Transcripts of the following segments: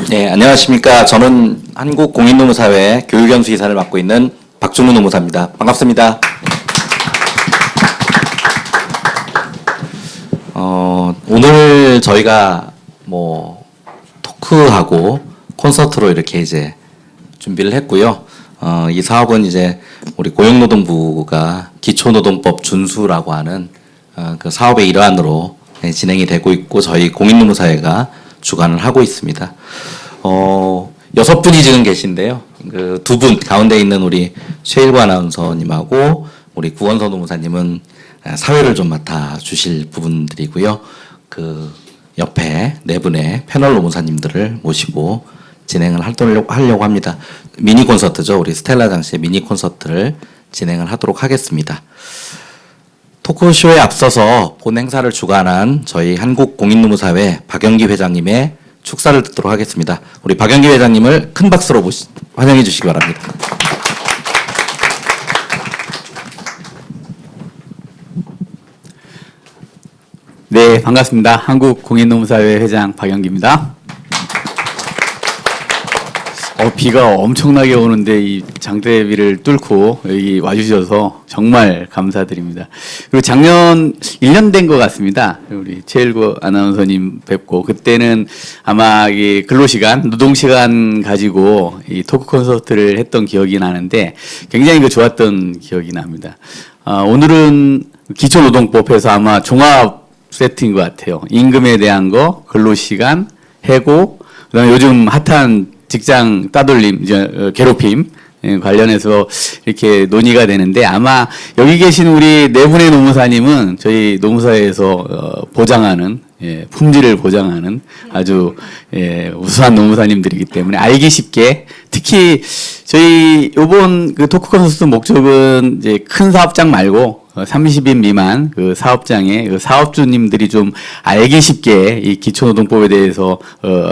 네, 안녕하십니까. 저는 한국공인노무사회 교육연수 이사를 맡고 있는 박준우 노무사입니다. 반갑습니다. 오늘 저희가 토크하고 콘서트로 이렇게 이제 준비를 했고요. 이 사업은 이제 우리 고용노동부가 기초노동법 준수라고 하는 그 사업의 일환으로 진행이 되고 있고 저희 공인노무사회가 주관을 하고 있습니다. 6분이 지금 계신데요. 그 2분 가운데 있는 우리 최일구 아나운서님하고 우리 구원서 노무사님은 사회를 좀 맡아 주실 부분들이고요. 그 옆에 4분의 패널 노무사님들을 모시고 진행을 하려고 합니다. 미니 콘서트죠. 우리 스텔라 장씨의 미니 콘서트를 진행을 하도록 하겠습니다. 토크쇼에 앞서서 본 행사를 주관한 저희 한국공인노무사회 박영기 회장님의 축사를 듣도록 하겠습니다. 우리 박영기 회장님을 큰 박수로 환영해 주시기 바랍니다. 네, 반갑습니다. 한국공인노무사회 회장 박영기입니다. 비가 엄청나게 오는데 이 장대비를 뚫고 여기 와주셔서 정말 감사드립니다. 그리고 작년 1년 된 것 같습니다. 우리 최일구 아나운서님 뵙고 그때는 아마 이 근로시간, 노동시간 가지고 이 토크 콘서트를 했던 기억이 나는데 굉장히 좋았던 기억이 납니다. 오늘은 기초노동법에서 아마 종합 세트인 것 같아요. 임금에 대한 거, 근로시간, 해고, 그다음에 요즘 핫한 직장 따돌림, 괴롭힘 관련해서 이렇게 논의가 되는데 아마 여기 계신 우리 4분의 노무사님은 저희 노무사회에서 보장하는 품질을 보장하는 아주 우수한 노무사님들이기 때문에 알기 쉽게 특히 저희 요번 그 토크 콘서트 목적은 이제 큰 사업장 말고 30인 미만 그 사업장의 그 사업주님들이 좀 알기 쉽게 이 기초노동법에 대해서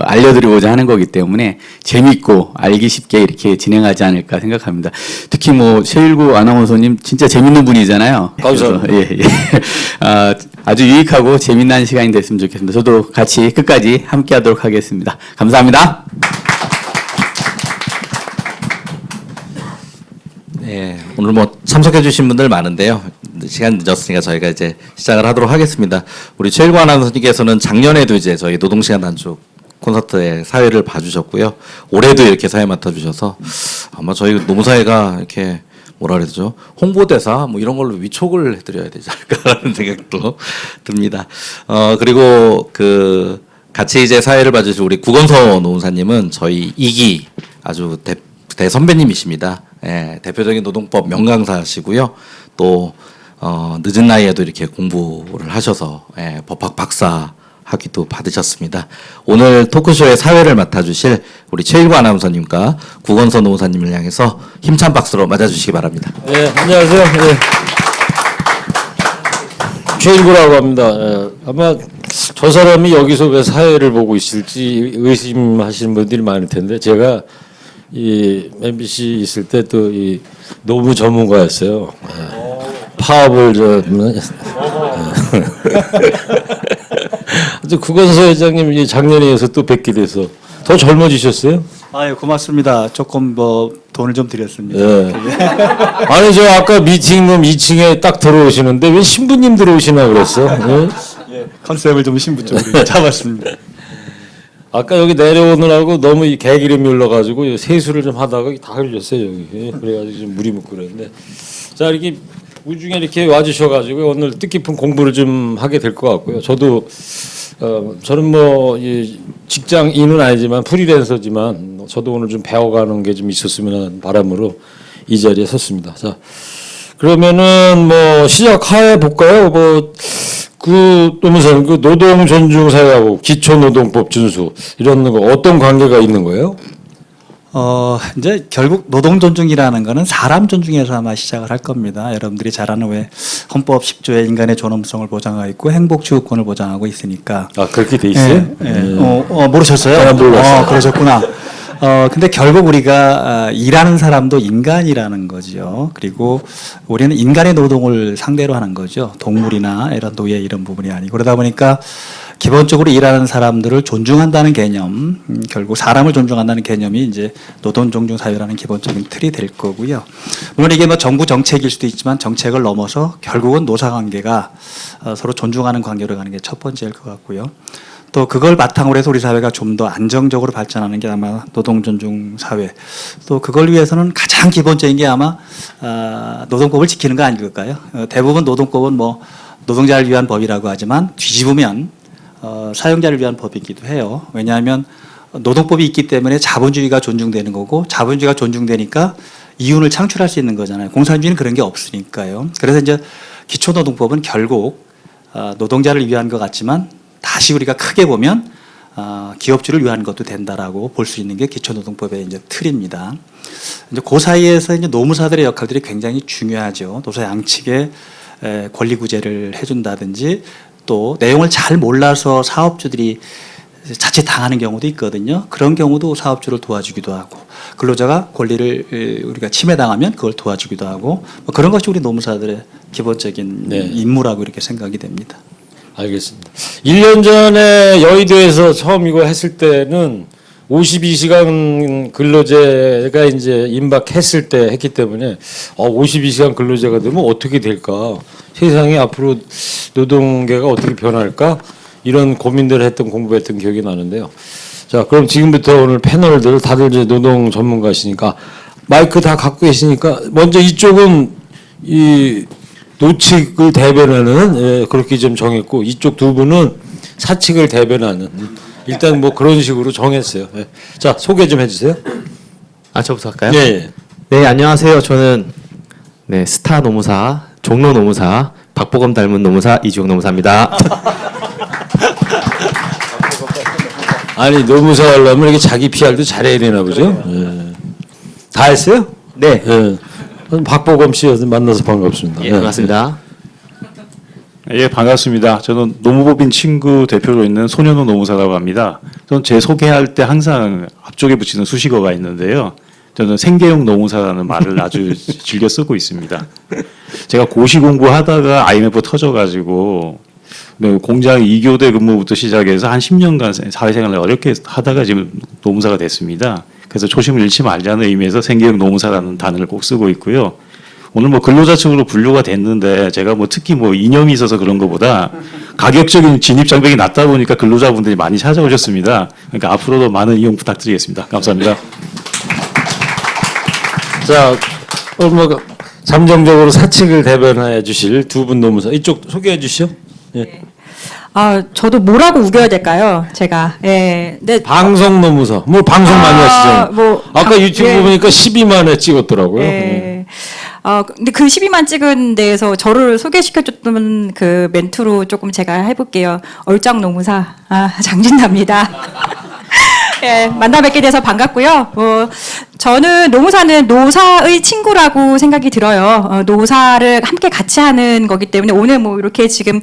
알려드리고자 하는 거기 때문에 재밌고 알기 쉽게 이렇게 진행하지 않을까 생각합니다. 특히 최일구 아나운서님 진짜 재밌는 분이잖아요. 감사합니다. 예. 아주 유익하고 재미난 시간이 됐으면 좋겠습니다. 저도 같이 끝까지 함께하도록 하겠습니다. 감사합니다. 네, 오늘 참석해 주신 분들 많은데요. 시간 늦었으니까 저희가 이제 시작을 하도록 하겠습니다. 우리 최일구 아나운서님께서는 작년에도 이제 저희 노동시간 단축 콘서트에 사회를 봐주셨고요. 올해도 이렇게 사회 맡아주셔서 아마 저희 노무사회가 이렇게 뭐라 그러죠? 홍보대사 이런 걸로 위촉을 해드려야 되지 않을까라는 생각도 듭니다. 그리고 그 같이 이제 사회를 봐주신 우리 구건서 노무사님은 저희 2기 아주 대선배님이십니다. 대표적인 노동법 명강사시고요. 또 늦은 나이에도 이렇게 공부를 하셔서 법학 박사 학위도 받으셨습니다. 오늘 토크쇼의 사회를 맡아주실 우리 최일구 아나운서님과 구건서 노무사님을 향해서 힘찬 박수로 맞아주시기 바랍니다. 네, 안녕하세요. 네. 최일구라고 합니다. 아마 저 사람이 여기서 왜 사회를 보고 있을지 의심하시는 분들이 많을 텐데 제가 이 MBC 있을 때 또 이 노무 전문가였어요. 파업을 구건서 회장님 이 작년에 이어서 또 뵙게 돼서 더 젊어지셨어요? 아유 고맙습니다. 조금 돈을 좀 드렸습니다. 예. 아니 저 아까 미팅룸 2층에 딱 들어오시는데 왜 신부님 들어오시나 그랬어? 예? 컨셉을 좀 신부 쪽으로 잡았습니다. 아까 여기 내려오느라고 너무 이 개기름이 흘러가지고 세수를 좀 하다가 다 흘렸어요 여기. 그래가지고 좀 물이 묻고 그랬는데 자 이렇게 우중에 이렇게 와주셔가지고 오늘 뜻깊은 공부를 좀 하게 될 것 같고요. 저도 저는 이 직장인은 아니지만 프리랜서지만 저도 오늘 좀 배워가는 게 좀 있었으면 하는 바람으로 이 자리에 섰습니다. 자 그러면은 시작해 볼까요? 노무사님 그 노동 존중 사회하고 기초노동법 준수 이런 거 어떤 관계가 있는 거예요? 이제 결국 노동 존중이라는 거는 사람 존중에서 아마 시작을 할 겁니다. 여러분들이 잘 아는 왜 헌법 10조에 인간의 존엄성을 보장하고 있고 행복 추구권을 보장하고 있으니까. 아 그렇게 돼 있어요? 모르셨어요? 몰랐어요. 그러셨구나. 근데 결국 우리가 일하는 사람도 인간이라는 거죠. 그리고 우리는 인간의 노동을 상대로 하는 거죠. 동물이나 이런 노예 이런 부분이 아니고. 그러다 보니까 기본적으로 일하는 사람들을 존중한다는 개념, 결국 사람을 존중한다는 개념이 이제 노동 존중 사회라는 기본적인 틀이 될 거고요. 물론 이게 뭐 정부 정책일 수도 있지만 정책을 넘어서 결국은 노사 관계가 서로 존중하는 관계로 가는 게 첫 번째일 것 같고요. 또 그걸 바탕으로 해서 우리 사회가 좀 더 안정적으로 발전하는 게 아마 노동 존중 사회. 또 그걸 위해서는 가장 기본적인 게 아마 노동법을 지키는 거 아닐까요? 대부분 노동법은 뭐 노동자를 위한 법이라고 하지만 뒤집으면 사용자를 위한 법이기도 해요. 왜냐하면 노동법이 있기 때문에 자본주의가 존중되는 거고 자본주의가 존중되니까 이윤을 창출할 수 있는 거잖아요. 공산주의는 그런 게 없으니까요. 그래서 이제 기초노동법은 결국 노동자를 위한 것 같지만 다시 우리가 크게 보면 기업주를 위한 것도 된다라고 볼 수 있는 게 기초노동법의 이제 틀입니다. 이제 그 사이에서 이제 노무사들의 역할들이 굉장히 중요하죠. 노사 양측의 권리 구제를 해준다든지 또 내용을 잘 몰라서 사업주들이 자칫 당하는 경우도 있거든요. 그런 경우도 사업주를 도와주기도 하고 근로자가 권리를 우리가 침해당하면 그걸 도와주기도 하고 뭐 그런 것이 우리 노무사들의 기본적인 네. 임무라고 이렇게 생각이 됩니다. 알겠습니다. 1년 전에 여의도에서 처음 이거 했을 때는 52시간 근로제가 이제 임박했을 때 했기 때문에 52시간 근로제가 되면 어떻게 될까? 세상이 앞으로 노동계가 어떻게 변할까? 이런 고민들을 했던 공부했던 기억이 나는데요. 자, 그럼 지금부터 오늘 패널들 다들 이제 노동 전문가시니까 마이크 다 갖고 계시니까 먼저 이쪽은 이 노측을 대변하는 그렇게 좀 정했고 이쪽 두 분은 사측을 대변하는 일단 뭐 그런 식으로 정했어요. 예. 자, 소개 좀 해주세요. 저부터 할까요? 예, 예. 네, 안녕하세요. 저는 스타 노무사, 종로 노무사, 박보검 닮은 노무사 이주영 노무사입니다. 아니 노무사 하려면 이렇게 자기 PR도 잘해야 되나 보죠. 예. 다 했어요? 네, 예. 박보검 씨 만나서 반갑습니다. 예, 반갑습니다. 예, 반갑습니다. 저는 노무법인 친구 대표로 있는 손현우 노무사라고 합니다. 저는 제 소개할 때 항상 앞쪽에 붙이는 수식어가 있는데요. 저는 생계형 노무사라는 말을 아주 즐겨 쓰고 있습니다. 제가 고시 공부하다가 IMF 터져가지고 공장 2교대 근무부터 시작해서 한 10년간 사회생활을 어렵게 하다가 지금 노무사가 됐습니다. 그래서 초심을 잃지 말자는 의미에서 생계형 노무사라는 단어를 꼭 쓰고 있고요. 오늘 뭐 근로자층으로 분류가 됐는데 제가 뭐 특히 뭐 이념이 있어서 그런 것보다 가격적인 진입 장벽이 낮다 보니까 근로자분들이 많이 찾아오셨습니다. 그러니까 앞으로도 많은 이용 부탁드리겠습니다. 감사합니다. 자, 뭐 잠정적으로 사측을 대변해 주실 두 분 노무사 이쪽 소개해 주시죠. 예. 저도 뭐라고 우겨야 될까요? 제가. 예. 네. 방송 노무사. 뭐 방송 많이 하시죠. 뭐 아까 유튜브 예. 보니까 12만에 찍었더라고요. 예. 근데 그 12만 찍은 데에서 저를 소개시켜줬던 그 멘트로 조금 제가 해볼게요. 얼짱 노무사. 장진답니다. 예, 만나 뵙게 돼서 반갑고요. 저는 노무사는 노사의 친구라고 생각이 들어요. 노사를 함께 같이 하는 거기 때문에 오늘 뭐 이렇게 지금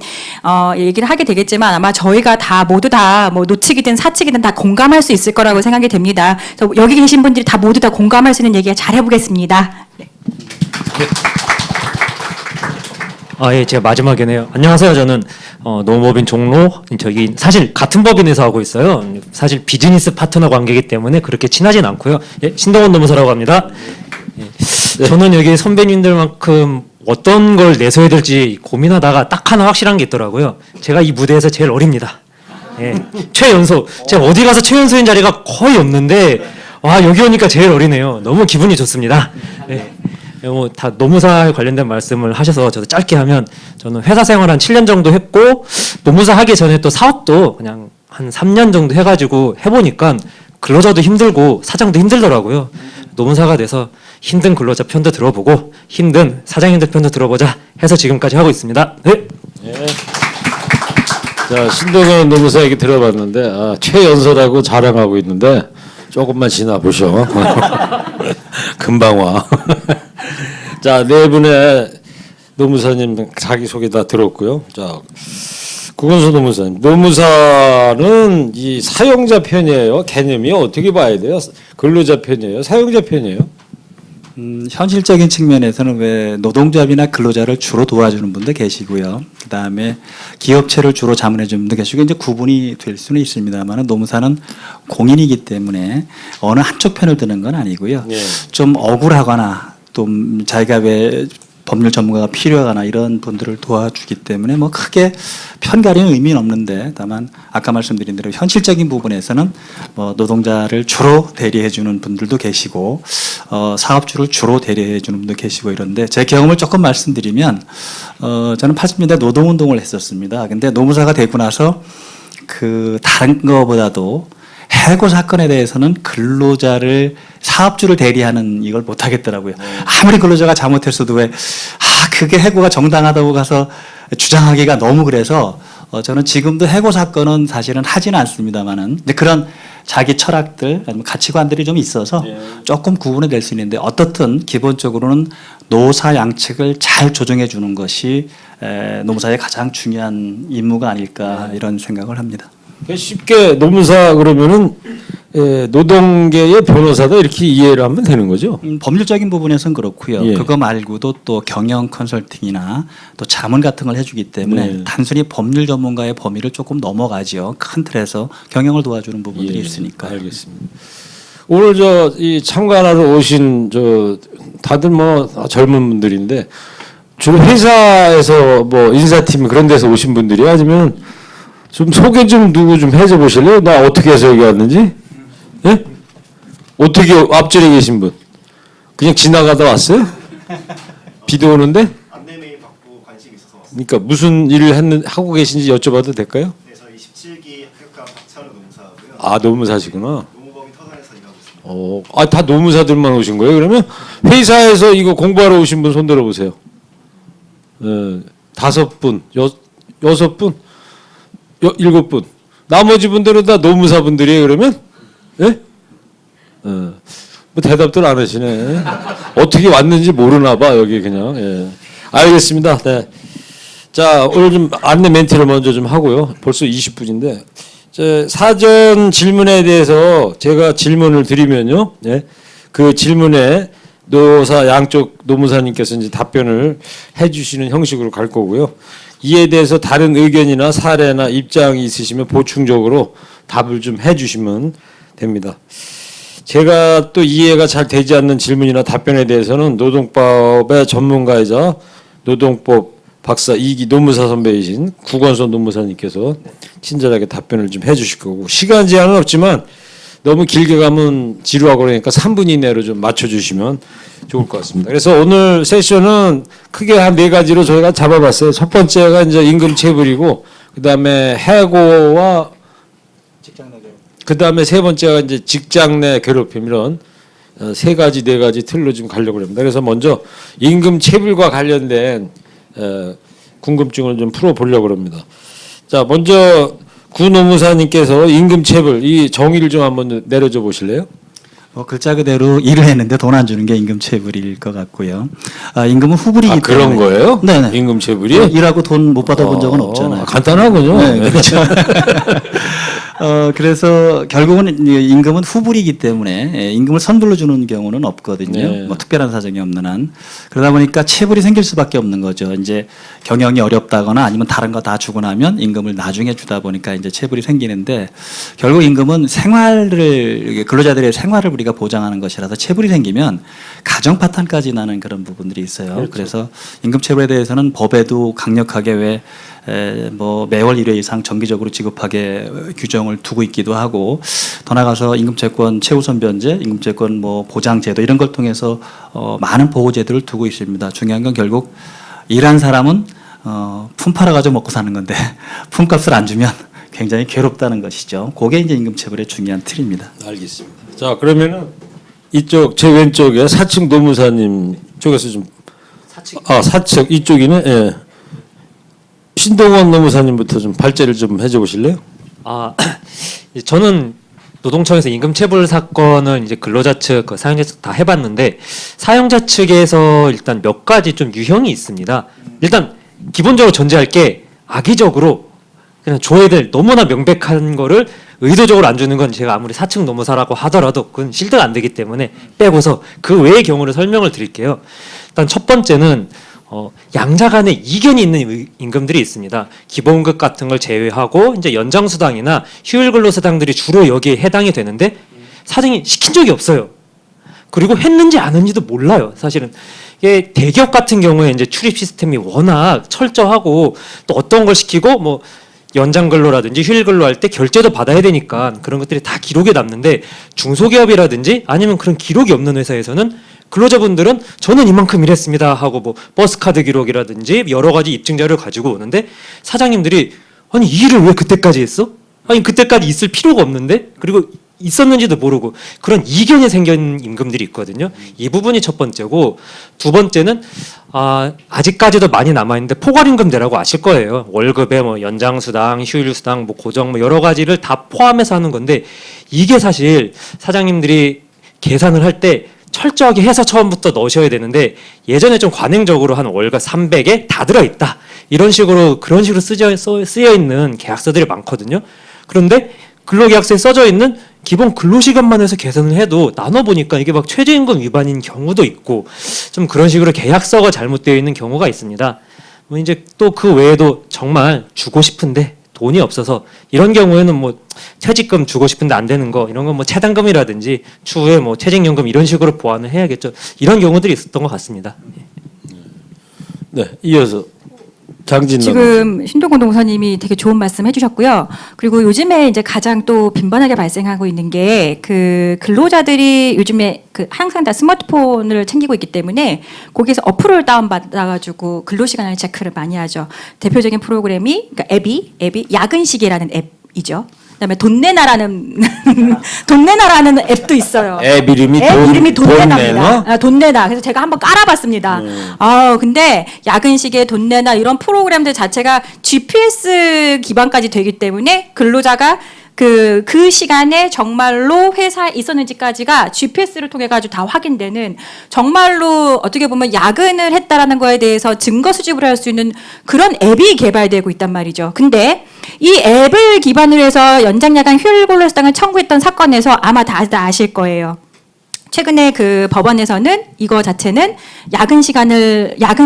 얘기를 하게 되겠지만 아마 저희가 다 모두 다 뭐 노측이든 사측이든 다 공감할 수 있을 거라고 생각이 됩니다. 그래서 여기 계신 분들이 다 모두 다 공감할 수 있는 얘기 잘 해보겠습니다. 네. 예, 제가 마지막이네요. 안녕하세요. 저는 노무법인 종로 저기 사실 같은 법인에서 하고 있어요. 사실 비즈니스 파트너 관계이기 때문에 그렇게 친하진 않고요. 예, 신동원 노무사라고 합니다. 예, 저는 여기 선배님들만큼 어떤 걸 내서야 될지 고민하다가 딱 하나 확실한 게 있더라고요. 제가 이 무대에서 제일 어립니다. 예, 최연소. 제가 어디 가서 최연소인 자리가 거의 없는데 여기 오니까 제일 어리네요. 너무 기분이 좋습니다. 예. 뭐 다 노무사 관련된 말씀을 하셔서 저도 짧게 하면 저는 회사 생활 한 7년 정도 했고 노무사 하기 전에 또 사업도 그냥 한 3년 정도 해가지고 해보니까 근로자도 힘들고 사장도 힘들더라고요. 노무사가 돼서 힘든 근로자 편도 들어보고 힘든 사장님들 편도 들어보자 해서 지금까지 하고 있습니다. 네. 예. 자, 신동현 노무사 얘기 들어봤는데 최연소라고 자랑하고 있는데 조금만 지나 보셔. 금방 와. 자, 네 분의 노무사님 자기 소개 다 들었고요. 자, 구건수 노무사님, 노무사는 이 사용자 편이에요. 개념이 어떻게 봐야 돼요? 근로자 편이에요. 사용자 편이에요. 현실적인 측면에서는 왜 노동조합이나 근로자를 주로 도와주는 분도 계시고요. 그다음에 기업체를 주로 자문해 주는 분도 계시고 이제 구분이 될 수는 있습니다만 노무사는 공인이기 때문에 어느 한쪽 편을 드는 건 아니고요. 예. 좀 억울하거나 또 자기가 왜 법률 전문가가 필요하거나 이런 분들을 도와주기 때문에 뭐 크게 편가리는 의미는 없는데 다만 아까 말씀드린 대로 현실적인 부분에서는 뭐 노동자를 주로 대리해 주는 분들도 계시고 사업주를 주로 대리해 주는 분도 계시고 이런데 제 경험을 조금 말씀드리면 저는 80년대 노동운동을 했었습니다. 근데 노무사가 되고 나서 그 다른 거보다도 해고 사건에 대해서는 근로자를 사업주를 대리하는 이걸 못 하겠더라고요. 아무리 근로자가 잘못했어도 그게 해고가 정당하다고 가서 주장하기가 너무 그래서 저는 지금도 해고 사건은 사실은 하지는 않습니다만은 그런 자기 철학들 아니면 가치관들이 좀 있어서 조금 구분이 될 수 있는데 어떻든 기본적으로는 노사 양측을 잘 조정해 주는 것이 노무사의 가장 중요한 임무가 아닐까 이런 생각을 합니다. 쉽게 노무사 그러면은 노동계의 변호사다 이렇게 이해를 하면 되는 거죠. 법률적인 부분에서는 그렇고요. 예. 그거 말고도 또 경영 컨설팅이나 또 자문 같은 걸 해주기 때문에 네. 단순히 법률 전문가의 범위를 조금 넘어가지요. 큰 틀에서 경영을 도와주는 부분들이 있으니까. 알겠습니다. 오늘 이 참관하러 오신 다들 뭐 젊은 분들인데 주로 회사에서 뭐 인사팀 그런 데서 오신 분들이 아니면 좀 소개 좀 누구 좀 해줘 보실래요? 나 어떻게 해서 여기 왔는지? 예? 어떻게 앞줄에 계신 분? 그냥 지나가다 왔어요? 비도 오는데? 안내메일 받고 관심이 있어서 왔습니다. 그러니까 무슨 일을 하고 계신지 여쭤봐도 될까요? 네, 저희 27기 학교과 박찬우 노무사고요. 아 노무사시구나. 노무법인 터산에서 일하고 있습니다. 다 노무사들만 오신 거예요? 그러면 회사에서 이거 공부하러 오신 분 손 들어보세요. 5분, 6분, 7분. 나머지 분들은 다 노무사 분들이에요. 그러면? 예? 뭐 대답들 안 하시네. 어떻게 왔는지 모르나 봐 여기 그냥. 예. 알겠습니다. 네. 자 오늘 좀 안내 멘트를 먼저 좀 하고요. 벌써 20분인데 사전 질문에 대해서 제가 질문을 드리면요. 예. 그 질문에 노사 양쪽 노무사님께서 이제 답변을 해주시는 형식으로 갈 거고요. 이에 대해서 다른 의견이나 사례나 입장이 있으시면 보충적으로 답을 좀 해주시면 됩니다. 제가 또 이해가 잘 되지 않는 질문이나 답변에 대해서는 노동법의 전문가이자 노동법 박사 2기 노무사 선배이신 구건선 노무사님께서 친절하게 답변을 좀 해주실 거고 시간 제한은 없지만 너무 길게 가면 지루하고 그러니까 3분 이내로 좀 맞춰주시면 좋을 것 같습니다. 그래서 오늘 세션은 크게 한 4가지로 저희가 잡아봤어요. 첫 번째가 이제 임금 체불이고 그 다음에 해고와 그 다음에 세 번째가 이제 직장 내 괴롭힘 이런 3가지 4가지 틀로 좀 가려고 합니다. 그래서 먼저 임금 체불과 관련된 궁금증을 좀 풀어보려고 합니다. 자, 먼저 구 노무사님께서 임금 체불 이 정의를 좀 한번 내려줘 보실래요? 글자 그대로 일을 했는데 돈 안 주는 게 임금 체불일 것 같고요. 임금은 후불이기 그런 때문에. 거예요? 네네. 임금 체불이? 일하고 돈 못 받아본 적은 없잖아요. 간단하군요. 네, 그렇죠. 그래서 결국은 임금은 후불이기 때문에 임금을 선불로 주는 경우는 없거든요. 네. 뭐 특별한 사정이 없는 한. 그러다 보니까 체불이 생길 수밖에 없는 거죠. 이제 경영이 어렵다거나 아니면 다른 거 다 주고 나면 임금을 나중에 주다 보니까 이제 체불이 생기는데 결국 임금은 근로자들의 생활을 우리가 보장하는 것이라서 체불이 생기면 가정 파탄까지 나는 그런 부분들이 있어요. 그렇죠. 그래서 임금 체불에 대해서는 법에도 강력하게 뭐 매월 1회 이상 정기적으로 지급하게 규정을 두고 있기도 하고 더 나아가서 임금채권 최우선 변제, 임금채권 뭐 보장제도 이런 걸 통해서 많은 보호제도를 두고 있습니다. 중요한 건 결국 일한 사람은 품 팔아가지고 먹고 사는 건데 품값을 안 주면 굉장히 괴롭다는 것이죠. 그게 이제 임금체불의 중요한 틀입니다. 알겠습니다. 자 그러면은 이쪽 제 왼쪽에 사측 노무사님 쪽에서 좀 사측 이쪽이네. 예. 신동원 노무사님부터 좀 발제를 좀 해줘 보실래요? 저는 노동청에서 임금 체불 사건은 이제 근로자 측, 사용자 측 다 해봤는데 사용자 측에서 일단 몇 가지 좀 유형이 있습니다. 일단 기본적으로 전제할 게 악의적으로 그냥 줘야 될 너무나 명백한 거를 의도적으로 안 주는 건 제가 아무리 사측 노무사라고 하더라도 그건 실드가 안 되기 때문에 빼고서 그 외의 경우를 설명을 드릴게요. 일단 첫 번째는 양자 간에 이견이 있는 임금들이 있습니다. 기본급 같은 걸 제외하고 이제 연장수당이나 휴일근로수당들이 주로 여기에 해당이 되는데 사장이 시킨 적이 없어요. 그리고 했는지 안 했는지도 몰라요. 사실은 이게 대기업 같은 경우에 이제 출입 시스템이 워낙 철저하고 또 어떤 걸 시키고 뭐 연장근로라든지 휴일근로 할 때 결제도 받아야 되니까 그런 것들이 다 기록에 남는데 중소기업이라든지 아니면 그런 기록이 없는 회사에서는 근로자분들은 저는 이만큼 일했습니다 하고 뭐 버스카드 기록이라든지 여러 가지 입증 자료를 가지고 오는데 사장님들이 아니 이 일을 왜 그때까지 했어? 아니 그때까지 있을 필요가 없는데 그리고 있었는지도 모르고 그런 이견이 생긴 임금들이 있거든요. 이 부분이 첫 번째고 두 번째는 아직까지도 많이 남아있는데 포괄임금제라고 아실 거예요. 월급에 뭐 연장수당, 휴일수당, 뭐 고정 뭐 여러 가지를 다 포함해서 하는 건데 이게 사실 사장님들이 계산을 할 때 철저하게 해서 처음부터 넣으셔야 되는데 예전에 좀 관행적으로 한 월급 300에 다 들어있다. 이런 식으로 그런 식으로 쓰여 있는 계약서들이 많거든요. 그런데 근로계약서에 써져 있는 기본 근로시간만 해서 계산을 해도 나눠보니까 이게 막 최저임금 위반인 경우도 있고 좀 그런 식으로 계약서가 잘못되어 있는 경우가 있습니다. 뭐 이제 또 그 외에도 정말 주고 싶은데 돈이 없어서 이런 경우에는 뭐 퇴직금 주고 싶은데 안 되는 거 이런 건 뭐 체당금이라든지 추후에 뭐 퇴직연금 이런 식으로 보완을 해야겠죠. 이런 경우들이 있었던 것 같습니다. 네, 이어서 장진남. 지금 신동건 동사님이 되게 좋은 말씀 해주셨고요. 그리고 요즘에 이제 가장 또 빈번하게 발생하고 있는 게 그 근로자들이 요즘에 그 항상 다 스마트폰을 챙기고 있기 때문에 거기서 어플을 다운받아가지고 근로시간을 체크를 많이 하죠. 대표적인 프로그램이 그러니까 앱이 야근시계라는 앱이죠. 그다음에 돈 내놔라는 돈 내놔라는 앱도 있어요. 앱 이름이 돈 내놔입니다. 내놔? 돈 내놔. 그래서 제가 한번 깔아봤습니다. 근데 야근시계 돈 내놔 이런 프로그램들 자체가 GPS 기반까지 되기 때문에 근로자가 그 시간에 정말로 회사에 있었는지까지가 GPS를 통해 가지고 다 확인되는 정말로 어떻게 보면 야근을 했다라는 거에 대해서 증거 수집을 할 수 있는 그런 앱이 개발되고 있단 말이죠. 근데 이 앱을 기반으로 해서 연장야간 휴일근로수당을 청구했던 사건에서 아마 다 아실 거예요. 최근에 그 법원에서는 이거 자체는 야근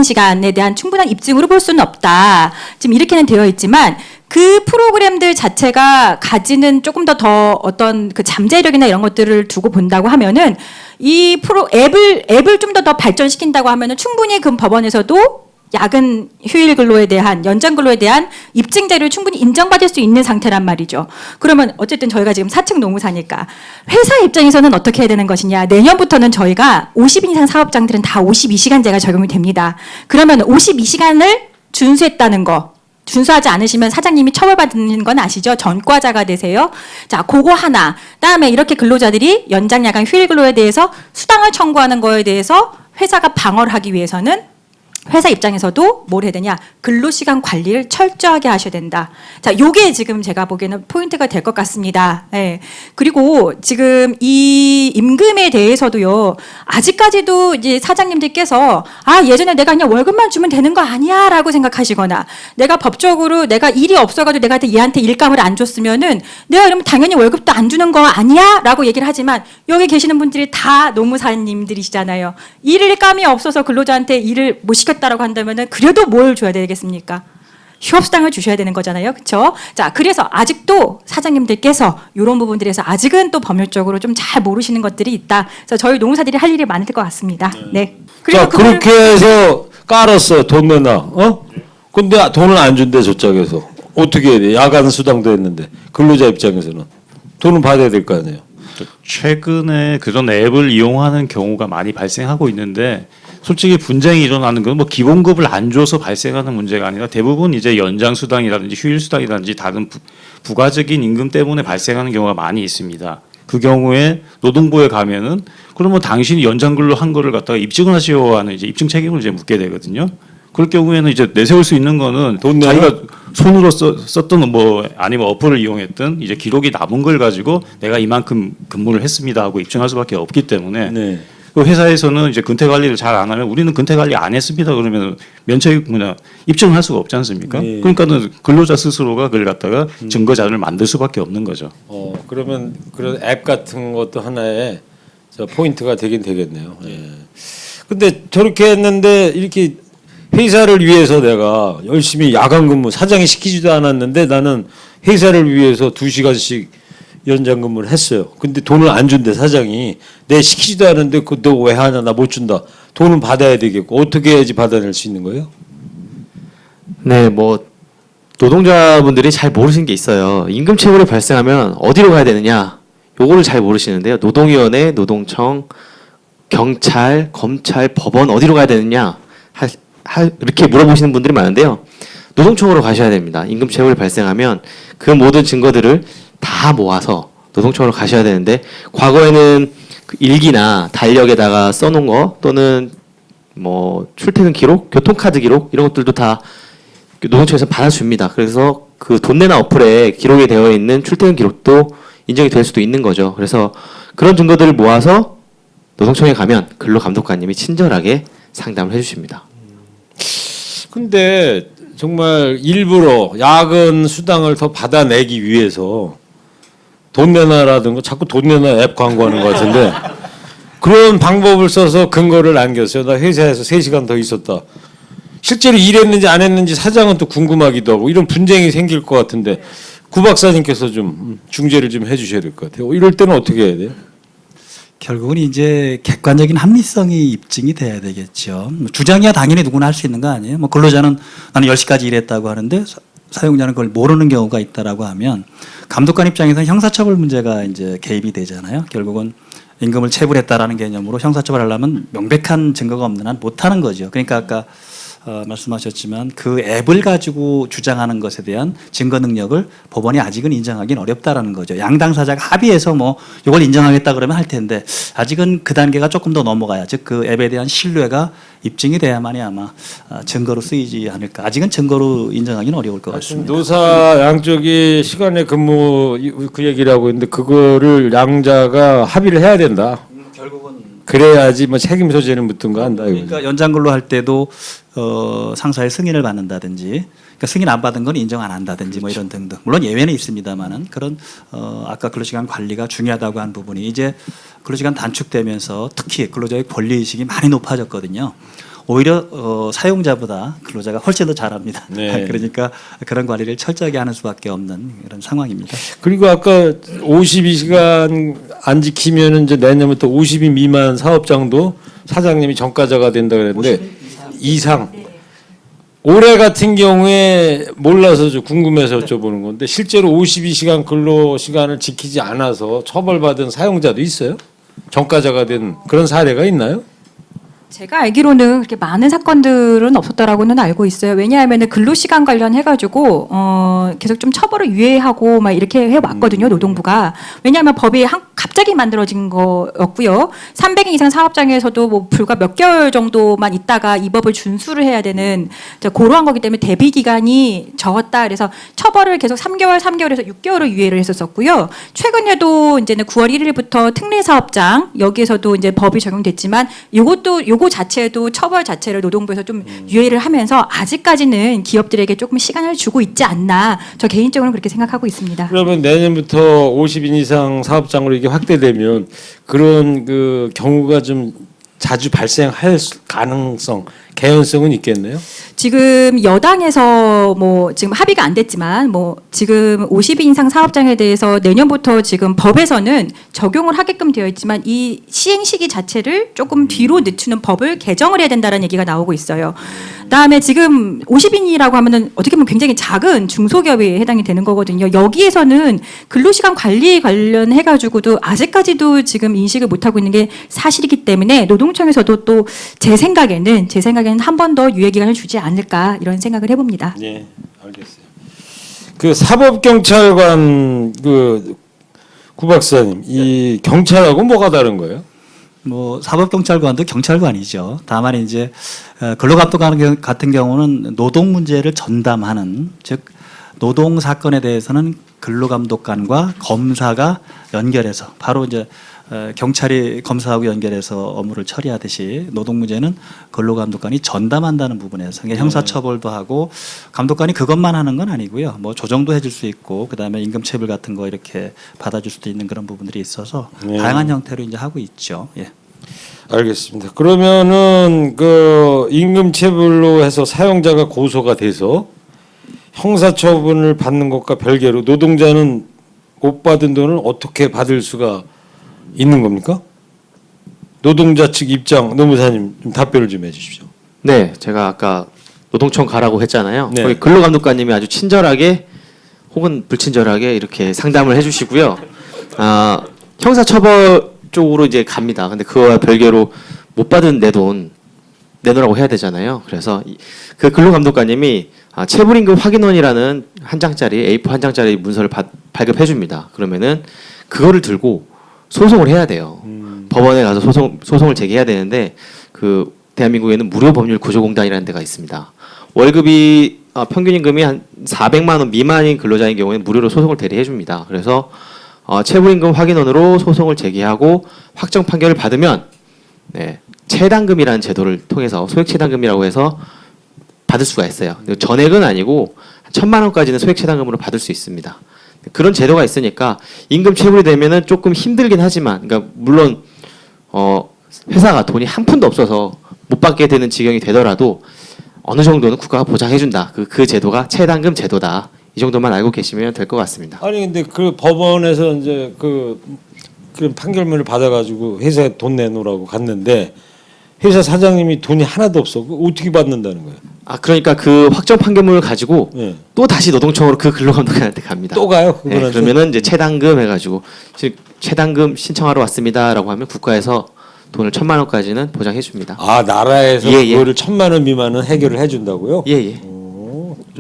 시간에 대한 충분한 입증으로 볼 수는 없다. 지금 이렇게는 되어 있지만 그 프로그램들 자체가 가지는 조금 더 어떤 그 잠재력이나 이런 것들을 두고 본다고 하면은 이 앱을 좀 더 발전시킨다고 하면은 충분히 그 법원에서도 야근 휴일 근로에 대한 연장 근로에 대한 입증 자료를 충분히 인정받을 수 있는 상태란 말이죠. 그러면 어쨌든 저희가 지금 사측 노무사니까 회사 입장에서는 어떻게 해야 되는 것이냐. 내년부터는 저희가 50인 이상 사업장들은 다 52시간제가 적용이 됩니다. 그러면 52시간을 준수했다는 거 준수하지 않으시면 사장님이 처벌받는 건 아시죠? 전과자가 되세요. 자, 그거 하나. 그다음에 이렇게 근로자들이 연장 야간 휴일 근로에 대해서 수당을 청구하는 거에 대해서 회사가 방어를 하기 위해서는 회사 입장에서도 뭘 해야 되냐? 근로시간 관리를 철저하게 하셔야 된다. 자, 요게 지금 제가 보기에는 포인트가 될 것 같습니다. 네. 그리고 지금 이 임금에 대해서도요, 아직까지도 이제 사장님들께서 예전에 내가 그냥 월급만 주면 되는 거 아니야? 라고 생각하시거나, 내가 법적으로 내가 일이 없어가지고 내가 얘한테 일감을 안 줬으면은 내가 그러면 당연히 월급도 안 주는 거 아니야? 라고 얘기를 하지만, 여기 계시는 분들이 다 노무사님들이시잖아요. 일감이 없어서 근로자한테 일을 못 시켰다라고 한다면은 그래도 뭘 줘야 되겠습니까? 휴업수당을 주셔야 되는 거잖아요. 그렇죠? 자, 그래서 아직도 사장님들께서 이런 부분들에서 아직은 또 법률적으로 좀 잘 모르시는 것들이 있다. 그래서 저희 노무사들이 할 일이 많을 것 같습니다. 네. 자, 그렇게 해서 깔았어. 돈 내놔. 근데 돈을 안 준대 저쪽에서. 어떻게 해야 돼? 야간 수당도 했는데. 근로자 입장에서는 돈은 받아야 될 거 아니에요. 최근에 그런 앱을 이용하는 경우가 많이 발생하고 있는데 솔직히 분쟁이 일어나는 건 뭐 기본급을 안 줘서 발생하는 문제가 아니라 대부분 이제 연장 수당이라든지 휴일 수당이라든지 다른 부가적인 임금 때문에 발생하는 경우가 많이 있습니다. 그 경우에 노동부에 가면은 그러면 당신이 연장 근로 한 거를 갖다가 입증을 하시오 하는 이제 입증 책임을 이제 묻게 되거든요. 그럴 경우에는 이제 내세울 수 있는 거는 자기가 손으로 썼던 뭐 아니면 어플을 이용했던 이제 기록이 남은 걸 가지고 내가 이만큼 근무를 했습니다 하고 입증할 수밖에 없기 때문에 네. 그 회사에서는 이제 근태 관리를 잘 안 하면 우리는 근태 관리 안 했습니다. 그러면 입증을 할 수가 없지 않습니까? 네. 그러니까는 근로자 스스로가 그걸 갖다가 증거 자료를 만들 수밖에 없는 거죠. 그러면 그런 앱 같은 것도 하나의 저 포인트가 되긴 되겠네요. 예. 근데 저렇게 했는데 이렇게 회사를 위해서 내가 열심히 야간 근무 사장이 시키지도 않았는데 나는 회사를 위해서 2시간씩 연장 근무를 했어요. 근데 돈을 안 준대 사장이. 내 시키지도 않았는데 그 너 왜 하냐 나 못 준다. 돈은 받아야 되겠고 어떻게 해야지 받아낼 수 있는 거예요? 네, 뭐 노동자분들이 잘 모르시는 게 있어요. 임금 체불이 발생하면 어디로 가야 되느냐? 요거를 잘 모르시는데요. 노동위원회, 노동청, 경찰, 검찰, 법원 어디로 가야 되느냐? 이렇게 물어보시는 분들이 많은데요. 노동청으로 가셔야 됩니다. 임금 체불이 발생하면 그 모든 증거들을 다 모아서 노동청으로 가셔야 되는데 과거에는 그 일기나 달력에다가 써놓은 거 또는 뭐 출퇴근 기록, 교통카드 기록 이런 것들도 다 노동청에서 받아줍니다. 그래서 그 돈 내나 어플에 기록이 되어 있는 출퇴근 기록도 인정이 될 수도 있는 거죠. 그래서 그런 증거들을 모아서 노동청에 가면 근로감독관님이 친절하게 상담을 해주십니다. 근데 정말 일부러 야근 수당을 더 받아내기 위해서 돈 내놔라든가 자꾸 돈 내놔 앱 광고하는 것 같은데 그런 방법을 써서 근거를 남겼어요. 나 회사에서 3시간 더 있었다. 실제로 일했는지 안 했는지 사장은 또 궁금하기도 하고 이런 분쟁이 생길 것 같은데 구 박사님께서 좀 중재를 좀 해주셔야 될 것 같아요. 이럴 때는 어떻게 해야 돼요? 결국은 이제 객관적인 합리성이 입증이 돼야 되겠죠. 주장이야 당연히 누구나 할 수 있는 거 아니에요. 뭐 근로자는 나는 10시까지 일했다고 하는데 사용자는 그걸 모르는 경우가 있다라고 하면 감독관 입장에서는 형사처벌 문제가 이제 개입이 되잖아요. 결국은 임금을 체불했다라는 개념으로 형사처벌하려면 명백한 증거가 없는 한 못하는 거죠. 그러니까 아까 말씀하셨지만 그 앱을 가지고 주장하는 것에 대한 증거 능력을 법원이 아직은 인정하기는 어렵다라는 거죠. 양 당사자가 합의해서 뭐 이걸 인정하겠다 그러면 할 텐데 아직은 그 단계가 조금 더 넘어가야 즉 그 앱에 대한 신뢰가 입증이 돼야만이 아마 증거로 쓰이지 않을까. 아직은 증거로 인정하기는 어려울 것 같습니다. 노사 양쪽이 시간의 근무 그 얘기를 하고 있는데 그거를 양자가 합의를 해야 된다. 결국은 그래야지 뭐 책임 소재는 묻든가 한다. 그러니까 연장 근로 할 때도 상사의 승인을 받는다든지, 그러니까 승인 안 받은 건 인정 안 한다든지 뭐 이런 등등. 물론 예외는 있습니다만은 그런 아까 근로시간 관리가 중요하다고 한 부분이 이제 근로시간 단축되면서 특히 근로자의 권리 의식이 많이 높아졌거든요. 오히려 사용자보다 근로자가 훨씬 더 잘합니다. 네. 그러니까 그런 관리를 철저하게 하는 수밖에 없는 그런 상황입니다. 그리고 아까 52시간 안 지키면 이제 내년부터 50인 미만 사업장도 사장님이 전과자가 된다 그랬는데 이상. 올해 같은 경우에 몰라서 좀 궁금해서 여쭤보는 건데 실제로 52시간 근로 시간을 지키지 않아서 처벌받은 사용자도 있어요? 전과자가 된 그런 사례가 있나요? 제가 알기로는 그렇게 많은 사건들은 없었다라고는 알고 있어요. 왜냐하면 근로시간 관련해가지고 계속 좀 처벌을 유예하고 막 이렇게 해왔거든요. 노동부가. 왜냐하면 법이 갑자기 만들어진 거였고요. 300인 이상 사업장에서도 뭐 불과 몇 개월 정도만 있다가 이 법을 준수를 해야 되는 그러한 거기 때문에 대비 기간이 적었다. 그래서 처벌을 계속 3개월에서 6개월을 유예를 했었었고요. 최근에도 이제는 9월 1일부터 특례 사업장 여기에서도 이제 법이 적용됐지만 요거 자체도 처벌 자체를 노동부에서 좀 유예를 하면서 아직까지는 기업들에게 조금 시간을 주고 있지 않나. 저 개인적으로는 그렇게 생각하고 있습니다. 그러면 내년부터 50인 이상 사업장으로 이게 확대되면 그런 그 경우가 좀 자주 발생할 가능성, 개연성은 있겠네요. 지금 여당에서 뭐 지금 합의가 안 됐지만 뭐 지금 50인 이상 사업장에 대해서 내년부터 지금 법에서는 적용을 하게끔 되어 있지만 이 시행 시기 자체를 조금 뒤로 늦추는 법을 개정을 해야 된다는 얘기가 나오고 있어요. 그다음에 지금 50인이라고 하면은 어떻게 보면 굉장히 작은 중소기업에 해당이 되는 거거든요. 여기에서는 근로시간 관리 관련해 가지고도 아직까지도 지금 인식을 못 하고 있는 게 사실이기 때문에 노동청에서도 또 제 생각에는 한 번 더 유예 기간을 주지 않을까 이런 생각을 해봅니다. 네, 알겠어요. 그 사법경찰관 그 구 박사님, 이 경찰하고 뭐가 다른 거예요? 뭐 사법경찰관도 경찰관이죠. 다만 이제 근로감독관 같은 경우는 노동 문제를 전담하는 즉 노동 사건에 대해서는 근로감독관과 검사가 연결해서 바로 이제 경찰이 검사하고 연결해서 업무를 처리하듯이 노동 문제는 근로감독관이 전담한다는 부분에서 그러니까 형사처벌도 하고 감독관이 그것만 하는 건 아니고요. 뭐 조정도 해줄 수 있고 그다음에 임금체불 같은 거 이렇게 받아줄 수도 있는 그런 부분들이 있어서 다양한 형태로 이제 하고 있죠. 예. 알겠습니다. 그러면은 그 임금체불로 해서 사용자가 고소가 돼서 형사처분을 받는 것과 별개로 노동자는 못 받은 돈을 어떻게 받을 수가 있는 겁니까? 노동자 측 입장 노무사님 좀 답변을 좀 해주십시오. 네, 제가 아까 노동청 가라고 했잖아요. 네. 거기 근로감독관님이 아주 친절하게 혹은 불친절하게 이렇게 상담을 해주시고요. 형사처벌 쪽으로 이제 갑니다. 근데 그거와 별개로 못 받은 내 돈 내놓으라고 해야 되잖아요. 그래서 그 근로감독관님이 체불임금 확인원이라는 한 장짜리 A4 한 장짜리 문서를 발급해 줍니다. 그러면은 그거를 들고 소송을 해야 돼요. 법원에 가서 소송을 제기해야 되는데 그 대한민국에는 무료법률 구조공단이라는 데가 있습니다. 월급이 평균 임금이 한 400만 원 미만인 근로자인 경우에는 무료로 소송을 대리해 줍니다. 그래서 체불임금 확인원으로 소송을 제기하고 확정 판결을 받으면 네, 체당금이라는 제도를 통해서 소액체당금이라고 해서 받을 수가 있어요. 전액은 아니고 1,000만 원까지는 소액체당금으로 받을 수 있습니다. 그런 제도가 있으니까 임금 체불이 되면은 조금 힘들긴 하지만, 그러니까 물론 회사가 돈이 한 푼도 없어서 못 받게 되는 지경이 되더라도 어느 정도는 국가가 보장해준다. 그 제도가 체당금 제도다. 이 정도만 알고 계시면 될 것 같습니다. 아니 근데 그 법원에서 이제 그런 판결문을 받아가지고 회사에 돈 내놓으라고 갔는데 회사 사장님이 돈이 하나도 없어. 어떻게 받는다는 거예요? 그러니까 그 확정 판결문을 가지고 예. 또 다시 노동청으로 그 근로감독관한테 갑니다. 또 가요? 네, 그분한테? 그러면은 이제 체당금 해가지고 즉 체당금 신청하러 왔습니다라고 하면 국가에서 돈을 1,000만 원까지는 보장해 줍니다. 나라에서 예, 예. 그거를 1,000만 원 미만은 해결을 해준다고요? 예예.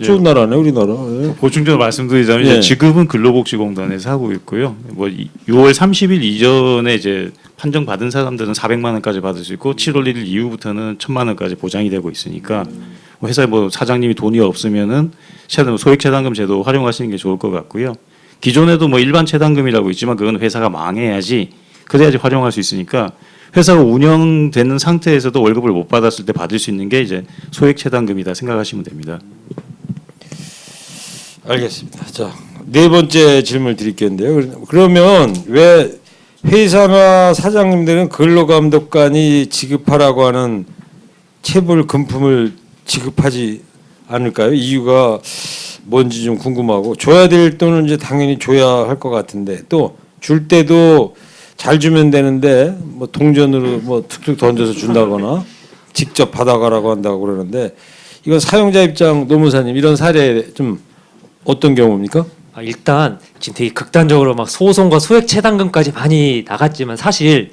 좋은 나라네 우리나라. 예. 보충적으로 말씀드리자면 예. 이제 지금은 근로복지공단에서 하고 있고요. 뭐 6월 30일 이전에 이제 판정 받은 사람들은 400만 원까지 받을 수 있고 7월 1일 이후부터는 1,000만 원까지 보장이 되고 있으니까 회사에 뭐 사장님이 돈이 없으면은 소액체당금 제도 활용하시는 게 좋을 것 같고요. 기존에도 뭐 일반 체당금이라고 있지만 그건 회사가 망해야지 그래야지 활용할 수 있으니까 회사가 운영되는 상태에서도 월급을 못 받았을 때 받을 수 있는 게 이제 소액체당금이다 생각하시면 됩니다. 알겠습니다. 자, 네 번째 질문을 드릴게요. 그러면 왜 회사나 사장님들은 근로감독관이 지급하라고 하는 체불 금품을 지급하지 않을까요? 이유가 뭔지 좀 궁금하고 줘야 될 돈은 이제 당연히 줘야 할 것 같은데 또 줄 때도 잘 주면 되는데 뭐 동전으로 뭐 툭툭 던져서 준다거나 직접 받아가라고 한다고 그러는데 이건 사용자 입장 노무사님 이런 사례 좀 어떤 경우입니까? 일단 지금 되게 극단적으로 막 소송과 소액체당금까지 많이 나갔지만 사실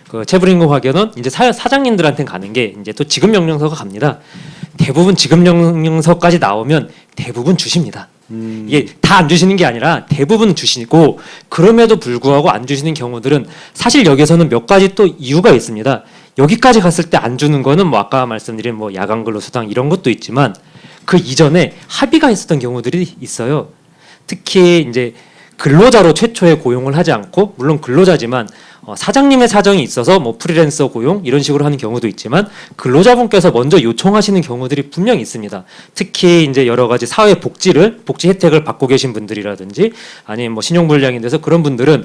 그 체불임금 확인은 이제 사장님들한테 가는 게 이제 또 지급명령서가 갑니다. 대부분 지급명령서까지 나오면 대부분 주십니다. 이게 다 안 주시는 게 아니라 대부분 주시고 그럼에도 불구하고 안 주시는 경우들은 사실 여기서는 몇 가지 또 이유가 있습니다. 여기까지 갔을 때 안 주는 거는 뭐 아까 말씀드린 뭐 야간 근로 수당 이런 것도 있지만 그 이전에 합의가 있었던 경우들이 있어요. 특히 이제 근로자로 최초에 고용을 하지 않고 물론 근로자지만 사장님의 사정이 있어서 뭐 프리랜서 고용 이런 식으로 하는 경우도 있지만 근로자분께서 먼저 요청하시는 경우들이 분명히 있습니다. 특히 이제 여러 가지 사회 복지 혜택을 받고 계신 분들이라든지 아니면 뭐 신용불량이 돼서 그런 분들은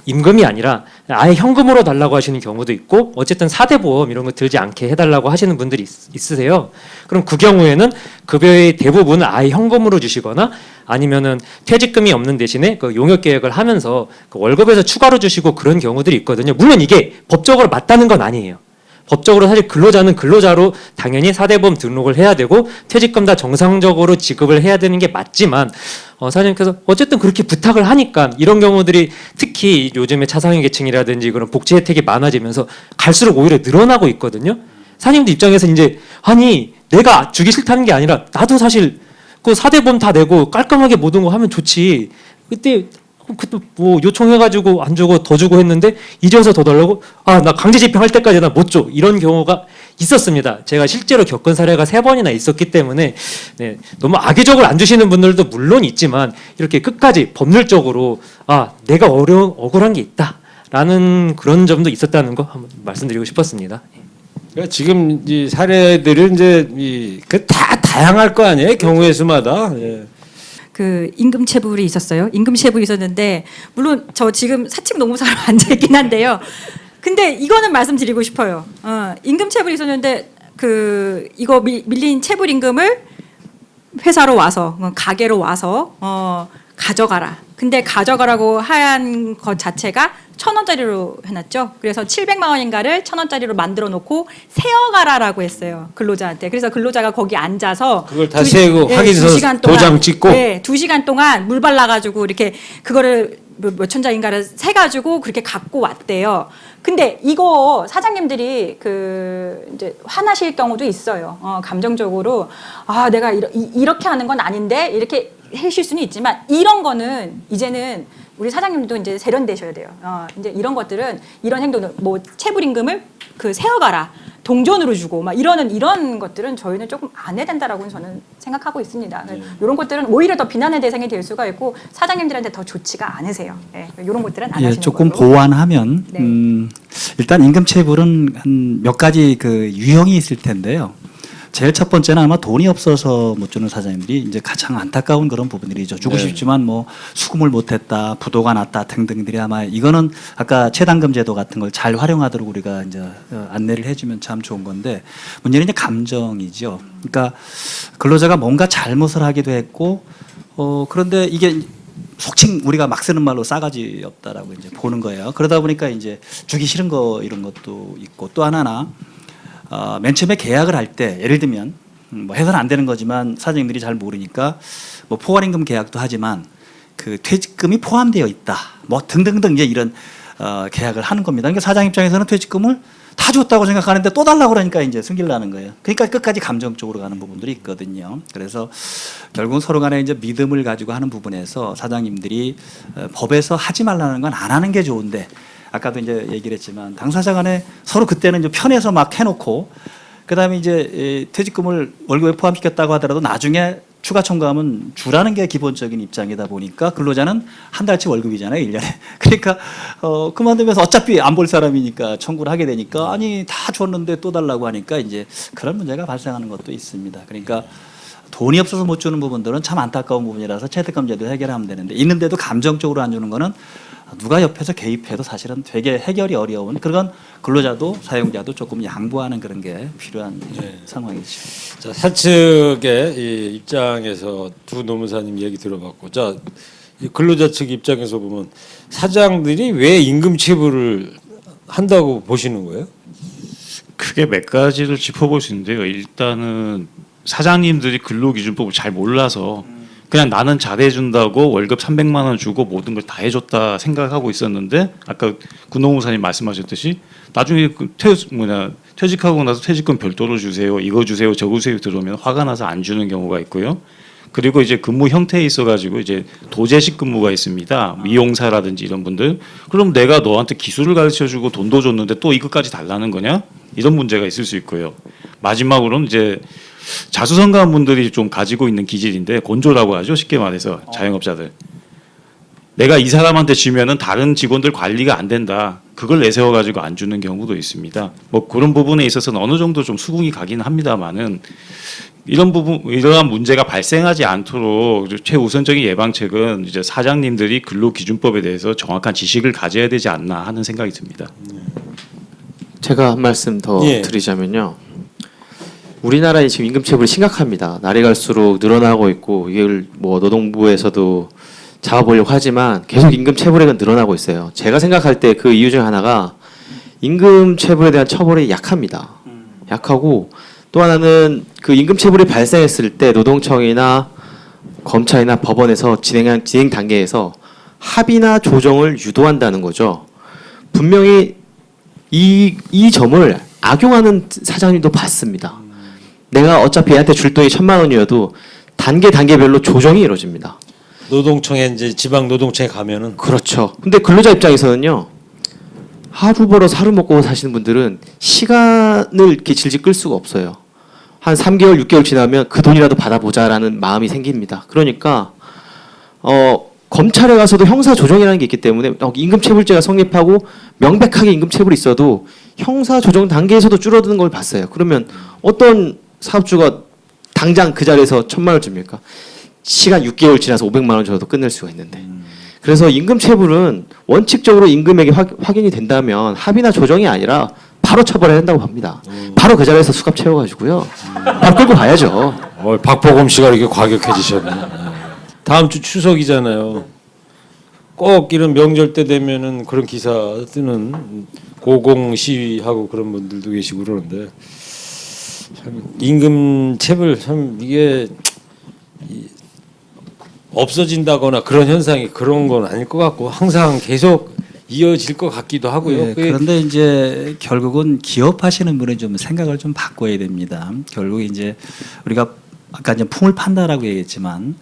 임금이 아니라 아예 현금으로 달라고 하시는 경우도 있고 어쨌든 4대 보험 이런 거 들지 않게 해달라고 하시는 분들이 있으세요. 그럼 그 경우에는 급여의 대부분을 아예 현금으로 주시거나 아니면은 퇴직금이 없는 대신에 그 용역 계획을 하면서 그 월급에서 추가로 주시고 그런 경우들이 있거든요. 물론 이게 법적으로 맞다는 건 아니에요. 법적으로 사실 근로자는 근로자로 당연히 4대 보험 등록을 해야 되고 퇴직금 다 정상적으로 지급을 해야 되는 게 맞지만 사장님께서 어쨌든 그렇게 부탁을 하니까 이런 경우들이 특히 요즘에 차상위 계층이라든지 그런 복지 혜택이 많아지면서 갈수록 오히려 늘어나고 있거든요. 사장님들 입장에서 이제 아니 내가 주기 싫다는 게 아니라 나도 사실 그 4대 보험 다 내고 깔끔하게 모든 거 하면 좋지. 그때 뭐 요청해가지고 안 주고 더 주고 했는데 이제 와서 더 달라고? 나 강제 집행할 때까지 나 못 줘. 이런 경우가 있었습니다. 제가 실제로 겪은 사례가 3번이나 있었기 때문에 네, 너무 악의적으로 안 주시는 분들도 물론 있지만 이렇게 끝까지 법률적으로 내가 억울한 게 있다. 라는 그런 점도 있었다는 거 한번 말씀드리고 싶었습니다. 그러니까 지금 이 사례들은 이제 다 다양할 거 아니에요? 경우의 수마다. 예. 그 임금체불이 있었어요. 임금체불이 있었는데 물론 저 지금 사측 노무사로 앉아 있긴 한데요. 근데 이거는 말씀드리고 싶어요. 임금체불이 있었는데 그 이거 밀린 체불 임금을 회사로 와서 가게로 와서 가져가라. 근데 가져가라고 한 것 자체가 1,000원짜리로 해놨죠. 그래서 700만 원인가를 1,000원짜리로 만들어 놓고 세어가라라고 했어요. 근로자한테. 그래서 근로자가 거기 앉아서 그걸 다 세고 확인서 2시간 동안, 도장 찍고? 네, 2시간 동안 물 발라가지고 이렇게 그거를 몇 천장인가를 세가지고 그렇게 갖고 왔대요. 근데 이거 사장님들이 그 이제 화나실 경우도 있어요. 감정적으로 아 내가 이렇게 하는 건 아닌데 이렇게 하실 수는 있지만 이런 거는 이제는 우리 사장님도 이제 세련되셔야 돼요. 이제 이런 것들은 이런 행동은 뭐 체불임금을 그 세어가라 동전으로 주고 막 이런 것들은 저희는 조금 안 해야 된다라고 저는 생각하고 있습니다. 이런 것들은 오히려 더 비난의 대상이 될 수가 있고 사장님들한테 더 좋지가 않으세요. 이런 것들은 안 하시는 조금 걸로. 보완하면 네. 일단 임금체불은 한 몇 가지 그 유형이 있을 텐데요. 제일 첫 번째는 아마 돈이 없어서 못 주는 사장님들이 이제 가장 안타까운 그런 부분들이죠. 주고 네. 싶지만 뭐 수금을 못했다, 부도가 났다 등등들이 아마 이거는 아까 최단금 제도 같은 걸 잘 활용하도록 우리가 이제 안내를 해주면 참 좋은 건데 문제는 이제 감정이죠. 그러니까 근로자가 뭔가 잘못을 하기도 했고 그런데 이게 속칭 우리가 막 쓰는 말로 싸가지 없다라고 이제 보는 거예요. 그러다 보니까 이제 주기 싫은 거 이런 것도 있고 또 하나나. 맨 처음에 계약을 할 때 예를 들면 뭐 해서는 안 되는 거지만 사장님들이 잘 모르니까 뭐 포괄임금 계약도 하지만 그 퇴직금이 포함되어 있다 뭐 등등등 이제 이런 계약을 하는 겁니다. 그러니까 사장 입장에서는 퇴직금을 다 줬다고 생각하는데 또 달라고 그러니까 이제 승질 나는 거예요. 그러니까 끝까지 감정적으로 가는 부분들이 있거든요. 그래서 결국은 서로 간에 이제 믿음을 가지고 하는 부분에서 사장님들이 법에서 하지 말라는 건 안 하는 게 좋은데 아까도 이제 얘기를 했지만 당사자 간에 서로 그때는 이제 편해서 막 해놓고 그다음에 이제 퇴직금을 월급에 포함시켰다고 하더라도 나중에 추가 청구하면 주라는 게 기본적인 입장이다 보니까 근로자는 한 달치 월급이잖아요, 1년에. 그러니까 그만두면서 어차피 안 볼 사람이니까 청구를 하게 되니까 아니 다 줬는데 또 달라고 하니까 이제 그런 문제가 발생하는 것도 있습니다. 그러니까 돈이 없어서 못 주는 부분들은 참 안타까운 부분이라서 채택금 제도 해결하면 되는데 있는데도 감정적으로 안 주는 거는 누가 옆에서 개입해도 사실은 되게 해결이 어려운 그런 근로자도 사용자도 조금 양보하는 그런 게 필요한 상황이죠. 자, 사측의 이 입장에서 두 노무사님 얘기 들어봤고, 자, 이 근로자 측 입장에서 보면 사장들이 왜 임금 체불을 한다고 보시는 거예요? 크게 몇 가지를 짚어볼 수 있는데요. 일단은 사장님들이 근로기준법을 잘 몰라서 그냥 나는 잘해준다고 월급 300만 원 주고 모든 걸 다 해줬다 생각하고 있었는데 아까 군노무사님 말씀하셨듯이 나중에 퇴직하고 나서 퇴직금 별도로 주세요, 이거 주세요, 저거 주세요 들어오면 화가 나서 안 주는 경우가 있고요. 그리고 이제 근무 형태에 있어가지고 이제 도제식 근무가 있습니다. 미용사라든지 이런 분들. 그럼 내가 너한테 기술을 가르쳐주고 돈도 줬는데 또 이것까지 달라는 거냐? 이런 문제가 있을 수 있고요. 마지막으로는 이제 자수성가한 분들이 좀 가지고 있는 기질인데 곤조라고 하죠. 쉽게 말해서 자영업자들. 내가 이 사람한테 주면은 다른 직원들 관리가 안 된다. 그걸 내세워 가지고 안 주는 경우도 있습니다. 뭐 그런 부분에 있어서는 어느 정도 좀 수긍이 가긴 합니다만은 이러한 문제가 발생하지 않도록 최우선적인 예방책은 이제 사장님들이 근로기준법에 대해서 정확한 지식을 가져야 되지 않나 하는 생각이 듭니다. 제가 한 말씀 더 예. 드리자면요. 우리나라의 지금 임금체불이 심각합니다. 날이 갈수록 늘어나고 있고 이걸 뭐 노동부에서도 잡아보려고 하지만 계속 임금체불액은 늘어나고 있어요. 제가 생각할 때 그 이유 중 하나가 임금체불에 대한 처벌이 약합니다. 약하고 또 하나는 그 임금체불이 발생했을 때 노동청이나 검찰이나 법원에서 진행 단계에서 합의나 조정을 유도한다는 거죠. 분명히 이 점을 악용하는 사장님도 봤습니다. 내가 어차피 얘한테 줄 돈이 1,000만 원이어도 단계별로 조정이 이루어집니다. 노동청에 이제 지방 노동청에 가면은 그렇죠. 근데 근로자 입장에서는요. 하루 벌어서 하루 먹고 사시는 분들은 시간을 이렇게 질질 끌 수가 없어요. 한 3개월, 6개월 지나면 그 돈이라도 받아보자라는 마음이 생깁니다. 그러니까 검찰에 가서도 형사 조정이라는 게 있기 때문에 임금체불죄가 성립하고 명백하게 임금체불이 있어도 형사 조정 단계에서도 줄어드는 걸 봤어요. 그러면 어떤 사업주가 당장 그 자리에서 1,000만 원 줍니까? 시간 6개월 지나서 500만 원 줘도 끝낼 수가 있는데. 그래서 임금체불은 원칙적으로 임금액이 확인이 된다면 합의나 조정이 아니라 바로 처벌해야 된다고 봅니다. 바로 그 자리에서 수갑 채워가지고요. 바로 끌고 가야죠. 박보검 씨가 이렇게 과격해지셨네. 다음 주 추석이잖아요. 꼭 이런 명절 때 되면은 그런 기사 뜨는 고공 시위하고 그런 분들도 계시고 그러는데 참 임금체불 참 이게 없어진다거나 그런 현상이 그런 건 아닐 것 같고 항상 계속 이어질 것 같기도 하고요. 예, 그런데 이제 결국은 기업하시는 분은 좀 생각을 좀 바꿔야 됩니다. 결국 이제 우리가 아까 이제 품을 판다라고 얘기했지만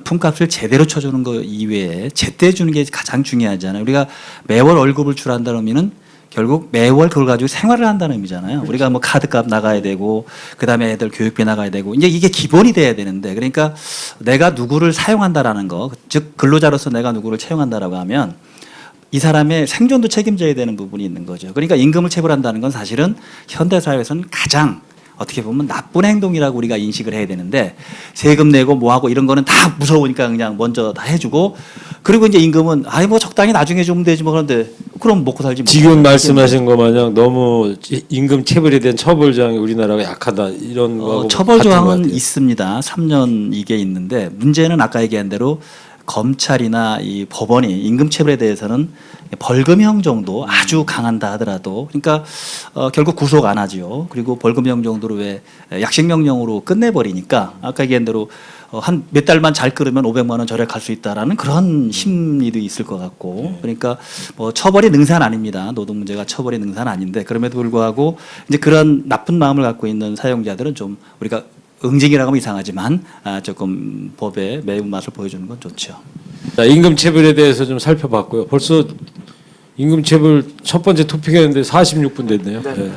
품값을 제대로 쳐주는 거 이외에 제때 주는 게 가장 중요하잖아요. 우리가 매월 월급을 주란다는 의미는 결국 매월 그걸 가지고 생활을 한다는 의미잖아요. 우리가 뭐 카드값 나가야 되고 그다음에 애들 교육비 나가야 되고 이제 이게 기본이 돼야 되는데 그러니까 내가 누구를 사용한다라는 거, 즉 근로자로서 내가 누구를 채용한다라고 하면 이 사람의 생존도 책임져야 되는 부분이 있는 거죠. 그러니까 임금을 체불한다는 건 사실은 현대 사회에서는 가장 어떻게 보면 나쁜 행동이라고 우리가 인식을 해야 되는데 세금 내고 뭐 하고 이런 거는 다 무서우니까 그냥 먼저 다 해주고 그리고 이제 임금은 아이 뭐 적당히 나중에 주면 되지 뭐 그런데 그럼 먹고 살지 뭐. 지금 말씀하신 거 마냥 너무 임금 체불에 대한 처벌 조항이 우리나라가 약하다 이런 거하고 처벌 같은 것 조항은 같아요. 있습니다. 3년 이게 있는데 문제는 아까 얘기한 대로 검찰이나 이 법원이 임금체불에 대해서는 벌금형 정도 아주 강한다 하더라도 그러니까 결국 구속 안 하지요. 그리고 벌금형 정도로 왜 약식명령으로 끝내버리니까 아까 얘기한 대로 한 몇 달만 잘 끌으면 500만 원 절약할 수 있다라는 그런 심리도 있을 것 같고 그러니까 뭐 처벌이 능사는 아닙니다. 노동 문제가 처벌이 능사는 아닌데 그럼에도 불구하고 이제 그런 나쁜 마음을 갖고 있는 사용자들은 좀 우리가 응징이라고 하면 이상하지만 조금 법의 매운맛을 보여주는 건 좋죠. 자, 임금체불에 대해서 좀 살펴봤고요. 벌써 임금체불 첫 번째 토픽이었는데 46분 됐네요. 네.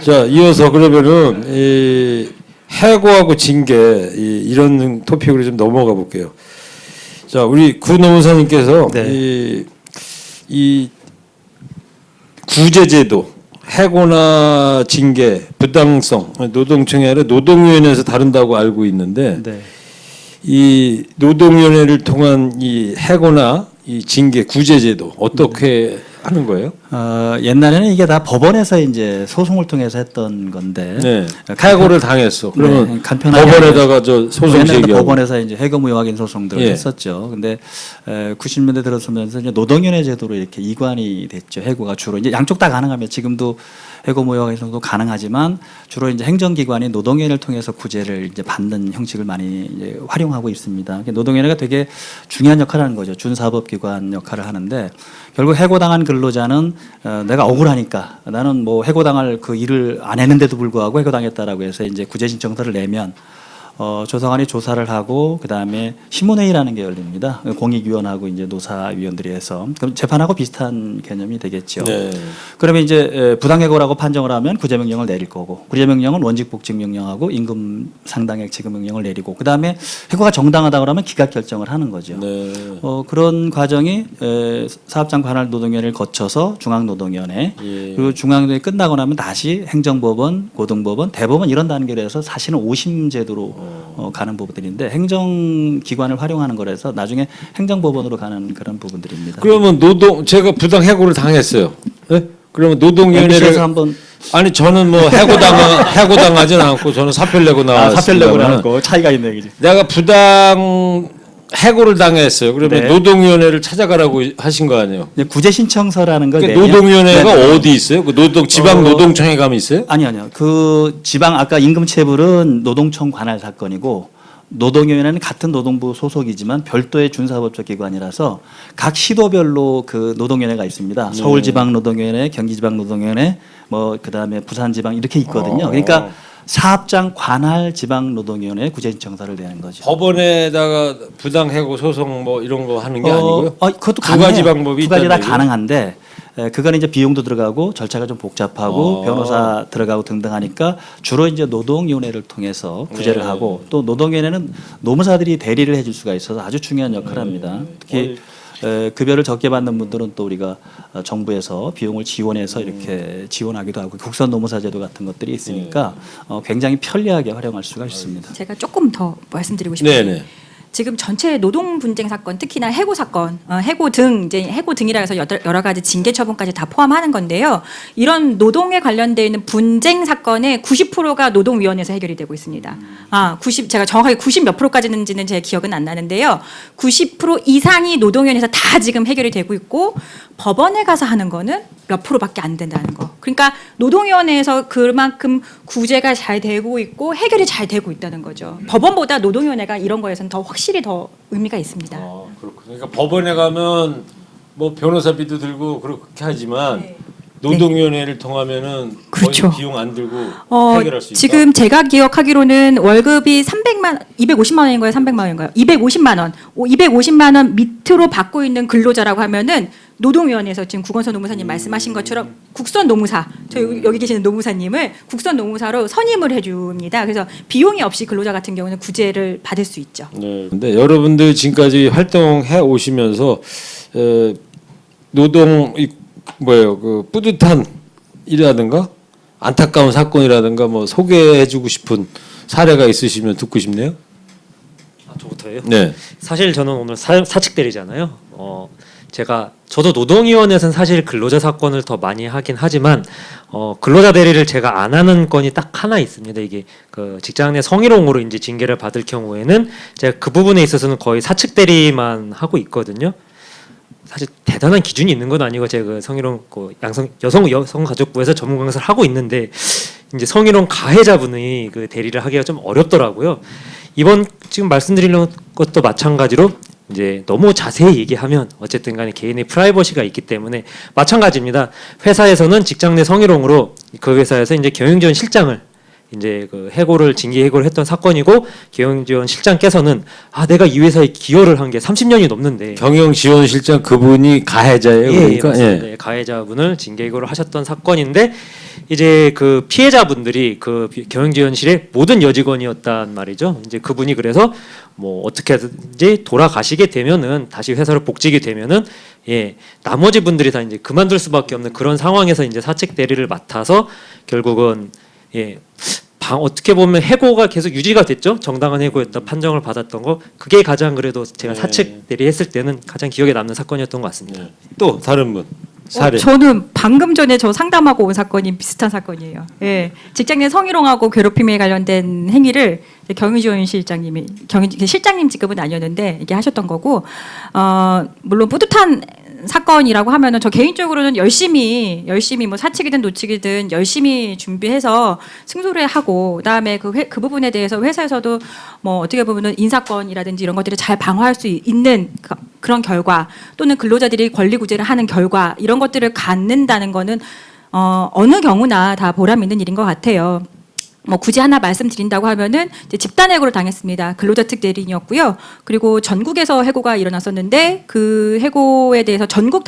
자, 이어서 그러면은 이 해고하고 징계 이런 토픽으로 좀 넘어가 볼게요. 자, 우리 구 노무사님께서 네. 이 구제제도 해고나 징계, 부당성, 노동청이 아니라 노동위원회에서 다룬다고 알고 있는데 네. 이 노동위원회를 통한 이 해고나 이 징계, 구제제도 어떻게 하는 거예요? 옛날에는 이게 다 법원에서 이제 소송을 통해서 했던 건데 네. 해고를 당했어. 그러면 간편하게 법원에다가 저 소송 옛날에는 제기하고. 법원에서 이제 해고무효확인 소송들을 예. 했었죠. 근데 90년대 들어서면서 이제 노동위원회 제도로 이렇게 이관이 됐죠. 해고가 주로 이제 양쪽 다 가능하면 지금도 해고무효확인 소송도 가능하지만 주로 이제 행정기관이 노동위원회를 통해서 구제를 이제 받는 형식을 많이 이제 활용하고 있습니다. 노동위원회가 되게 중요한 역할을 하는 거죠. 준사법기관 역할을 하는데 결국 해고당한 근로자는 내가 억울하니까 나는 뭐 해고당할 그 일을 안 했는데도 불구하고 해고당했다라고 해서 이제 구제 신청서를 내면 조사관이 조사를 하고 그 다음에 신문회의라는 게 열립니다. 공익위원하고 이제 노사위원들이 해서 그럼 재판하고 비슷한 개념이 되겠죠. 네. 그러면 이제 부당해고라고 판정을 하면 구제명령을 내릴 거고 구제명령은 원직복직명령하고 임금 상당액 지급명령을 내리고 그 다음에 해고가 정당하다고 하면 기각 결정을 하는 거죠. 네. 그런 과정이 사업장 관할 노동위원회를 거쳐서 중앙노동위원회 예. 그리고 중앙노동위 끝나고 나면 다시 행정법원, 고등법원, 대법원 이런 단계로 해서 사실은 오심 제도로 가는 부분들인데 행정기관을 활용하는 거라서 나중에 행정법원으로 가는 그런 부분들입니다. 그러면 제가 부당 해고를 당했어요. 네? 그러면 MBC에서 노동위원회를 한번 아니 저는 뭐 해고당하진 않고 저는 사표를 내고 나왔습니다. 사표를 내고 나왔고 차이가 있네 그지. 내가 부당 해고를 당했어요. 그러면 네. 노동위원회를 찾아가라고 하신 거 아니에요? 구제 신청서라는 걸 그러니까 내면- 노동위원회가 네. 어디 있어요? 그 지방 노동청에 가면 있어요? 아니요. 그 지방 아까 임금체불은 노동청 관할 사건이고 노동위원회는 같은 노동부 소속이지만 별도의 준사법적 기관이라서 각 시도별로 그 노동위원회가 있습니다. 서울지방노동위원회, 경기지방노동위원회, 뭐 그다음에 부산지방 이렇게 있거든요. 그러니까 사업장 관할 지방노동위원회에 구제신청서를 내는 거죠. 법원에다가 부당 해고 소송 뭐 이런 거 하는 게 아니고요. 그것도 두 가지 방법이 두 가지 다 있다는 얘기예요? 가능한데 그거는 이제 비용도 들어가고 절차가 좀 복잡하고 변호사 들어가고 등등하니까 주로 이제 노동위원회를 통해서 구제를 네. 하고 또 노동위원회는 노무사들이 대리를 해줄 수가 있어서 아주 중요한 역할을 합니다. 특히 급여를 적게 받는 분들은 또 우리가 정부에서 비용을 지원해서 이렇게 지원하기도 하고 국선 노무사 제도 같은 것들이 있으니까 굉장히 편리하게 활용할 수가 있습니다. 제가 조금 더 말씀드리고 싶은 게 네네. 지금 전체 노동 분쟁 사건, 특히나 해고 사건, 해고 등 이제 해고 등이라 해서 여러 가지 징계 처분까지 다 포함하는 건데요. 이런 노동에 관련돼 있는 분쟁 사건의 90%가 노동위원회에서 해결이 되고 있습니다. 제가 정확하게 90 몇 프로까지는지는 제 기억은 안 나는데요. 90% 이상이 노동위원회에서 다 지금 해결이 되고 있고 법원에 가서 하는 거는 몇 프로밖에 안 된다는 거. 그러니까 노동위원회에서 그만큼 구제가 잘 되고 있고 해결이 잘 되고 있다는 거죠. 법원보다 노동위원회가 이런 거에서는 더 확실히 더 의미가 있습니다. 그렇군요. 그러니까 법원에 가면 뭐 변호사비도 들고 그렇게 하지만 네. 노동위원회를 통하면은 그렇죠. 거의 비용 안 들고 해결할 수 있다. 지금 제가 기억하기로는 월급이 250만 원인가요? 300만 원인가요? 250만 원. 250만 원 밑으로 받고 있는 근로자라고 하면은 노동위원회에서 지금 구건선 노무사님 말씀하신 것처럼 국선 노무사, 여기 계시는 노무사님을 국선 노무사로 선임을 해줍니다. 그래서 비용이 없이 근로자 같은 경우는 구제를 받을 수 있죠. 네. 근데 여러분들 지금까지 활동해 오시면서 노동 그 뿌듯한 일이라든가 안타까운 사건이라든가 뭐 소개해주고 싶은 사례가 있으시면 듣고 싶네요. 저부터요? 네. 사실 저는 오늘 사측 대리잖아요. 저도 노동위원회에서는 사실 근로자 사건을 더 많이 하긴 하지만 근로자 대리를 제가 안 하는 건이 딱 하나 있습니다. 이게 그 직장 내 성희롱으로 이제 징계를 받을 경우에는 제가 그 부분에 있어서는 거의 사측 대리만 하고 있거든요. 사실 대단한 기준이 있는 건 아니고 제가 그 성희롱 여성가족부에서 전문 강사를 하고 있는데 이제 성희롱 가해자분의 그 대리를 하기가 좀 어렵더라고요. 이번 지금 말씀드리는 것도 마찬가지로 이제 너무 자세히 얘기하면 어쨌든 간에 개인의 프라이버시가 있기 때문에 마찬가지입니다. 회사에서는 직장 내 성희롱으로 그 회사에서 이제 경영지원 실장을 이제 그 징계 해고를 했던 사건이고 경영지원 실장께서는 내가 이 회사에 기여를 한 게 30년이 넘는데 경영지원실장 그분이 가해자예요. 그러니까 맞습니다. 예, 가해자분을 징계 해고를 하셨던 사건인데 이제 그 피해자분들이 그 경영지원실의 모든 여직원이었단 말이죠. 이제 그분이 그래서 뭐 어떻게든지 돌아가시게 되면은 다시 회사로 복직이 되면은 나머지 분들이 다 이제 그만둘 수밖에 없는 그런 상황에서 이제 사측 대리를 맡아서 결국은 어떻게 보면 해고가 계속 유지가 됐죠. 정당한 해고였다 판정을 받았던 거 그게 가장 그래도 제가 사측 대리했을 때는 가장 기억에 남는 사건이었던 것 같습니다. 또 다른 분 사례. 저는 방금 전에 저 상담하고 온 사건이 비슷한 사건이에요. 직장 내 성희롱하고 괴롭힘에 관련된 행위를 경영지원실장님이 실장님 직급은 아니었는데 이게 하셨던 거고 물론 뿌듯한 사건이라고 하면은 저 개인적으로는 열심히 뭐 사측이든 노측이든 열심히 준비해서 승소를 하고 그다음에 그 부분에 대해서 회사에서도 뭐 어떻게 보면은 인사권이라든지 이런 것들을 잘 방어할 수 있는 그런 결과 또는 근로자들이 권리 구제를 하는 결과 이런 것들을 갖는다는 거는 어느 경우나 다 보람 있는 일인 것 같아요. 뭐 굳이 하나 말씀드린다고 하면은 이제 집단 해고를 당했습니다. 근로자 특 대리인이었고요. 그리고 전국에서 해고가 일어났었는데 그 해고에 대해서 전국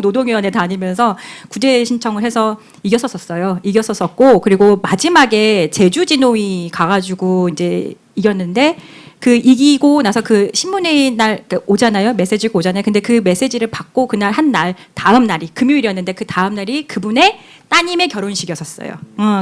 노동위원회 다니면서 구제 신청을 해서 이겼었었고 그리고 마지막에 제주진호위 가가지고 이제 이겼는데 그 이기고 나서 그 신문회의 날 오잖아요. 메시지가 오잖아요. 근데 그 메시지를 받고 그날 한 날 다음 날이 금요일이었는데 그 다음 날이 그분의 따님의 결혼식이었어요.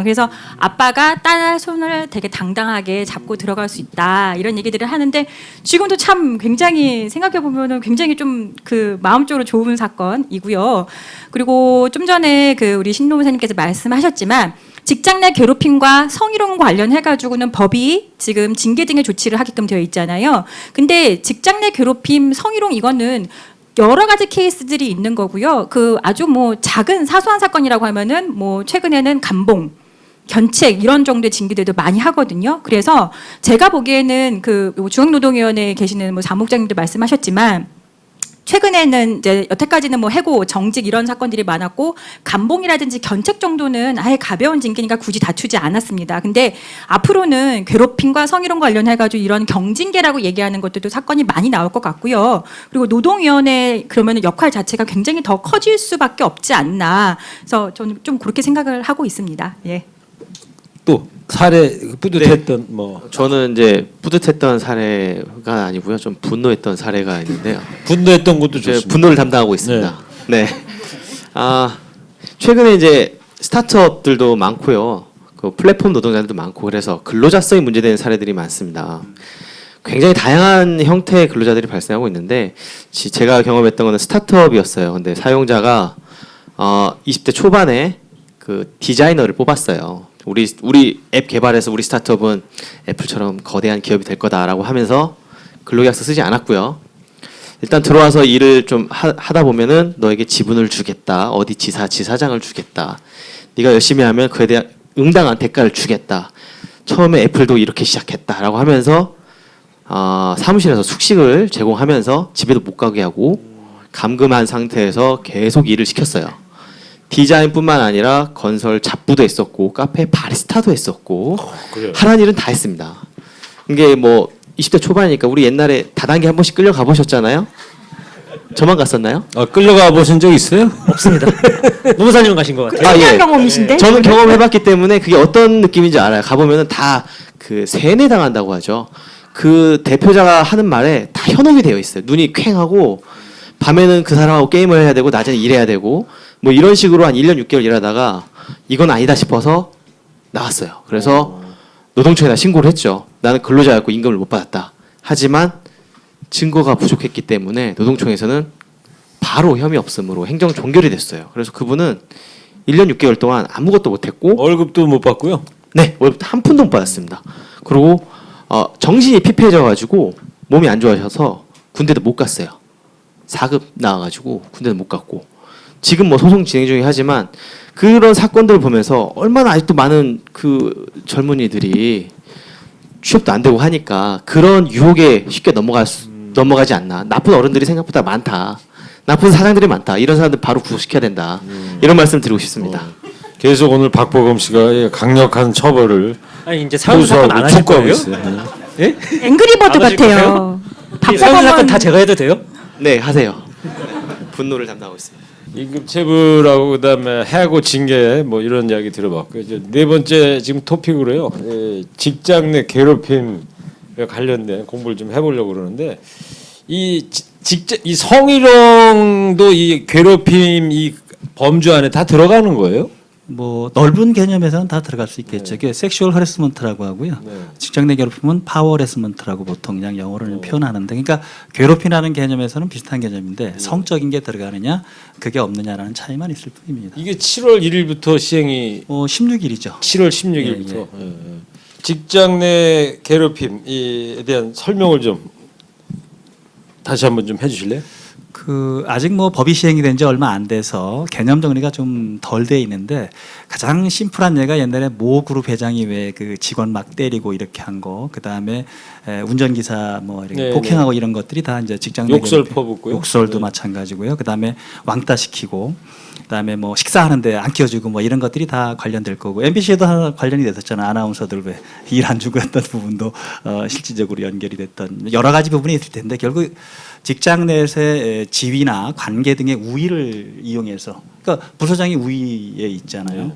그래서 아빠가 딸 손을 되게 당당하게 잡고 들어갈 수 있다 이런 얘기들을 하는데 지금도 참 굉장히 생각해 보면은 굉장히 좀 그 마음적으로 좋은 사건이고요. 그리고 좀 전에 그 우리 신노무사님께서 말씀하셨지만. 직장 내 괴롭힘과 성희롱 관련해가지고는 법이 지금 징계 등의 조치를 하게끔 되어 있잖아요. 근데 직장 내 괴롭힘, 성희롱 이거는 여러 가지 케이스들이 있는 거고요. 그 아주 뭐 작은 사소한 사건이라고 하면은 뭐 최근에는 감봉, 견책 이런 정도의 징계들도 많이 하거든요. 그래서 제가 보기에는 그 중앙노동위원회에 계시는 뭐 사무국장님도 말씀하셨지만 최근에는 이제 여태까지는 뭐 해고, 정직 이런 사건들이 많았고 감봉이라든지 견책 정도는 아예 가벼운 징계니까 굳이 다투지 않았습니다. 근데 앞으로는 괴롭힘과 성희롱 관련해가지고 이런 경징계라고 얘기하는 것들도 사건이 많이 나올 것 같고요. 그리고 노동위원회 그러면 역할 자체가 굉장히 더 커질 수밖에 없지 않나. 그래서 저는 좀 그렇게 생각을 하고 있습니다. 예. 또 사례 뿌듯했던 뭐 저는 이제 뿌듯했던 사례가 아니고요. 좀 분노했던 사례가 있는데요. 분노했던 것도 이제 좋습니다. 분노를 담당하고 있습니다. 네. 아, 최근에 이제 스타트업들도 많고요. 그 플랫폼 노동자들도 많고 그래서 근로자성이 문제되는 사례들이 많습니다. 굉장히 다양한 형태의 근로자들이 발생하고 있는데 제가 경험했던 거는 스타트업이었어요. 근데 사용자가 20대 초반에 그 디자이너를 뽑았어요. 우리 앱 개발해서 우리 스타트업은 애플처럼 거대한 기업이 될 거다라고 하면서 근로계약서 쓰지 않았고요. 일단 들어와서 일을 좀 하다 보면은 너에게 지분을 주겠다. 어디 지사장을 주겠다. 네가 열심히 하면 그에 대한 응당한 대가를 주겠다. 처음에 애플도 이렇게 시작했다라고 하면서 사무실에서 숙식을 제공하면서 집에도 못 가게 하고 감금한 상태에서 계속 일을 시켰어요. 디자인뿐만 아니라 건설 잡부도 했었고 카페 바리스타도 했었고 하라는 일은 다 했습니다. 이게 뭐 20대 초반이니까 우리 옛날에 다단계 한 번씩 끌려가 보셨잖아요. 저만 갔었나요? 끌려가 보신 적 있어요? 없습니다. 노무사님 가신 것 같아요. 특이한 경험이신데? 저는 경험해봤기 때문에 그게 어떤 느낌인지 알아요. 가보면은 다 그 세뇌 당한다고 하죠. 그 대표자가 하는 말에 다 현혹이 되어 있어요. 눈이 퀭하고 밤에는 그 사람하고 게임을 해야 되고 낮에는 일해야 되고 뭐 이런 식으로 한 1년 6개월 일하다가 이건 아니다 싶어서 나왔어요. 그래서 노동청에다 신고를 했죠. 나는 근로자였고 임금을 못 받았다. 하지만 증거가 부족했기 때문에 노동청에서는 바로 혐의 없음으로 행정 종결이 됐어요. 그래서 그분은 1년 6개월 동안 아무것도 못했고 월급도 못 받고요. 네, 월급 한 푼도 못 받았습니다. 그리고 정신이 피폐해져가지고 몸이 안 좋아져서 군대도 못 갔어요. 4급 나와가지고 군대도 못 갔고 지금 뭐 소송 진행 중이긴 하지만 그런 사건들을 보면서 얼마나 아직도 많은 그 젊은이들이 취업도 안 되고 하니까 그런 유혹에 쉽게 넘어가지 않나. 나쁜 어른들이 생각보다 많다. 나쁜 사장들이 많다. 이런 사람들 바로 구속시켜야 된다. 이런 말씀 드리고 싶습니다. 계속 오늘 박보검 씨가 강력한 처벌을 아니 이제 사형 사건 안 하실 촉구하고 거예요? 있어요. 예? 앵그리버드 안 하실 같아요. 이 사형 사건 다 제가 해도 돼요? 네, 하세요. 분노를 담당하고 있습니다. 임금체불하고 그다음에 해고 징계 뭐 이런 이야기 들어봤고 이제 네 번째 지금 토픽으로요. 직장 내 괴롭힘 관련된 공부를 좀 해보려고 그러는데 이 성희롱도 이 괴롭힘 이 범주 안에 다 들어가는 거예요? 뭐 넓은 개념에서는 다 들어갈 수 있겠죠. 이게 섹슈얼 허레스먼트라고 하고요. 직장 내 괴롭힘은 파워 허레스먼트라고 보통 그냥 영어로는 표현하는데, 그러니까 괴롭힘이라는 개념에서는 비슷한 개념인데 성적인 게 들어가느냐, 그게 없느냐라는 차이만 있을 뿐입니다. 이게 7월 1일부터 시행이 16일이죠. 7월 16일부터 직장 내 괴롭힘에 대한 설명을 좀 다시 한번 좀 해주실래요? 아직 뭐 법이 시행이 된 지 얼마 안 돼서 개념 정리가 좀 덜 돼 있는데, 가장 심플한 예가 옛날에 모 그룹 회장이 왜 그 직원 막 때리고 이렇게 한 거, 그 다음에 운전기사 뭐 이렇게 네, 폭행하고 이런 것들이 다 이제 직장 내 욕설 괴롭힘, 퍼붓고요. 욕설도 네. 마찬가지고요. 그 다음에 왕따 시키고, 그다음에 뭐 식사하는데 안 끼워주고 뭐 이런 것들이 다 관련될 거고, MBC에도 하나 관련이 됐었잖아요. 아나운서들 왜 일 안 주고 했던 부분도 실질적으로 연결이 됐던 여러 가지 부분이 있을 텐데, 결국 직장 내에서의 지위나 관계 등의 우위를 이용해서, 그러니까 부서장이 우위에 있잖아요.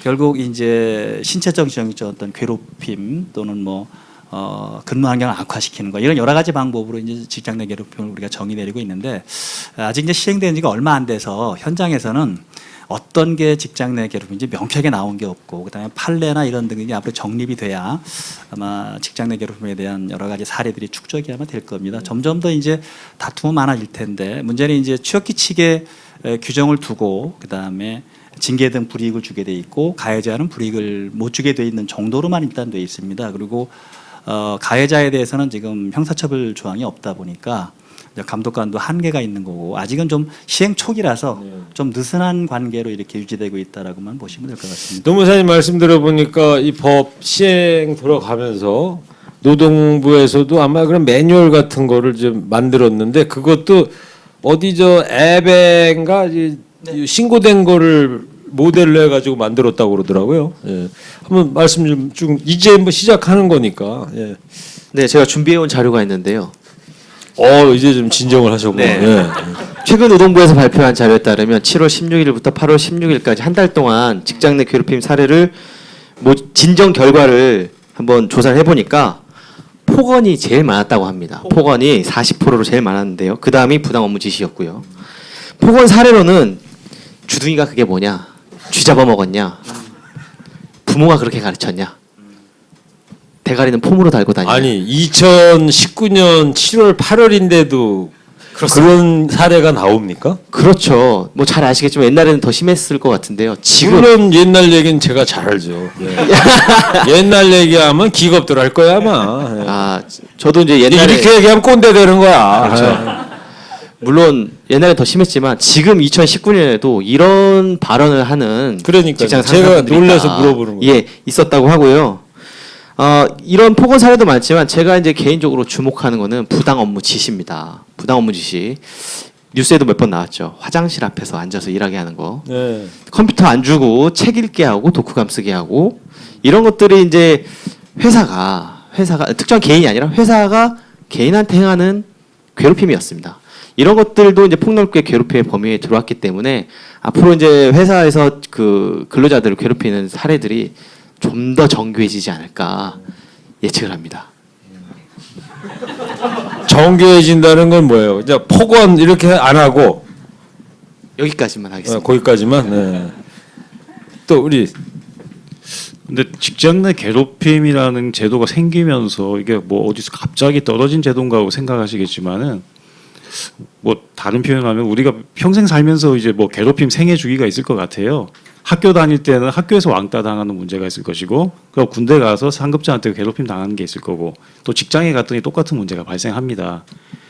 결국 이제 신체적인 어떤 괴롭힘 또는 뭐 근무 환경을 악화시키는 거, 이런 여러 가지 방법으로 이제 직장 내 괴롭힘을 우리가 정의 내리고 있는데, 아직 이제 시행된 지가 얼마 안 돼서 현장에서는 어떤 게 직장 내 괴롭힘인지 명쾌하게 나온 게 없고, 그다음에 판례나 이런 등이 앞으로 정립이 돼야 아마 직장 내 괴롭힘에 대한 여러 가지 사례들이 축적이 아마 될 겁니다. 점점 더 이제 다툼은 많아질 텐데, 문제는 이제 취업 규칙에 규정을 두고 그다음에 징계 등 불이익을 주게 돼 있고, 가해자는 불이익을 못 주게 돼 있는 정도로만 일단 돼 있습니다. 그리고 가해자에 대해서는 지금 형사처벌 조항이 없다 보니까 감독관도 한계가 있는 거고, 아직은 좀 시행 초기라서 좀 느슨한 관계로 이렇게 유지되고 있다라고만 보시면 될 것 같습니다. 노무사님 말씀 들어보니까 이 법 시행 들어가면서 노동부에서도 아마 그런 매뉴얼 같은 거를 좀 만들었는데 그것도 어디 저 앱인가 신고된 거를 모델로 해가지고 만들었다고 그러더라고요. 예. 한번 말씀 좀 이제 뭐 시작하는 거니까. 예. 네, 제가 준비해온 자료가 있는데요. 이제 좀 진정을 하셨구나. 네. 예. 최근 노동부에서 발표한 자료에 따르면 7월 16일부터 8월 16일까지 한 달 동안 직장 내 괴롭힘 사례를 진정 결과를 한번 조사를 해보니까 폭언이 제일 많았다고 합니다. 폭언이 40%로 제일 많았는데요. 그 다음이 부당 업무 지시였고요. 폭언 사례로는 주둥이가 그게 뭐냐? 쥐 잡아먹었냐? 부모가 그렇게 가르쳤냐? 대가리는 폼으로 달고 다니냐? 아니 2019년 7월 8월인데도 그런 사례가 나옵니까? 그렇죠. 뭐 잘 아시겠지만 옛날에는 더 심했을 것 같은데요. 지금 물론 옛날 얘기는 제가 잘 알죠. 예. 옛날 얘기하면 기겁들 할 거야 아마. 예. 아 저도 이제 옛날에 이렇게 얘기하면 꼰대 되는 거야. 그렇죠. 물론 옛날에 더 심했지만 지금 2019년에도 이런 발언을 하는 그러니까요. 직장 제가 상사분들이 놀라서 물어보는 거예요. 예, 있었다고 하고요. 이런 폭언 사례도 많지만 제가 이제 개인적으로 주목하는 거는 부당 업무 지시입니다. 부당 업무 지시. 뉴스에도 몇 번 나왔죠. 화장실 앞에서 앉아서 일하게 하는 거. 네. 컴퓨터 안 주고 책 읽게 하고 독후감 쓰게 하고 이런 것들이 이제 회사가 특정 개인이 아니라 회사가 개인한테 행하는 괴롭힘이었습니다. 이런 것들도 이제 폭넓게 괴롭힘의 범위에 들어왔기 때문에 앞으로 이제 회사에서 그 근로자들을 괴롭히는 사례들이 좀 더 정교해지지 않을까 예측을 합니다. 정교해진다는 건 뭐예요? 이제 폭언 이렇게 안 하고 여기까지만 하겠습니다. 거기까지만. 네. 또 우리 근데 직장 내 괴롭힘이라는 제도가 생기면서 이게 뭐 어디서 갑자기 떨어진 제도인가 하고 생각하시겠지만은 뭐 다른 표현하면 우리가 평생 살면서 이제 뭐 괴롭힘 생애 주기가 있을 것 같아요. 학교 다닐 때는 학교에서 왕따 당하는 문제가 있을 것이고, 그리고 군대 가서 상급자한테 괴롭힘 당하는 게 있을 거고, 또 직장에 갔더니 똑같은 문제가 발생합니다.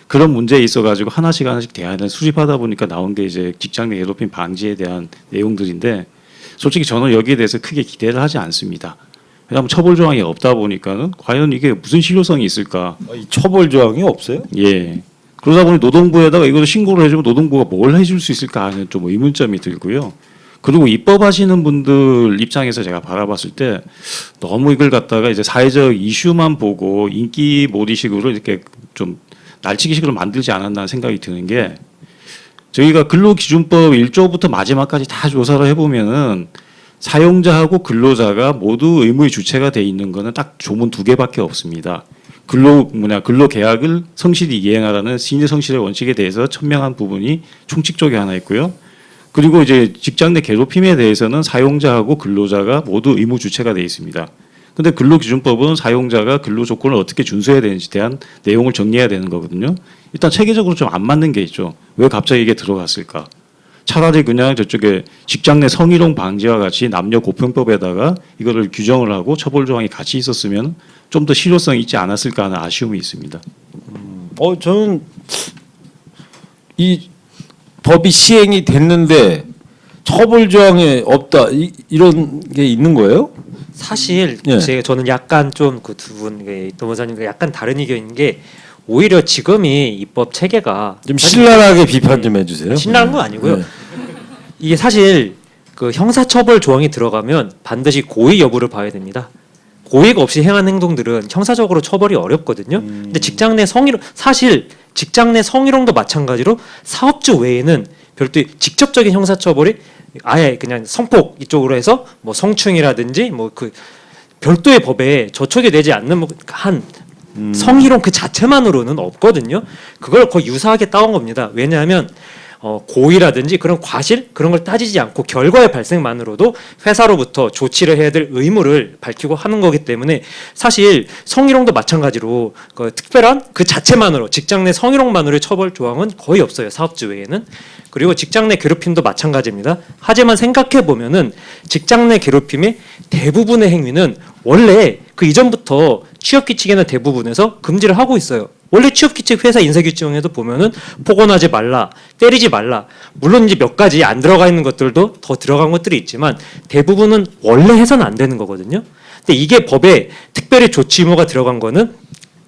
그런 문제에 있어가지고 하나씩 대안을 수립하다 보니까 나온 게 이제 직장 내 괴롭힘 방지에 대한 내용들인데, 솔직히 저는 여기에 대해서 크게 기대를 하지 않습니다. 왜냐하면 처벌 조항이 없다 보니까는 과연 이게 무슨 실효성이 있을까? 이 처벌 조항이 없어요? 예. 그러다 보니 노동부에다가 이걸 신고를 해주면 노동부가 뭘 해줄 수 있을까 하는 좀 의문점이 들고요. 그리고 입법하시는 분들 입장에서 제가 바라봤을 때 너무 이걸 갖다가 이제 사회적 이슈만 보고 인기 몰이식으로 이렇게 좀 날치기식으로 만들지 않았나 생각이 드는 게, 저희가 근로기준법 1조부터 마지막까지 다 조사를 해보면은 사용자하고 근로자가 모두 의무의 주체가 돼 있는 거는 딱 조문 2개밖에 없습니다. 근로계약을 성실히 이행하라는 신의 성실의 원칙에 대해서 천명한 부분이 총칙 쪽에 하나 있고요. 그리고 이제 직장 내 괴롭힘에 대해서는 사용자하고 근로자가 모두 의무 주체가 되어 있습니다. 근데 근로기준법은 사용자가 근로 조건을 어떻게 준수해야 되는지 대한 내용을 정리해야 되는 거거든요. 일단 체계적으로 좀 안 맞는 게 있죠. 왜 갑자기 이게 들어갔을까? 차라리 그냥 저쪽에 직장 내 성희롱 방지와 같이 남녀 고평법에다가 이거를 규정을 하고 처벌 조항이 같이 있었으면 좀 더 실효성이 있지 않았을까 하는 아쉬움이 있습니다. 저는 이 법이 시행이 됐는데 처벌 조항이 없다 이런 게 있는 거예요? 사실 예. 저는 약간 좀 그 두 분 노무사님과 약간 다른 의견인 게 오히려 지금이 입법 체계가 좀 신랄하게 비판 좀 해주세요. 신랄한 건 아니고요. 네. 이게 사실 그 형사처벌 조항이 들어가면 반드시 고의 여부를 봐야 됩니다. 고의가 없이 행한 행동들은 형사적으로 처벌이 어렵거든요. 근데 직장 내 성희롱, 사실 직장 내 성희롱도 마찬가지로 사업주 외에는 별도의 직접적인 형사처벌이 아예 그냥 성폭 이쪽으로 해서 뭐 성추행이라든지 뭐 그 별도의 법에 저촉이 되지 않는 한 성희롱 그 자체만으로는 없거든요. 그걸 거의 유사하게 따온 겁니다. 왜냐하면 고의라든지 그런 과실 그런 걸 따지지 않고 결과의 발생만으로도 회사로부터 조치를 해야 될 의무를 밝히고 하는 거기 때문에 사실 성희롱도 마찬가지로 그 특별한 그 자체만으로 직장 내 성희롱만으로의 처벌 조항은 거의 없어요. 사업주 외에는. 그리고 직장 내 괴롭힘도 마찬가지입니다. 하지만 생각해 보면은 직장 내 괴롭힘의 대부분의 행위는 원래 그 이전부터 취업규칙에는 대부분에서 금지를 하고 있어요. 원래 취업규칙 회사 인사규칙에도 보면은 폭언하지 말라, 때리지 말라. 물론 이제 몇 가지 안 들어가 있는 것들도 더 들어간 것들이 있지만 대부분은 원래 해서는 안 되는 거거든요. 근데 이게 법에 특별히 조치 의무가 들어간 거는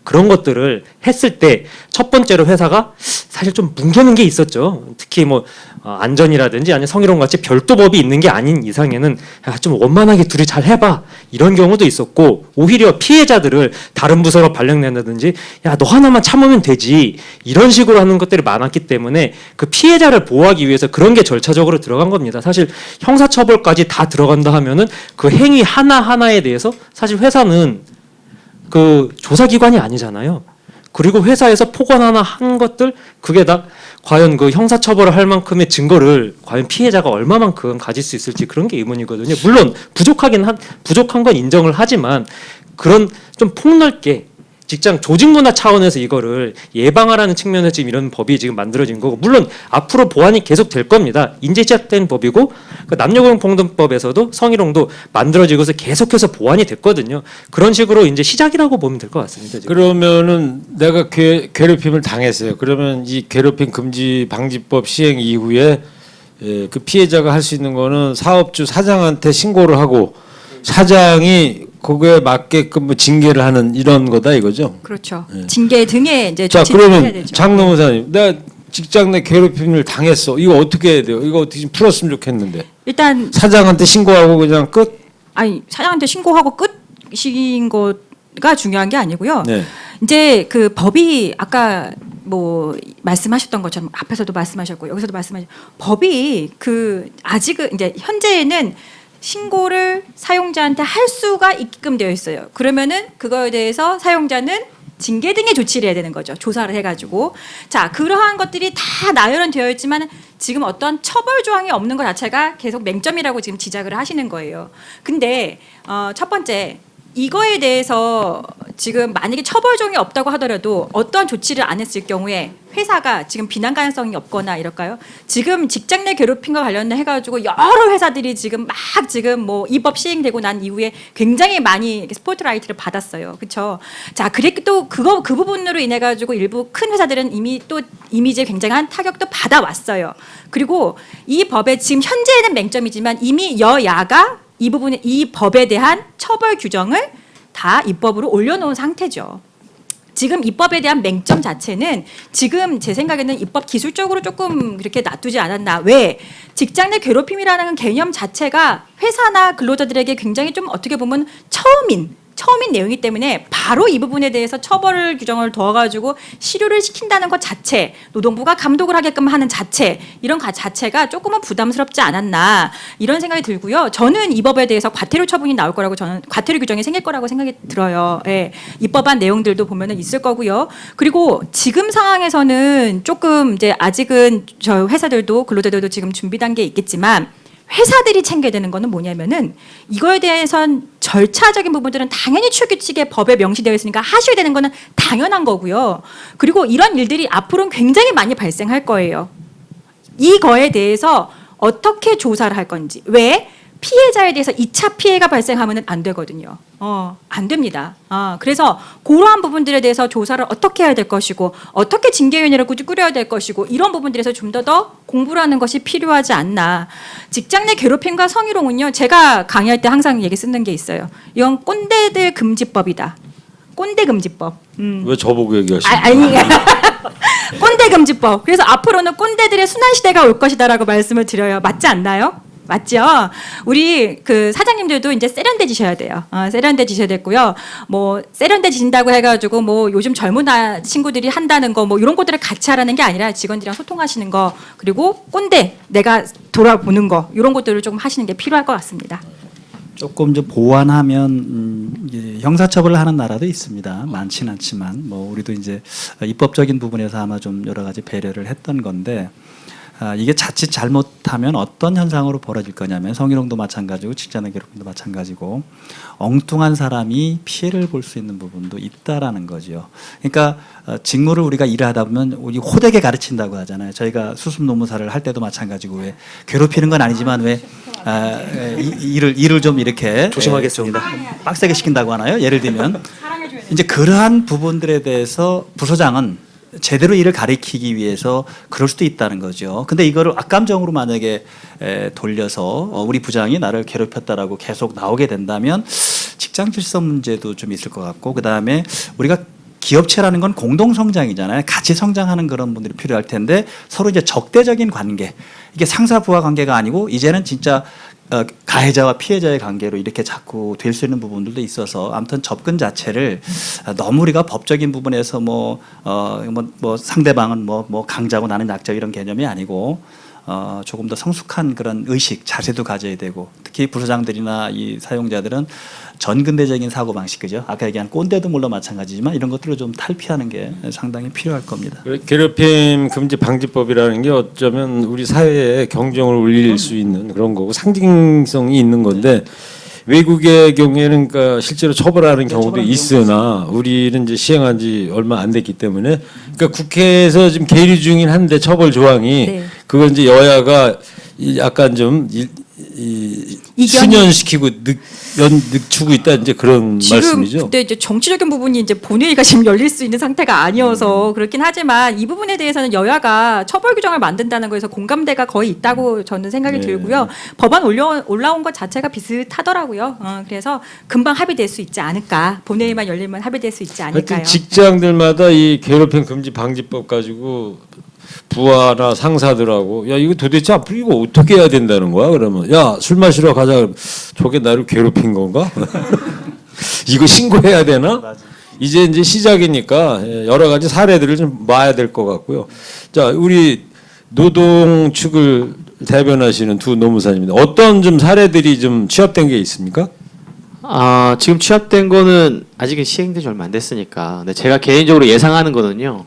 그런 것들을 했을 때 첫 번째로 회사가 사실 좀 뭉개는 게 있었죠. 특히 뭐 안전이라든지 아니면 성희롱 같이 별도 법이 있는 게 아닌 이상에는 야, 좀 원만하게 둘이 잘 해봐 이런 경우도 있었고 오히려 피해자들을 다른 부서로 발령낸다든지 야 너 하나만 참으면 되지 이런 식으로 하는 것들이 많았기 때문에 그 피해자를 보호하기 위해서 그런 게 절차적으로 들어간 겁니다. 사실 형사처벌까지 다 들어간다 하면은 그 행위 하나하나에 대해서 사실 회사는 그 조사기관이 아니잖아요. 그리고 회사에서 폭언 하나 한 것들 그게 다 과연 그 형사처벌을 할 만큼의 증거를 과연 피해자가 얼마만큼 가질 수 있을지 그런 게 의문이거든요. 물론 부족한 건 인정을 하지만 그런 좀 폭넓게 직장 조직 문화 차원에서 이거를 예방하라는 측면에서 지금 이런 법이 지금 만들어진 거고 물론 앞으로 보완이 계속 될 겁니다. 인제 시작된 법이고 그 남녀고용평등법에서도 성희롱도 만들어지고서 계속해서 보완이 됐거든요. 그런 식으로 이제 시작이라고 보면 될 것 같습니다. 지금. 그러면은 내가 괴롭힘을 당했어요. 그러면 이 괴롭힘 금지 방지법 시행 이후에 그 피해자가 할 수 있는 거는 사업주 사장한테 신고를 하고 사장이 그거에 맞게끔 뭐 징계를 하는 이런 거다 이거죠. 그렇죠. 징계 등의 이제 자 조치를 해야 그러면 되죠. 장 노무사님, 내가 직장 내 괴롭힘을 당했어. 이거 어떻게 해야 돼요? 이거 어떻게 좀 풀었으면 좋겠는데. 일단 사장한테 신고하고 그냥 끝? 아니 사장한테 신고하고 끝인 거가 중요한 게 아니고요. 네. 이제 그 법이 아까 뭐 말씀하셨던 것처럼 앞에서도 말씀하셨고 여기서도 말씀하셨 법이 그 아직은 이제 현재는 신고를 사용자한테 할 수가 있게끔 되어 있어요. 그러면은 그거에 대해서 사용자는 징계 등의 조치를 해야 되는 거죠. 조사를 해가지고. 자, 그러한 것들이 다 나열은 되어 있지만 지금 어떤 처벌 조항이 없는 것 자체가 계속 맹점이라고 지금 지적을 하시는 거예요. 근데 첫 번째 이거에 대해서 지금 만약에 처벌 조항이 없다고 하더라도 어떠한 조치를 안 했을 경우에 회사가 지금 비난 가능성이 없거나 이럴까요? 지금 직장 내 괴롭힘과 관련해 가지고 여러 회사들이 지금 막 지금 뭐 이 법 시행되고 난 이후에 굉장히 많이 스포트라이트를 받았어요. 그렇죠? 자, 그래도 그 부분으로 인해 가지고 일부 큰 회사들은 이미 또 이미지에 굉장한 타격도 받아왔어요. 그리고 이 법에 지금 현재는 맹점이지만 이미 여야가 이 법에 대한 처벌 규정을 다 입법으로 올려놓은 상태죠. 지금 입법에 대한 맹점 자체는 지금 제 생각에는 입법 기술적으로 조금 그렇게 놔두지 않았나. 왜? 직장 내 괴롭힘이라는 개념 자체가 회사나 근로자들에게 굉장히 좀 어떻게 보면 처음인 내용이기 때문에 바로 이 부분에 대해서 처벌 규정을 둬가지고 실효를 시킨다는 것 자체, 노동부가 감독을 하게끔 하는 자체, 이런 자체가 조금은 부담스럽지 않았나 이런 생각이 들고요. 저는 이 법에 대해서 과태료 처분이 나올 거라고 저는 과태료 규정이 생길 거라고 생각이 들어요. 예. 입법한 내용들도 보면은 있을 거고요. 그리고 지금 상황에서는 조금 이제 아직은 저 회사들도 근로자들도 지금 준비 단계에 있겠지만. 회사들이 챙겨야 되는 거는 뭐냐면은 이거에 대해선 절차적인 부분들은 당연히 추규칙에 법에 명시되어 있으니까 하셔야 되는 거는 당연한 거고요. 그리고 이런 일들이 앞으로는 굉장히 많이 발생할 거예요. 이거에 대해서 어떻게 조사를 할 건지. 왜? 피해자에 대해서 2차 피해가 발생하면 안 되거든요. 안 됩니다. 그래서 그러한 부분들에 대해서 조사를 어떻게 해야 될 것이고 어떻게 징계위원회를 꾸려야 될 것이고 이런 부분들에서 좀 더 공부를 하는 것이 필요하지 않나. 직장 내 괴롭힘과 성희롱은요. 제가 강의할 때 항상 얘기 쓰는 게 있어요. 이건 꼰대들 금지법이다. 꼰대 금지법. 왜 저보고 얘기하시는 아니 꼰대 금지법. 그래서 앞으로는 꼰대들의 순환 시대가 올 것이다라고 말씀을 드려요. 맞지 않나요? 맞죠? 우리 그 사장님들도 이제 세련돼지셔야 돼요. 세련돼지셔야 됐고요. 뭐 세련돼지신다고 해가지고 뭐 요즘 젊은 친구들이 한다는 거 뭐 이런 것들을 같이 하라는 게 아니라 직원들이랑 소통하시는 거 그리고 꼰대 내가 돌아보는 거 이런 것들을 좀 하시는 게 필요할 것 같습니다. 조금 이제 보완하면 이제 형사처벌을 하는 나라도 있습니다. 많지는 않지만 뭐 우리도 이제 입법적인 부분에서 아마 좀 여러 가지 배려를 했던 건데. 이게 자칫 잘못하면 어떤 현상으로 벌어질 거냐면 성희롱도 마찬가지고 직장 내 괴롭힘도 마찬가지고 엉뚱한 사람이 피해를 볼 수 있는 부분도 있다라는 거죠. 그러니까 직무를 우리가 일을 하다 보면 우리 호되게 가르친다고 하잖아요. 저희가 수습 노무사를 할 때도 마찬가지고 왜 괴롭히는 건 아니지만 왜 일을 좀 이렇게 조심하겠습니다. 빡세게 시킨다고 하나요? 예를 들면 이제 그러한 부분들에 대해서 부서장은 제대로 일을 가리키기 위해서 그럴 수도 있다는 거죠. 근데 이거를 악감정으로 만약에 돌려서 우리 부장이 나를 괴롭혔다라고 계속 나오게 된다면 직장 질서 문제도 좀 있을 것 같고 그다음에 우리가 기업체라는 건 공동 성장이잖아요. 같이 성장하는 그런 분들이 필요할 텐데 서로 이제 적대적인 관계 이게 상사 부하 관계가 아니고 이제는 진짜 가해자와 피해자의 관계로 이렇게 자꾸 될 수 있는 부분들도 있어서 아무튼 접근 자체를 너무 우리가 법적인 부분에서 뭐 상대방은 뭐 강자고 나는 약자 이런 개념이 아니고 조금 더 성숙한 그런 의식, 자세도 가져야 되고 특히 부서장들이나 이 사용자들은 전근대적인 사고 방식 그죠? 아까 얘기한 꼰대도 물론 마찬가지지만 이런 것들을 좀 탈피하는 게 상당히 필요할 겁니다. 괴롭힘 금지 방지법이라는 게 어쩌면 우리 사회의 경쟁을 올릴 수 있는 그런 거고 상징성이 있는 건데 외국의 경우에는 그러니까 실제로 처벌하는 경우도 있으나 우리는 이제 시행한 지 얼마 안 됐기 때문에 그러니까 국회에서 지금 계류 중인 한데 처벌 조항이 네. 그건 이제 여야가 약간 좀 수년시키고 늦추고 있다 이제 그런 지금 말씀이죠. 근데 이제 정치적인 부분이 이제 본회의가 지금 열릴 수 있는 상태가 아니어서 그렇긴 하지만 이 부분에 대해서는 여야가 처벌 규정을 만든다는 거에서 공감대가 거의 있다고 저는 생각이 네. 들고요. 법안 올라온 것 자체가 비슷하더라고요. 그래서 금방 합의될 수 있지 않을까. 본회의만 열리면 합의될 수 있지 않을까요? 하여튼 직장들마다 이 괴롭힘 금지 방지법 가지고 부하나 상사들하고 야 이거 도대체 앞으로 이거 어떻게 해야 된다는 거야? 그러면 야 술 마시러 가자. 그러면 저게 나를 괴롭힌 건가? 이거 신고해야 되나? 이제 시작이니까 여러 가지 사례들을 좀 봐야 될 것 같고요. 자 우리 노동 측을 대변하시는 두 노무사님입니다. 어떤 좀 사례들이 좀 취합된 게 있습니까? 지금 취합된 거는 아직은 시행된 지 얼마 안 됐으니까. 근데 제가 개인적으로 예상하는 거는요.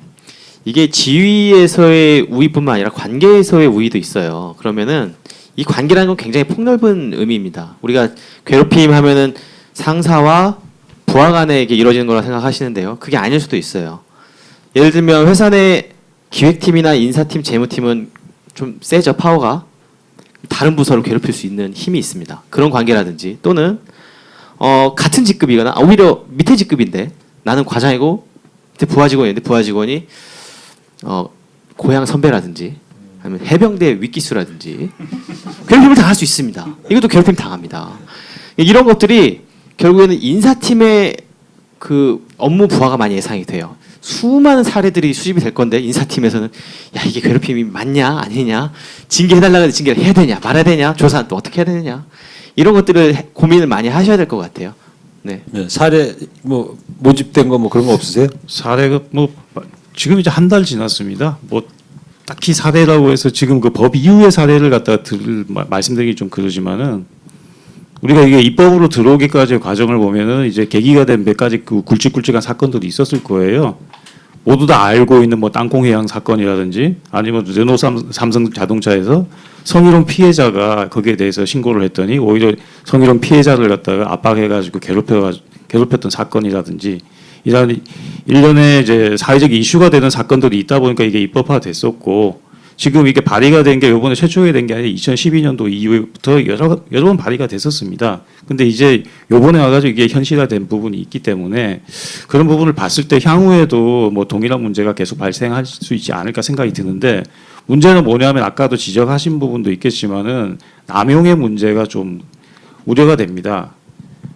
이게 지위에서의 우위뿐만 아니라 관계에서의 우위도 있어요. 그러면은 이 관계라는 건 굉장히 폭넓은 의미입니다. 우리가 괴롭힘 하면은 상사와 부하 간에 이게 이루어지는 거라 생각하시는데요. 그게 아닐 수도 있어요. 예를 들면 회사 내 기획팀이나 인사팀, 재무팀은 좀 세죠, 파워가. 다른 부서를 괴롭힐 수 있는 힘이 있습니다. 그런 관계라든지 또는 같은 직급이거나 오히려 밑에 직급인데 나는 과장이고 밑에 부하 직원인데 부하 직원이 고향 선배라든지 아니면 해병대 윗기수라든지 괴롭힘을 당할 수 있습니다. 이것도 괴롭힘 당합니다. 이런 것들이 결국에는 인사팀의 그 업무 부하가 많이 예상이 돼요. 수많은 사례들이 수집이 될 건데 인사팀에서는 야 이게 괴롭힘이 맞냐 아니냐 징계해달라고 해도 징계를 해야 되냐 말아야 되냐 조사 또 어떻게 해야 되느냐 이런 것들을 고민을 많이 하셔야 될 것 같아요. 네. 네, 사례 뭐 모집된 거 뭐 그런 거 없으세요? 사례가 뭐 지금 이제 한 달 지났습니다. 뭐 딱히 사례라고 해서 지금 그 법 이후의 사례를 갖다가 말씀드리기 좀 그러지만은 우리가 이게 입법으로 들어오기까지의 과정을 보면은 이제 계기가 된 몇 가지 그 굵직굵직한 사건들이 있었을 거예요. 모두 다 알고 있는 뭐 땅콩해양 사건이라든지 아니면 르노 삼성 자동차에서 성희롱 피해자가 거기에 대해서 신고를 했더니 오히려 성희롱 피해자를 갖다가 압박해가지고 괴롭혔던 사건이라든지 이런 일련의 이제 사회적 이슈가 되는 사건들이 있다 보니까 이게 입법화 됐었고 지금 이게 발의가 된 게 이번에 최초에 된 게 아니라 2012년도 이후부터 여러 번 발의가 됐었습니다. 근데 이제 요번에 와가지고 이게 현실화된 부분이 있기 때문에 그런 부분을 봤을 때 향후에도 뭐 동일한 문제가 계속 발생할 수 있지 않을까 생각이 드는데 문제는 뭐냐면 아까도 지적하신 부분도 있겠지만은 남용의 문제가 좀 우려가 됩니다.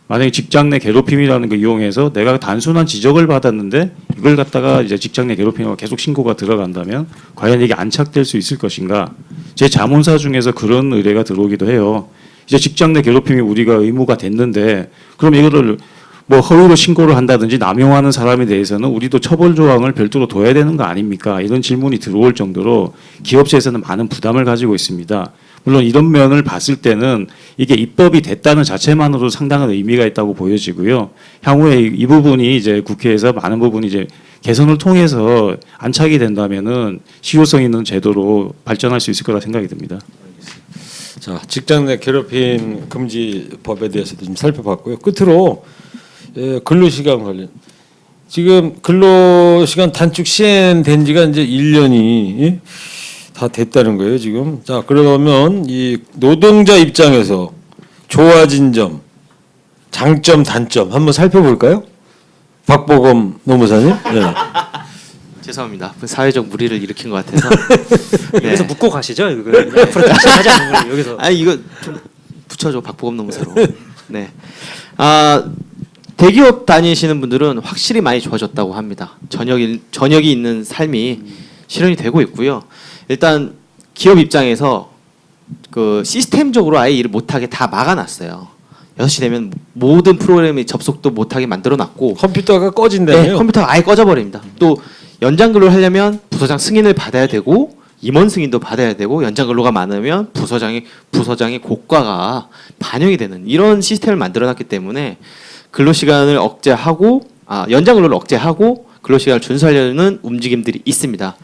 만약에 직장 내 괴롭힘이라는 걸 이용해서 내가 단순한 지적을 받았는데 이걸 갖다가 이제 직장 내 괴롭힘과 계속 신고가 들어간다면 과연 이게 안착될 수 있을 것인가? 제 자문사 중에서 그런 의뢰가 들어오기도 해요. 이제 직장 내 괴롭힘이 우리가 의무가 됐는데 그럼 이거를 뭐 허위로 신고를 한다든지 남용하는 사람에 대해서는 우리도 처벌 조항을 별도로 둬야 되는 거 아닙니까? 이런 질문이 들어올 정도로 기업체에서는 많은 부담을 가지고 있습니다. 물론 이런 면을 봤을 때는 이게 입법이 됐다는 자체만으로도 상당한 의미가 있다고 보여지고요. 향후에 이 부분이 이제 국회에서 많은 부분이 이제 개선을 통해서 안착이 된다면은 실효성 있는 제도로 발전할 수 있을 거라 생각이 듭니다. 자, 직장 내 괴롭힘 금지 법에 대해서도 좀 살펴봤고요. 끝으로 근로시간 관련. 지금 근로시간 단축 시행된 지가 이제 1년이 다 됐다는 거예요, 지금. 자, 그러면 이 노동자 입장에서 좋아진 점, 장점, 단점 한번 살펴볼까요? 박보검 노무사님. 네. 죄송합니다. 사회적 무리를 일으킨 것 같아서. 여기서 묶고 가시죠. 이거 앞으로 다시 하지 않는 걸로 여기서. 이거 좀 붙여줘 박보검 노무사로. 네. 대기업 다니시는 분들은 확실히 많이 좋아졌다고 합니다. 저녁이 있는 삶이 실현이 되고 있고요. 일단 기업 입장에서 그 시스템적으로 아예 일을 못하게 다 막아놨어요. 6시 되면 모든 프로그램이 접속도 못하게 만들어놨고 컴퓨터가 꺼진다며요. 네, 컴퓨터가 아예 꺼져버립니다. 또 연장 근로를 하려면 부서장 승인을 받아야 되고 임원 승인도 받아야 되고 연장 근로가 많으면 부서장의 고과가 반영이 되는 이런 시스템을 만들어놨기 때문에 근로 시간을 억제하고 연장 근로를 억제하고 근로 시간을 준수하려는 움직임들이 있습니다.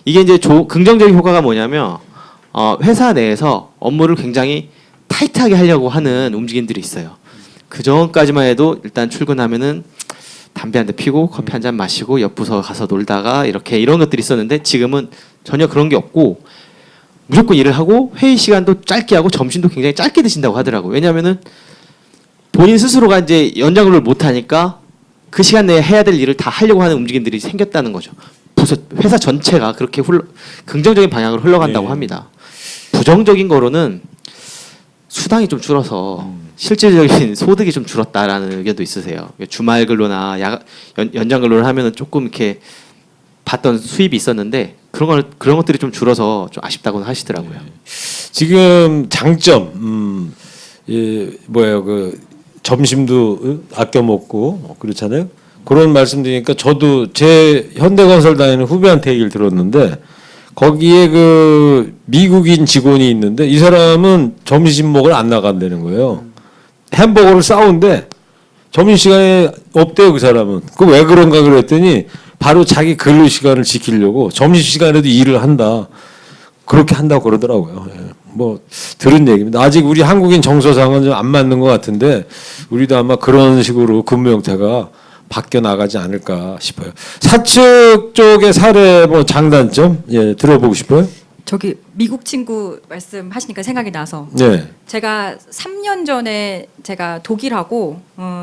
이게 이제 긍정적인 효과가 뭐냐면 회사 내에서 업무를 굉장히 타이트하게 하려고 하는 움직임들이 있어요. 그 전까지만 해도 일단 출근하면은 담배 한 대 피고 커피 한 잔 마시고 옆 부서 가서 놀다가 이런 것들이 있었는데 지금은 전혀 그런 게 없고 무조건 일을 하고 회의 시간도 짧게 하고 점심도 굉장히 짧게 드신다고 하더라고요. 왜냐하면은 본인 스스로가 이제 연장 근로를 못 하니까 그 시간 내에 해야 될 일을 다 하려고 하는 움직임들이 생겼다는 거죠. 회사 전체가 그렇게 긍정적인 방향으로 흘러간다고 합니다. 부정적인 거로는 수당이 좀 줄어서 실질적인 소득이 좀 줄었다라는 의견도 있으세요. 주말 근로나 연장 근로를 하면은 조금 이렇게 받던 수입이 있었는데 그런 것들이 좀 줄어서 좀 아쉽다고는 하시더라고요. 지금 장점, 그 점심도 아껴 먹고 그렇잖아요. 그런 말씀드리니까 저도 제 현대건설 다니는 후배한테 얘기를 들었는데 거기에 그 미국인 직원이 있는데 이 사람은 점심 먹으러 안 나간다는 거예요. 햄버거를 싸운데 점심시간에 없대요, 그 사람은. 그 왜 그런가 그랬더니 바로 자기 근로 시간을 지키려고 점심시간에도 일을 한다. 그렇게 한다고 그러더라고요. 예. 뭐 들은 얘기입니다. 아직 우리 한국인 정서상은 좀 안 맞는 것 같은데 우리도 아마 그런 식으로 근무 형태가 바뀌어 나가지 않을까 싶어요. 사측 쪽의 사례 뭐 장단점 들어보고 싶어요. 저기 미국 친구 말씀하시니까 생각이 나서 네. 제가 3년 전에 제가 독일하고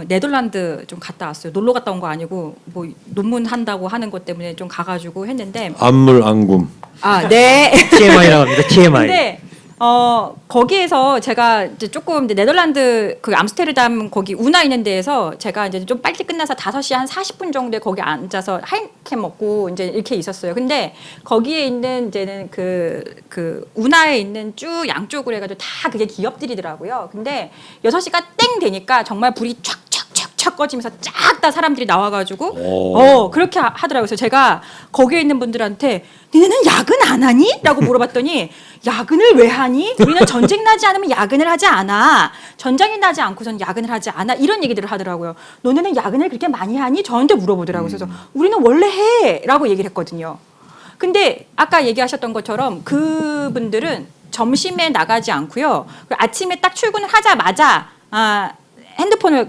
네덜란드 좀 갔다 왔어요. 놀러 갔다 온 거 아니고 뭐 논문 한다고 하는 것 때문에 좀 가가지고 했는데 안물안굼. 네. TMI라고 합니다. TMI. 근데 거기에서 제가 이제 조금 이제 네덜란드 그 암스테르담 거기 운하 있는 데에서 제가 이제 좀 빨리 끝나서 5시 한 40분 정도에 거기 앉아서 하이캔 먹고 이제 이렇게 있었어요. 근데 거기에 있는 이제는 그 운하에 있는 쭉 양쪽으로 해가지고 다 그게 기업들이더라고요. 근데 6시가 땡 되니까 정말 불이 촥 꺼지면서 쫙 다 사람들이 나와가지고 그렇게 하더라고요. 그래서 제가 거기에 있는 분들한테 니네는 야근 안 하니? 라고 물어봤더니 야근을 왜 하니? 우리는 전쟁 나지 않으면 야근을 하지 않아. 전쟁이 나지 않고선 야근을 하지 않아. 이런 얘기들을 하더라고요. 너네는 야근을 그렇게 많이 하니? 저한테 물어보더라고요. 그래서 우리는 원래 해 라고 얘기를 했거든요. 근데 아까 얘기하셨던 것처럼 그분들은 점심에 나가지 않고요. 아침에 딱 출근을 하자마자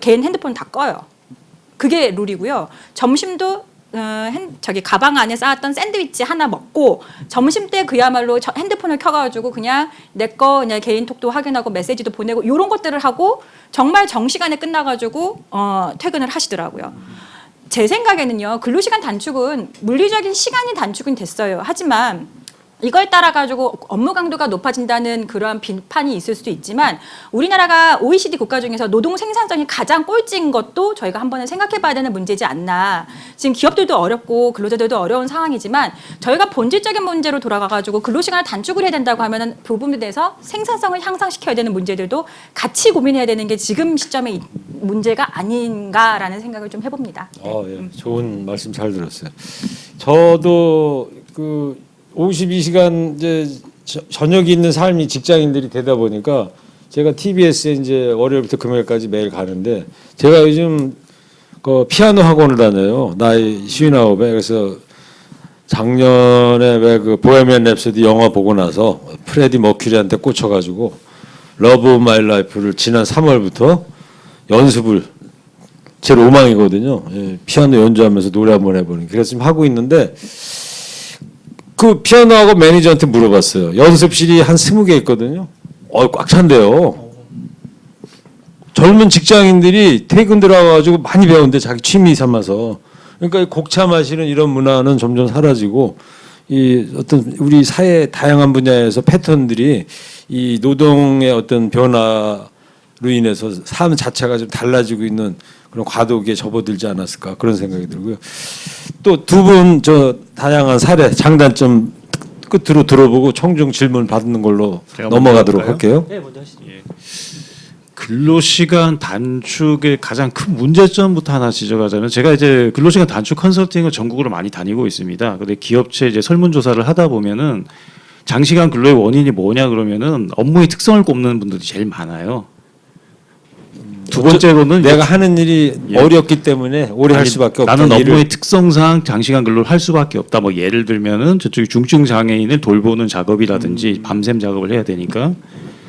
개인 핸드폰을 다 꺼요. 그게 룰이고요. 점심도 저기 가방 안에 쌓았던 샌드위치 하나 먹고 점심 때 그야말로 핸드폰을 켜가지고 그냥 내 거 그냥 개인톡도 확인하고 메시지도 보내고 이런 것들을 하고 정말 정시간에 끝나가지고 퇴근을 하시더라고요. 제 생각에는요, 근로시간 단축은 물리적인 시간이 단축은 됐어요. 하지만 이걸 따라 가지고 업무 강도가 높아진다는 그러한 비판이 있을 수도 있지만 우리나라가 OECD 국가 중에서 노동 생산성이 가장 꼴찌인 것도 저희가 한번은 생각해 봐야 되는 문제지 않나. 지금 기업들도 어렵고 근로자들도 어려운 상황이지만 저희가 본질적인 문제로 돌아가 가지고 근로시간을 단축을 해야 된다고 하면은 그 부분에 대해서 생산성을 향상시켜야 되는 문제들도 같이 고민해야 되는 게 지금 시점의 문제가 아닌가라는 생각을 좀 해봅니다. 예. 좋은 말씀 잘 들었어요. 저도 그 52시간 이제 저녁이 있는 삶이 직장인들이 되다 보니까 제가 TBS에 이제 월요일부터 금요일까지 매일 가는데 제가 요즘 그 피아노 학원을 다녀요. 나이 59에. 그래서 작년에 왜 그 보헤미안 랩소디 영화 보고 나서 프레디 머큐리한테 꽂혀가지고 러브 오브 마이 라이프를 지난 3월부터 연습을 제 로망이거든요. 예, 피아노 연주하면서 노래 한번 해보는. 그래서 지금 하고 있는데 그 피아노하고 매니저한테 물어봤어요. 연습실이 한 20개 있거든요. 꽉 찬대요. 젊은 직장인들이 퇴근 들어와가지고 많이 배우는데 자기 취미 삼아서. 그러니까 곡차 마시는 이런 문화는 점점 사라지고 이 어떤 우리 사회 다양한 분야에서 패턴들이 이 노동의 어떤 변화로 인해서 삶 자체가 좀 달라지고 있는 그런 과도기에 접어들지 않았을까 그런 생각이 들고요. 또 두 분 저 다양한 사례 장단점 끝으로 들어보고 청중 질문 받는 걸로 제가 넘어가도록 먼저 할게요. 네, 먼저 하시죠. 근로시간 단축의 가장 큰 문제점부터 하나 지적하자면 제가 이제 근로시간 단축 컨설팅을 전국으로 많이 다니고 있습니다. 근데 기업체 이제 설문조사를 하다 보면은 장시간 근로의 원인이 뭐냐 그러면은 업무의 특성을 꼽는 분들이 제일 많아요. 두 번째로는 내가 하는 일이 예. 어렵기 때문에 오래 할 아니, 수밖에 없다. 나는 업무의 특성상 장시간 근로를 할 수밖에 없다. 뭐 예를 들면은 저쪽이 중증 장애인을 돌보는 작업이라든지 밤샘 작업을 해야 되니까.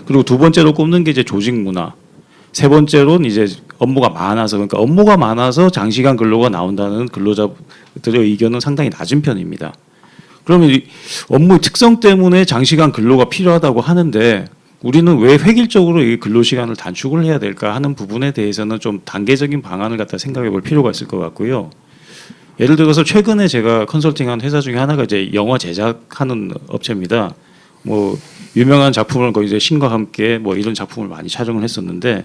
그리고 두 번째로 꼽는 게 이제 조직 문화. 세 번째로는 이제 업무가 많아서 그러니까 업무가 많아서 장시간 근로가 나온다는 근로자들의 의견은 상당히 낮은 편입니다. 그러면 이 업무의 특성 때문에 장시간 근로가 필요하다고 하는데 우리는 왜 획일적으로 이 근로시간을 단축을 해야 될까 하는 부분에 대해서는 좀 단계적인 방안을 갖다 생각해 볼 필요가 있을 것 같고요. 예를 들어서 최근에 제가 컨설팅한 회사 중에 하나가 이제 영화 제작하는 업체입니다. 뭐 유명한 작품을 거의 이제 신과 함께 뭐 이런 작품을 많이 촬영을 했었는데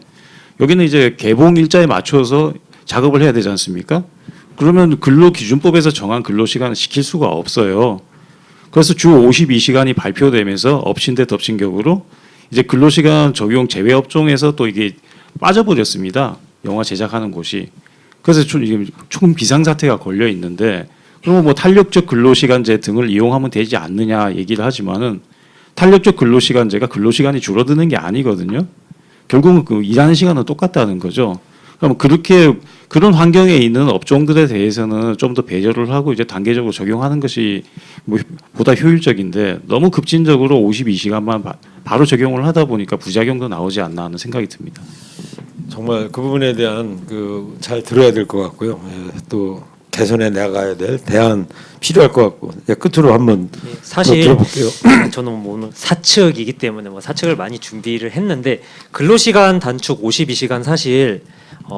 여기는 이제 개봉 일자에 맞춰서 작업을 해야 되지 않습니까? 그러면 근로기준법에서 정한 근로시간을 지킬 수가 없어요. 그래서 주 52시간이 발표되면서 엎친 데 덮친 격으로 이제 근로시간 적용 제외 업종에서 또 이게 빠져버렸습니다. 영화 제작하는 곳이. 그래서 총 비상사태가 걸려 있는데 그러면 뭐 탄력적 근로시간제 등을 이용하면 되지 않느냐 얘기를 하지만은 탄력적 근로시간제가 근로시간이 줄어드는 게 아니거든요. 결국은 그 일하는 시간은 똑같다는 거죠. 그럼 그렇게 그런 환경에 있는 업종들에 대해서는 좀 더 배려를 하고 이제 단계적으로 적용하는 것이 뭐 보다 효율적인데 너무 급진적으로 52시간만 바로 적용을 하다 보니까 부작용도 나오지 않나 하는 생각이 듭니다. 정말 그 부분에 대한 잘 들어야 될 것 같고요. 예, 또 개선해 나가야 될 대안 필요할 것 같고 예, 끝으로 한번 사실 들어볼게요. 저는 뭐 오늘 사측이기 때문에 뭐 사측을 많이 준비를 했는데 근로시간 단축 52시간 사실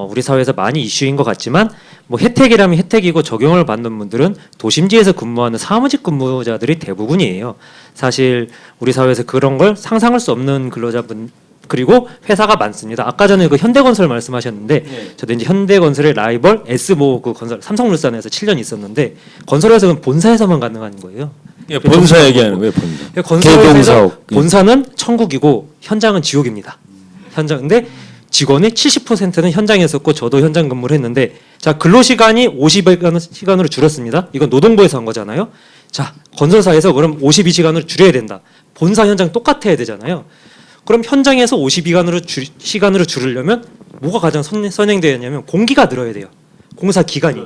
우리 사회에서 많이 이슈인 것 같지만 뭐 혜택이라면 혜택이고 적용을 받는 분들은 도심지에서 근무하는 사무직 근무자들이 대부분이에요. 사실 우리 사회에서 그런 걸 상상할 수 없는 근로자분 그리고 회사가 많습니다. 아까 전에 그 현대건설 말씀하셨는데 저도 이제 현대건설의 라이벌 S모 그 건설 삼성물산에서 7년 있었는데 건설회사는 본사에서만 가능한 거예요. 예, 본사 얘기하는 거예요. 본사. 건설회사 개동사업. 본사는 천국이고 현장은 지옥입니다. 현장 근데 직원의 70%는 현장에 있었고 저도 현장 근무를 했는데 자 근로시간이 50시간으로 줄었습니다. 이건 노동부에서 한 거잖아요. 자 건설사에서 그럼 52시간으로 줄여야 된다. 본사 현장 똑같아야 되잖아요. 그럼 현장에서 52시간으로 줄이려면 뭐가 가장 선행되어야 하냐면 공기가 늘어야 돼요. 공사 기간이.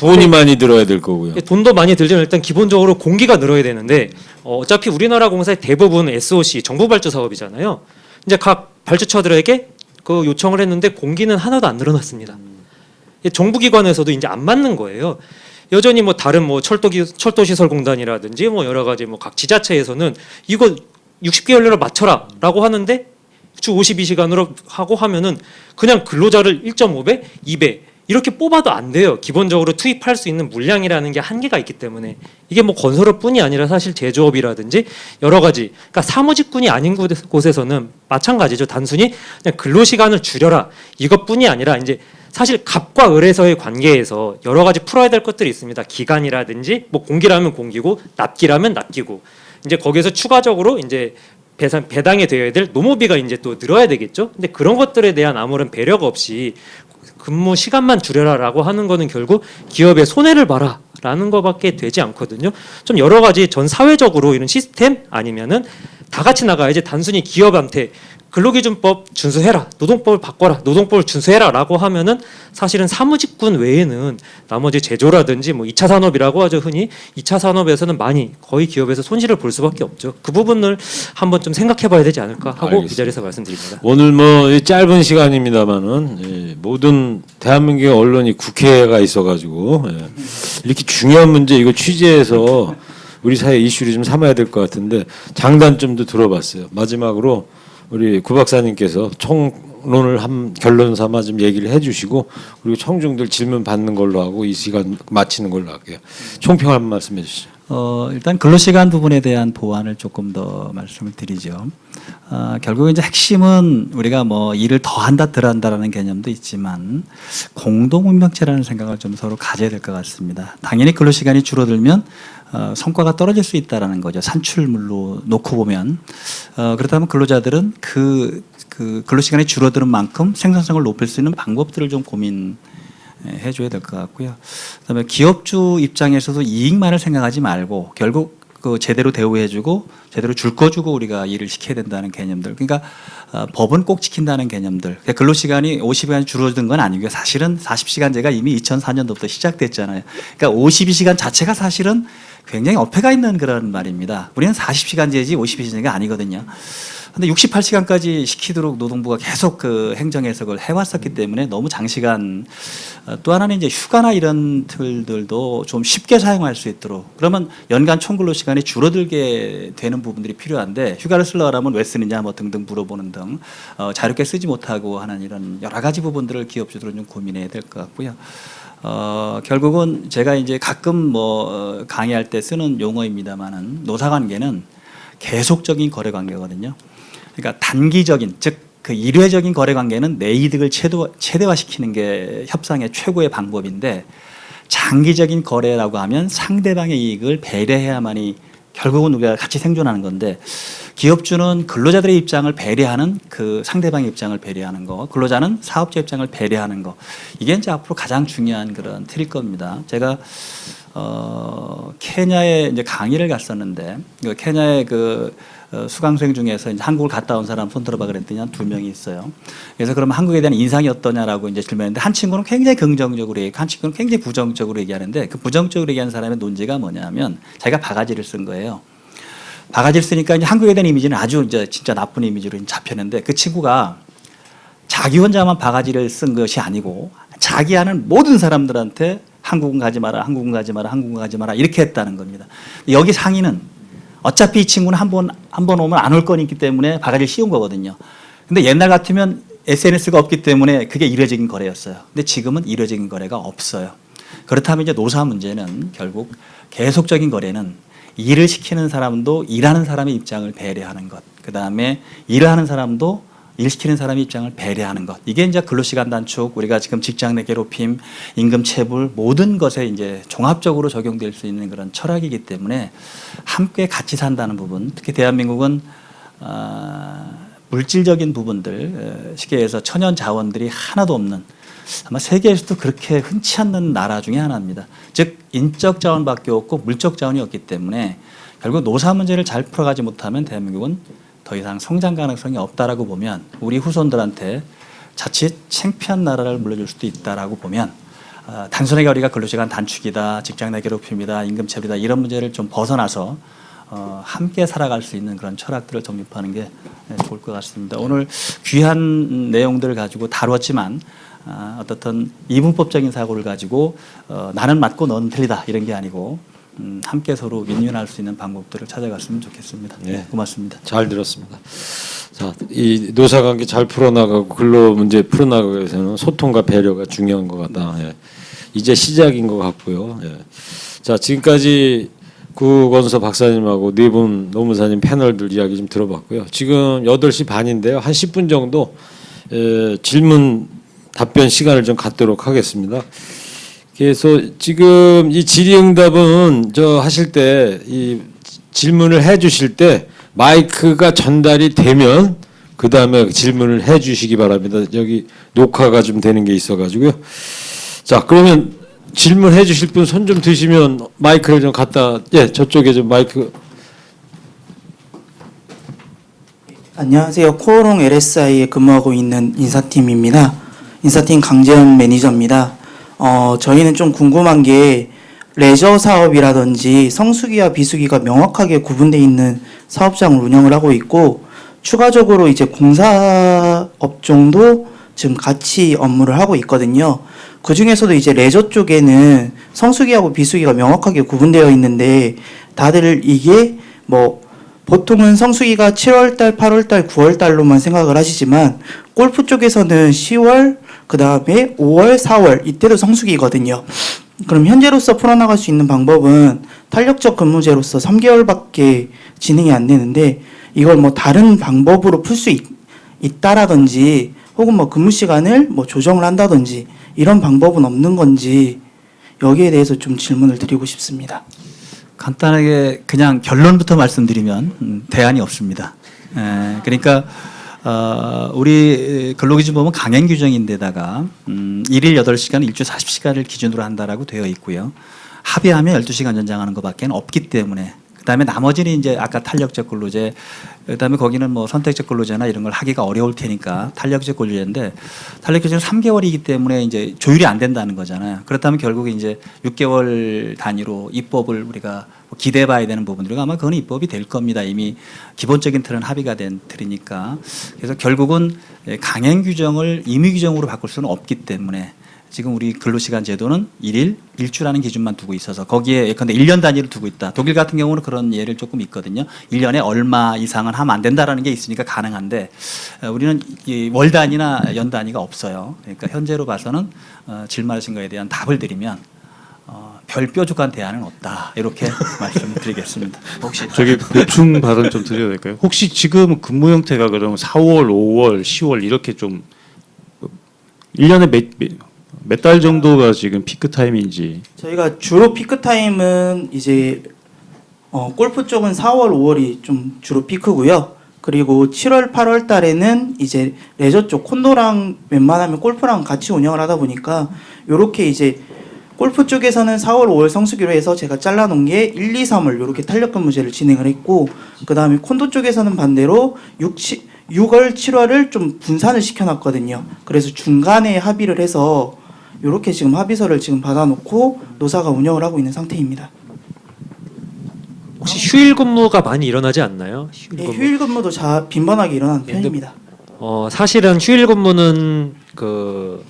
돈이 많이 들어야 될 거고요. 돈도 많이 들지만 일단 기본적으로 공기가 늘어야 되는데 어차피 우리나라 공사의 대부분 SOC 정부 발주 사업이잖아요. 이제 각 발주처들에게 그 요청을 했는데 공기는 하나도 안 늘어났습니다. 정부기관에서도 이제 안 맞는 거예요. 여전히 뭐 다른 뭐 철도시설공단이라든지 뭐 여러 가지 뭐 각 지자체에서는 이거 60개월로 맞춰라라고 하는데 주 52시간으로 하고 하면은 그냥 근로자를 1.5배, 2배 이렇게 뽑아도 안 돼요. 기본적으로 투입할 수 있는 물량이라는 게 한계가 있기 때문에 이게 뭐 건설업뿐이 아니라 사실 제조업이라든지 여러 가지 그러니까 사무직군이 아닌 곳에서는 마찬가지죠. 단순히 그냥 근로시간을 줄여라 이것뿐이 아니라 이제 사실 갑과 을에서의 관계에서 여러 가지 풀어야 될 것들이 있습니다. 기간이라든지 뭐 공기라면 공기고 납기라면 납기고 이제 거기에서 추가적으로 이제 배당이 되어야 될 노무비가 이제 또 늘어야 되겠죠. 근데 그런 것들에 대한 아무런 배려가 없이 근무 시간만 줄여라라고 하는 거는 결국 기업에 손해를 봐라라는 거밖에 되지 않거든요. 좀 여러 가지 전 사회적으로 이런 시스템 아니면은 다 같이 나가야지 단순히 기업한테 근로기준법 준수해라, 노동법을 바꿔라, 노동법을 준수해라라고 하면은 사실은 사무직군 외에는 나머지 제조라든지 뭐 2차 산업이라고 하죠 흔히 2차 산업에서는 많이 거의 기업에서 손실을 볼 수밖에 없죠. 그 부분을 한번 좀 생각해봐야 되지 않을까 하고 알겠습니다. 이 자리에서 말씀드립니다. 오늘 뭐 짧은 시간입니다만은 모든 대한민국의 언론이 국회가 있어가지고 이렇게 중요한 문제 이거 취재해서 우리 사회 이슈를 좀 삼아야 될 것 같은데 장단점도 들어봤어요. 마지막으로 우리 구 박사님께서 총론을 결론 삼아 좀 얘기를 해주시고 그리고 청중들 질문 받는 걸로 하고 이 시간 마치는 걸로 할게요. 총평 한 말씀 해주시죠. 일단 근로시간 부분에 대한 보완을 조금 더 말씀을 드리죠. 결국 이제 핵심은 우리가 뭐 일을 더 한다, 덜 한다라는 개념도 있지만 공동운명체라는 생각을 좀 서로 가져야 될 것 같습니다. 당연히 근로시간이 줄어들면 성과가 떨어질 수 있다라는 거죠. 산출물로 놓고 보면. 그렇다면 근로자들은 그 근로시간이 줄어드는 만큼 생산성을 높일 수 있는 방법들을 좀 고민해줘야 될 것 같고요. 그다음에 기업주 입장에서도 이익만을 생각하지 말고 결국 그 제대로 대우해주고 제대로 줄 거 주고 우리가 일을 시켜야 된다는 개념들. 그러니까 법은 꼭 지킨다는 개념들. 그러니까 근로시간이 50시간이 줄어든 건 아니고요. 사실은 40시간제가 이미 2004년도부터 시작됐잖아요. 그러니까 52시간 자체가 사실은 굉장히 어폐가 있는 그런 말입니다. 우리는 40시간제지 52시간제가 아니거든요. 근데 68시간까지 시키도록 노동부가 계속 그 행정 해석을 해왔었기 때문에 너무 장시간, 또 하나는 이제 휴가나 이런 틀들도 좀 쉽게 사용할 수 있도록, 그러면 연간 총근로 시간이 줄어들게 되는 부분들이 필요한데 휴가를 쓰려고 하면 왜 쓰느냐 뭐 등등 물어보는 등 자유롭게 쓰지 못하고 하는 이런 여러 가지 부분들을 기업주들은 좀 고민해야 될 것 같고요. 결국은 제가 이제 가끔 뭐 강의할 때 쓰는 용어입니다만은 노사관계는 계속적인 거래 관계거든요. 그러니까 단기적인, 즉 그 일회적인 거래 관계는 내 이득을 최대화시키는 게 협상의 최고의 방법인데, 장기적인 거래라고 하면 상대방의 이익을 배려해야만이 결국은 우리가 같이 생존하는 건데, 기업주는 근로자들의 입장을 배려하는 그 상대방의 입장을 배려하는 거, 근로자는 사업자 입장을 배려하는 거, 이게 이제 앞으로 가장 중요한 그런 틀일 겁니다. 제가 케냐에 이제 강의를 갔었는데, 그 케냐의 그 수강생 중에서 이제 한국을 갔다 온 사람 손 들어봐 그랬더니 한 2명이 있어요. 그래서 그러면 한국에 대한 인상이 어떠냐라고 이제 질문했는데, 한 친구는 굉장히 긍정적으로 얘기하고 한 친구는 굉장히 부정적으로 얘기하는데, 그 부정적으로 얘기하는 사람의 논지가 뭐냐면 자기가 바가지를 쓴 거예요. 바가지를 쓰니까 이제 한국에 대한 이미지는 아주 이제 진짜 나쁜 이미지로 잡혔는데, 그 친구가 자기 혼자만 바가지를 쓴 것이 아니고 자기 아는 모든 사람들한테 한국은 가지 마라, 한국은 가지 마라, 한국은 가지 마라 이렇게 했다는 겁니다. 여기 상의는 어차피 이 친구는 한 번 오면 안 올 거니까 때문에 바가지를 씌운 거거든요. 근데 옛날 같으면 SNS가 없기 때문에 그게 일회적인 거래였어요. 근데 지금은 일회적인 거래가 없어요. 그렇다면 이제 노사 문제는 결국 계속적인 거래는 일을 시키는 사람도 일하는 사람의 입장을 배려하는 것, 그 다음에 일을 하는 사람도 일 시키는 사람의 입장을 배려하는 것, 이게 이제 근로시간 단축, 우리가 지금 직장 내 괴롭힘, 임금 체불 모든 것에 이제 종합적으로 적용될 수 있는 그런 철학이기 때문에 함께 같이 산다는 부분, 특히 대한민국은 물질적인 부분들, 쉽게 해서 천연 자원들이 하나도 없는, 아마 세계에서도 그렇게 흔치 않는 나라 중에 하나입니다. 즉 인적 자원밖에 없고 물적 자원이 없기 때문에 결국 노사 문제를 잘 풀어가지 못하면 대한민국은 더 이상 성장 가능성이 없다라고 보면, 우리 후손들한테 자칫 창피한 나라를 물려줄 수도 있다라고 보면, 단순하게 우리가 근로시간 단축이다, 직장 내 괴롭힘이다, 임금체불이다 이런 문제를 좀 벗어나서 함께 살아갈 수 있는 그런 철학들을 정립하는 게 좋을 것 같습니다. 오늘 귀한 내용들을 가지고 다뤘지만 어떻든 이분법적인 사고를 가지고 나는 맞고 너는 틀리다 이런 게 아니고 함께 서로 윈윈할 수 있는 방법들을 찾아갔으면 좋겠습니다. 네. 고맙습니다. 잘 들었습니다. 자, 이 노사관계 잘 풀어나가고 근로 문제 풀어나가기 위해서는 소통과 배려가 중요한 것 같다. 예. 이제 시작인 것 같고요. 예. 자, 지금까지 구건서 박사님하고 네 분 노무사님 패널들 이야기 좀 들어봤고요. 지금 8시 반인데요. 한 10분 정도 질문 답변 시간을 좀 갖도록 하겠습니다. 그래서 지금 이 질의응답은 저 하실 때 이 질문을 해주실 때 마이크가 전달이 되면 그 다음에 질문을 해주시기 바랍니다. 여기 녹화가 좀 되는 게 있어가지고요. 자, 그러면 질문해 주실 분 손 좀 드시면 마이크를 좀 갖다, 예, 저쪽에 좀 마이크. 안녕하세요. 코오롱 LSI에 근무하고 있는 인사팀입니다. 인사팀 강재현 매니저입니다. 저희는 좀 궁금한 게 레저 사업이라든지 성수기와 비수기가 명확하게 구분되어 있는 사업장을 운영을 하고 있고, 추가적으로 이제 공사 업종도 지금 같이 업무를 하고 있거든요. 그 중에서도 이제 레저 쪽에는 성수기하고 비수기가 명확하게 구분되어 있는데, 다들 이게 뭐 보통은 성수기가 7월달, 8월달, 9월달로만 생각을 하시지만 골프 쪽에서는 10월, 그 다음에 5월, 4월 이때도 성수기거든요. 그럼 현재로서 풀어나갈 수 있는 방법은 탄력적 근무제로서 3개월밖에 진행이 안 되는데 이걸 뭐 다른 방법으로 풀 수 있다라든지 혹은 뭐 근무 시간을 뭐 조정을 한다든지 이런 방법은 없는 건지 여기에 대해서 좀 질문을 드리고 싶습니다. 간단하게 그냥 결론부터 말씀드리면 대안이 없습니다. 그러니까 우리 근로기준 보면 강행 규정인데다가 일일 8시간, 일주 40시간을 기준으로 한다라고 되어 있고요. 합의하면 12시간 연장하는 것밖에 없기 때문에 그다음에 나머지는 이제 아까 탄력적 근로제, 그다음에 거기는 뭐 선택적 근로제나 이런 걸 하기가 어려울 테니까 탄력적 근로제인데 탄력적 근로제는 3개월이기 때문에 이제 조율이 안 된다는 거잖아요. 그렇다면 결국 이제 6개월 단위로 입법을 우리가 기대해봐야 되는 부분들이 아마 그건 입법이 될 겁니다. 이미 기본적인 틀은 합의가 된 틀이니까. 그래서 결국은 강행 규정을 임의 규정으로 바꿀 수는 없기 때문에 지금 우리 근로시간 제도는 일주라는 기준만 두고 있어서 거기에 예컨대 1년 단위를 두고 있다. 독일 같은 경우는 그런 예를 조금 있거든요. 1년에 얼마 이상은 하면 안 된다라는 게 있으니까 가능한데 우리는 월 단위나 연 단위가 없어요. 그러니까 현재로 봐서는 질문하신 거에 대한 답을 드리면 별 뾰족한 대안은 없다. 이렇게 말씀드리겠습니다. 혹시 저기 보충 발언 좀 드려도 될까요? 혹시 지금 근무 형태가 그러면 4월, 5월, 10월 이렇게 좀 1년에 몇 달 정도가 지금 피크 타임인지. 저희가 주로 피크 타임은 이제 골프 쪽은 4월, 5월이 좀 주로 피크고요. 그리고 7월, 8월 달에는 이제 레저 쪽 콘도랑 웬만하면 골프랑 같이 운영을 하다 보니까 요렇게 이제 골프 쪽에서는 4월, 5월 성수기로 해서 제가 잘라놓은 게 1, 2, 3월 이렇게 탄력근무제를 진행을 했고 그 다음에 콘도 쪽에서는 반대로 6월, 7월을 좀 분산을 시켜놨거든요. 그래서 중간에 합의를 해서 이렇게 지금 합의서를 지금 받아놓고 노사가 운영을 하고 있는 상태입니다. 혹시 휴일 근무가 많이 일어나지 않나요? 네, 휴일 근무도 빈번하게 일어나는 편입니다. 사실은 휴일 근무는 그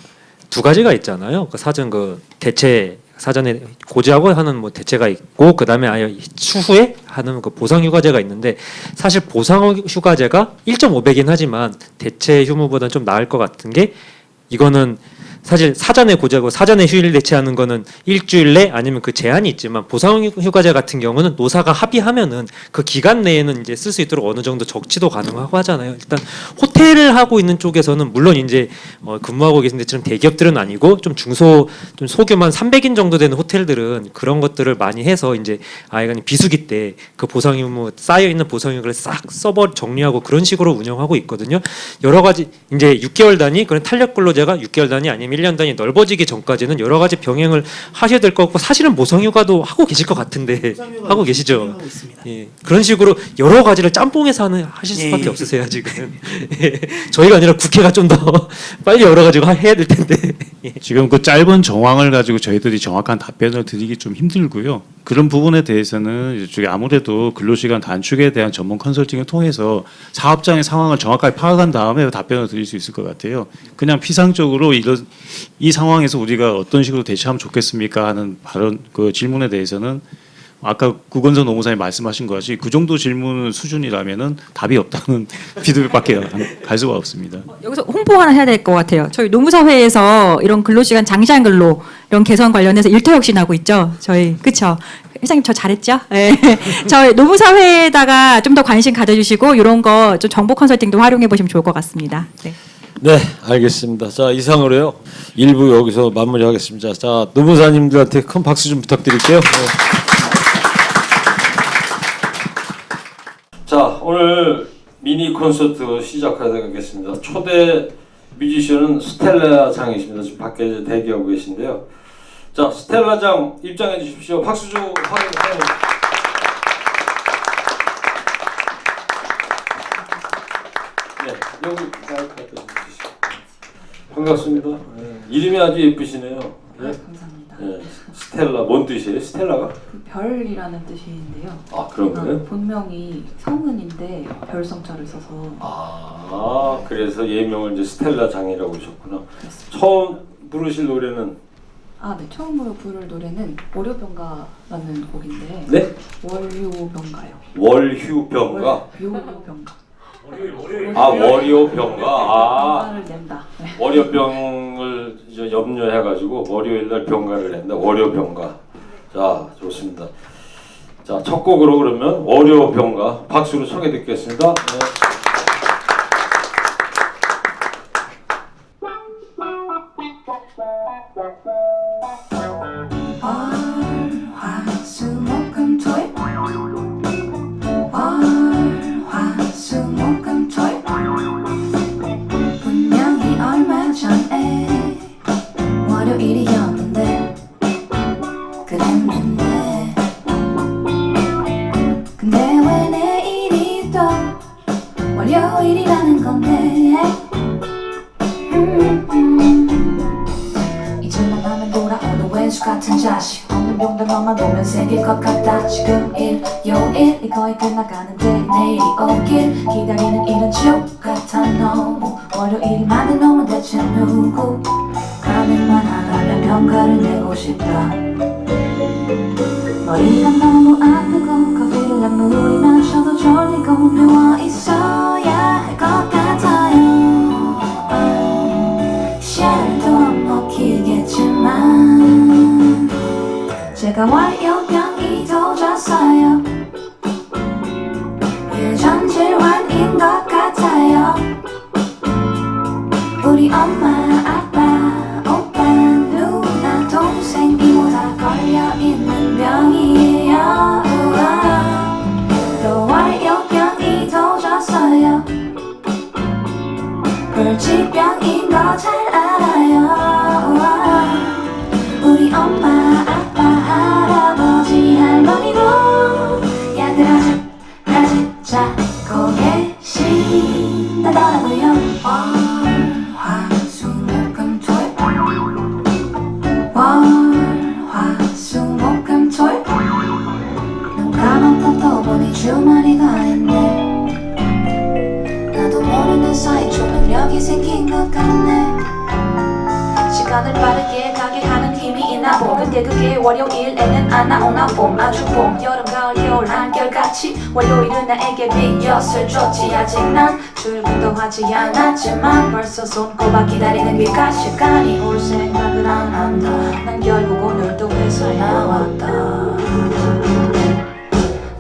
두 가지가 있잖아요. 그 사전 그 대체 사전에 고지하고 하는 뭐 대체가 있고 그다음에 아예 추후에 하는 그 보상 휴가제가 있는데 사실 보상 휴가제가 1.5배긴 하지만 대체 휴무보다는 좀 나을 것 같은 게 이거는 사실 사전에 고지하고 사전에 휴일 대체하는 거는 일주일 내 아니면 그 제한이 있지만 보상 휴가제 같은 경우는 노사가 합의하면은 그 기간 내에는 이제 쓸 수 있도록 어느 정도 적치도 가능하고 하잖아요. 일단 호텔을 하고 있는 쪽에서는 물론 이제 근무하고 계신 데처럼 대기업들은 아니고 좀 중소 좀 소규모 한 300인 정도 되는 호텔들은 그런 것들을 많이 해서 이제 아이가 비수기 때 그 보상 휴무 쌓여 있는 보상 휴가를 싹 써버 정리하고 그런 식으로 운영하고 있거든요. 여러 가지 이제 6개월 단위 그런 탄력 근로제가 6개월 단위 아니면 1년 단위 넓어지기 전까지는 여러 가지 병행을 하셔야 될 것 같고 사실은 모성휴가도 하고 계실 것 같은데 하고 계시죠? 예, 그런 식으로 여러 가지를 짬뽕해서 하실 수밖에 없으세요 지금. 예, 저희가 아니라 국회가 좀 더 빨리 여러 가지고 해야 될 텐데. 예. 지금 그 짧은 정황을 가지고 저희들이 정확한 답변을 드리기 좀 힘들고요. 그런 부분에 대해서는 이쪽에 아무래도 근로시간 단축에 대한 전문 컨설팅을 통해서 사업장의 상황을 정확하게 파악한 다음에 답변을 드릴 수 있을 것 같아요. 그냥 피상적으로 이 상황에서 우리가 어떤 식으로 대처하면 좋겠습니까 하는 발언 그 질문에 대해서는 아까 구건선 노무사님 말씀하신 것이 그 정도 질문 수준이라면은 답이 없다는 피드백밖에 갈 수가 없습니다. 여기서 홍보 하나 해야 될 것 같아요. 저희 노무사회에서 이런 근로시간 장시간 근로 이런 개선 관련해서 일터혁신하고 있죠. 저희 그렇죠. 회장님 저 잘했죠? 네. 저희 노무사회에다가 좀 더 관심 가져주시고 이런 거 좀 정보 컨설팅도 활용해 보시면 좋을 것 같습니다. 네. 네, 알겠습니다. 자, 이상으로요. 1부 여기서 마무리하겠습니다. 자, 노무사님들한테 큰 박수 좀 부탁드릴게요. 네. 자, 오늘 미니 콘서트 시작하겠습니다. 초대 뮤지션은 스텔라 장이십니다. 지금 밖에 대기하고 계신데요. 자, 스텔라 장 입장해 주십시오. 박수 좀 환영해주세요. 네, 여기 마이크 갖다 주시죠. 반갑습니다. 네, 이름이 아주 예쁘시네요. 네? 감사합니다. 네, 스텔라 뭔 뜻이에요? 스텔라가? 별이라는 뜻인데요. 아, 그런 거예요? 본명이 성은인데 별성자를 써서. 아, 그래서 예명을 이제 스텔라 장이라고 하셨구나. 그렇습니다. 처음 부르실 노래는? 네, 처음으로 부를 노래는 월요병가라는 곡인데. 네? 월요병가요. 월휴병가? 월요병가. 아, 월요병가. 아, 병가를 낸다. 네. 월요병을 저 염려해가지고 월요일 날 병가를 낸다. 월요 병가. 자, 좋습니다. 자, 첫 곡으로 그러면 월요 병가 박수로 청해 듣겠습니다. 네. 월화수목금토일 월화수목금토일 분명히 얼마 전에 월요일이었는데 그랬는데 근데 왜 내일이 또 월요일이라는 건데 이제만 하면 돌아오는 외수 같은 자식 없는 병들 너만 보면 생길 것 같다 지금 일요일이 거의 끝나가는데 내일이 오길 기다리는 이런 지옥 같아 너무 월요일이 많은 놈은 대체 누구 가능만 하다면 병가를 내고 싶다 머리가 너무 아프고 커피를 한 물이 마셔도 졸리고 누워있어야 할 것 같아요 샤를도 안 먹히겠지만 제가 월요병이 도졌어요 유전 질환인 것 같아요 우리 엄마 아빠 오빠 누나 동생 이모 다 걸려있는 병이에요 또 월요병이 도졌어요 불치병인 거 잘 알아요 우리 엄마 아빠 할아버지 할머니도 약을 아직까지 잡고 계신다더라고요 월화수목금토일 월화수목금토일 눈 감았다 떠보니 주말이가 있네 나도 모르는 사이 초능력이 생긴 것 같네 시간을 빠르게 가게 하는 힘이 있나 봄 근데 그게 월요일에는 안 나오나 봄 아주 봄 여름 가을 겨울 한결같이 월요일은 나에게 빛엿을 줬지 아직 난 출근도 하지 않았지만 벌써 손꼽아 기다리는 귓가 시간이 올 생각을 안 한다 난 결국 오늘도 회사에 나왔다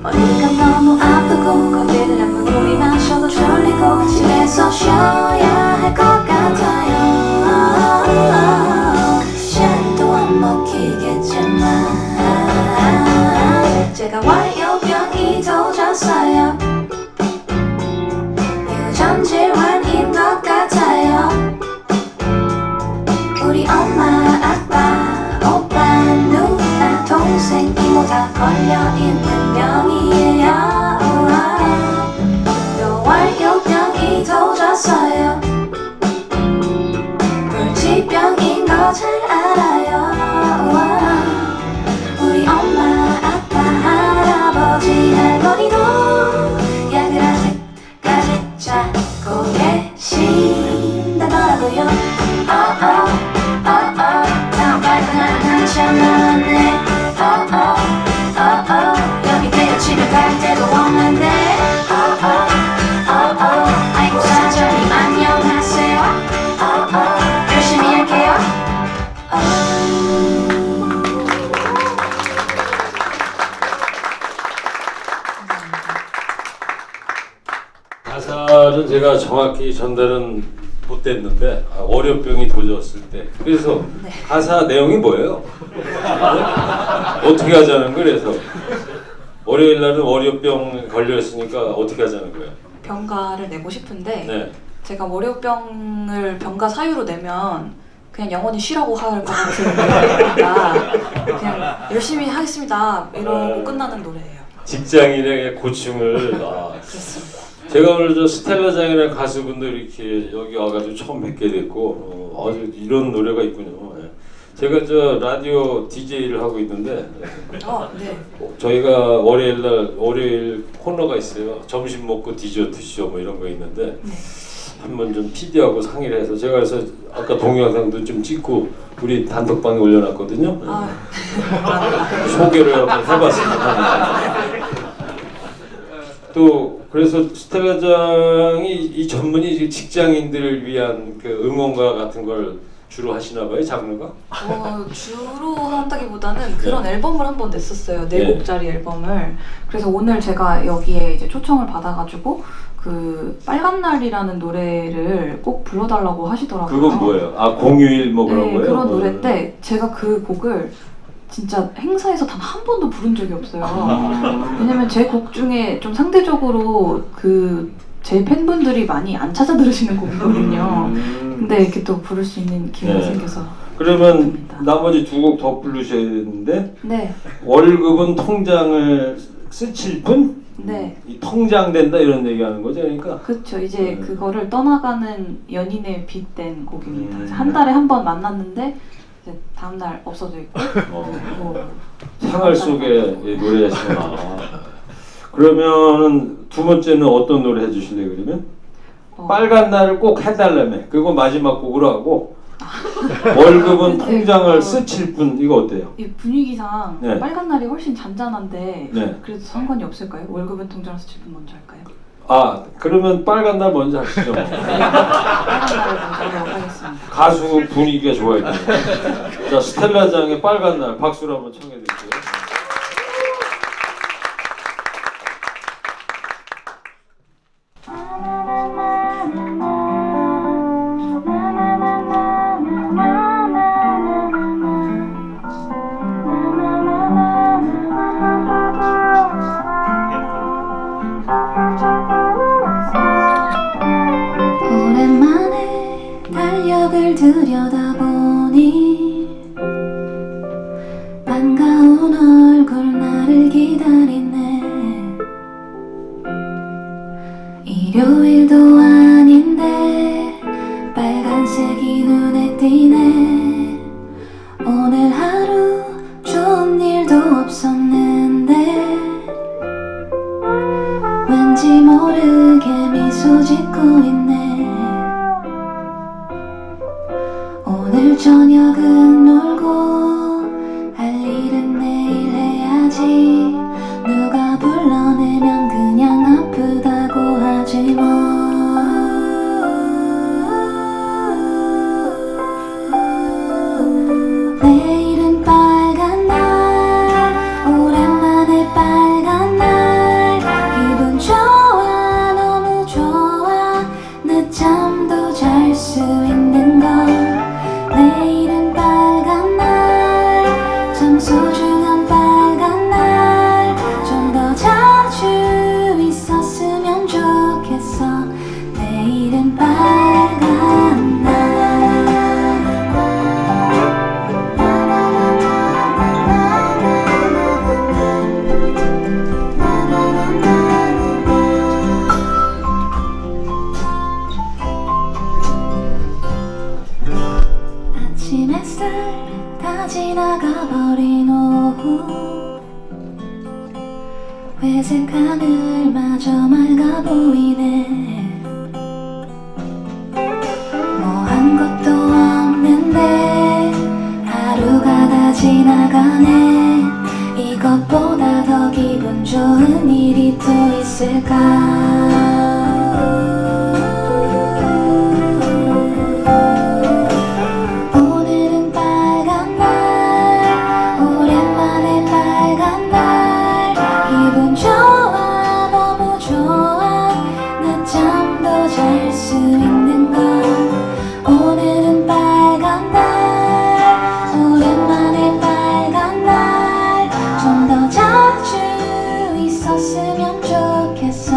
머리가 너무 아프고 커피를 한 물이 마셔도 졸리고 집에서 쉬어야 할 것 같아요 샤를도 안 먹히겠지만 제가 월요병이 도졌어요 유전 질환인 것 같아요 우리 엄마 아빠 오빠 누나 동생 이모 다 걸려있는 병이에요 또 월요병이 도졌어요 불치병인 거 잘 알아요 우리 엄마 아빠 할아버지 할머니도 약을 아직까지 잡고 계신다더라고요 다음 발견한 한참 남았네 여기 내려 집에 갈 때도 없는데 아이고 사장님 안녕하세요 열심히 할게요 가사는 제가 정확히 전달은 못됐는데 월요병이 도졌을 때 그래서 가사 내용이 뭐예요? 어떻게 하자는 거예요? 그래서 월요일 날은 월요병 걸렸으니까 어떻게 하자는 거예요? 병가를 내고 싶은데 네. 제가 월요병을 병가 사유로 내면 그냥 영원히 쉬라고 할 것 같으니까 그냥 열심히 하겠습니다 이러고 끝나는 노래예요. 직장인의 고충을 그렇습니다. 제가 오늘 저 스텔라장이라는 가수분들 이렇게 여기 와가지고 처음 뵙게 됐고 아주 이런 노래가 있군요. 예. 제가 저 라디오 DJ를 하고 있는데 네. 저희가 월요일 코너가 있어요. 점심 먹고 디저트 쇼 뭐 이런 거 있는데 한번 좀 PD하고 상의를 해서 제가 그래서 아까 동영상도 좀 찍고 우리 단톡방에 올려놨거든요. 소개를 한번 해봤습니다. 또 그래서 스텔라장이 이 전문이 직장인들을 위한 그 응원가 같은 걸 주로 하시나 봐요, 장르가? 주로 한다기보다는 그런 앨범을 한 번 냈었어요. 네. 4곡짜리 앨범을. 그래서 오늘 제가 여기에 이제 초청을 받아가지고 그 빨간 날이라는 노래를 꼭 불러달라고 하시더라고요. 그건 뭐예요? 아, 공휴일 뭐 그런 네, 거예요? 그런 노래인데 제가 그 곡을 진짜 행사에서 단 한 번도 부른 적이 없어요. 왜냐면 제 곡 중에 좀 상대적으로 그 제 팬분들이 많이 안 찾아 들으시는 곡이거든요. 근데 이렇게 또 부를 수 있는 기회가 네. 생겨서. 그러면 감사합니다. 나머지 2곡 더 부르셨는데 네, 월급은 통장을 스칠 뿐? 네. 이 통장된다 이런 얘기하는 거죠, 그러니까? 그렇죠. 이제 그거를 떠나가는 연인의 빗댄 곡입니다. 음. 한 달에 한 번 만났는데 이제 다음 날 없어져 있고. 뭐 생활 속에 노래하시구나. 그러면은 두 번째는 어떤 노래 해주실래요, 그러면? 빨간 날을 꼭 해달라며. 그거 마지막 곡으로 하고 월급은 근데 통장을 스칠 뿐. 이거 어때요? 이 분위기상 네. 빨간 날이 훨씬 잔잔한데 네. 그래도 상관이 없을까요? 월급은 통장을 스칠 분 먼저 할까요? 아, 그러면 빨간 날 먼저 하시죠. 빨간 날을 먼저 하도록 하겠습니다. 가수 분위기가 좋아야 돼요. 자, 스텔라장의 빨간 날 박수로 한번 청해 드릴게요. 오랜만에 달력을 들여다보니 반가운 얼굴 나를 기다리네. 일요일도 아닌데 빨간색이 눈에 띄네. 오늘 하루 좋은 일도 없었는데 왠지 모르게 미소 짓고 있네. 오늘 저녁은 놀고 할 일은 내일 해야지. 누가 불러내면 그냥 아프다고 하지 뭐. 내일은 빨간 날, 오랜만에 빨간 날. 기분 좋아, 너무 좋아. 늦잠도 잘 수 있는 걸. 내일은 빨간 날, 참 소중한 빨간 날. 좀 더 자주 있었으면 좋겠어. 내일은 빨간 날. 아침 햇살 다 지나가버린 오후. 회색 하늘마저 맑아 보이네. 뭐 한 것도 없는데 하루가 다 지나가네. 이것보다 더 기분 좋은 일이 또 있을까. 오늘은 빨간 날, 오랜만에 빨간 날. 기분 좋아, 너무 좋아. 늦잠도 잘 수 있는 걸. 오늘은 빨간 날, 오랜만에 빨간 날. 좀 더 자주 있었으면 좋겠어.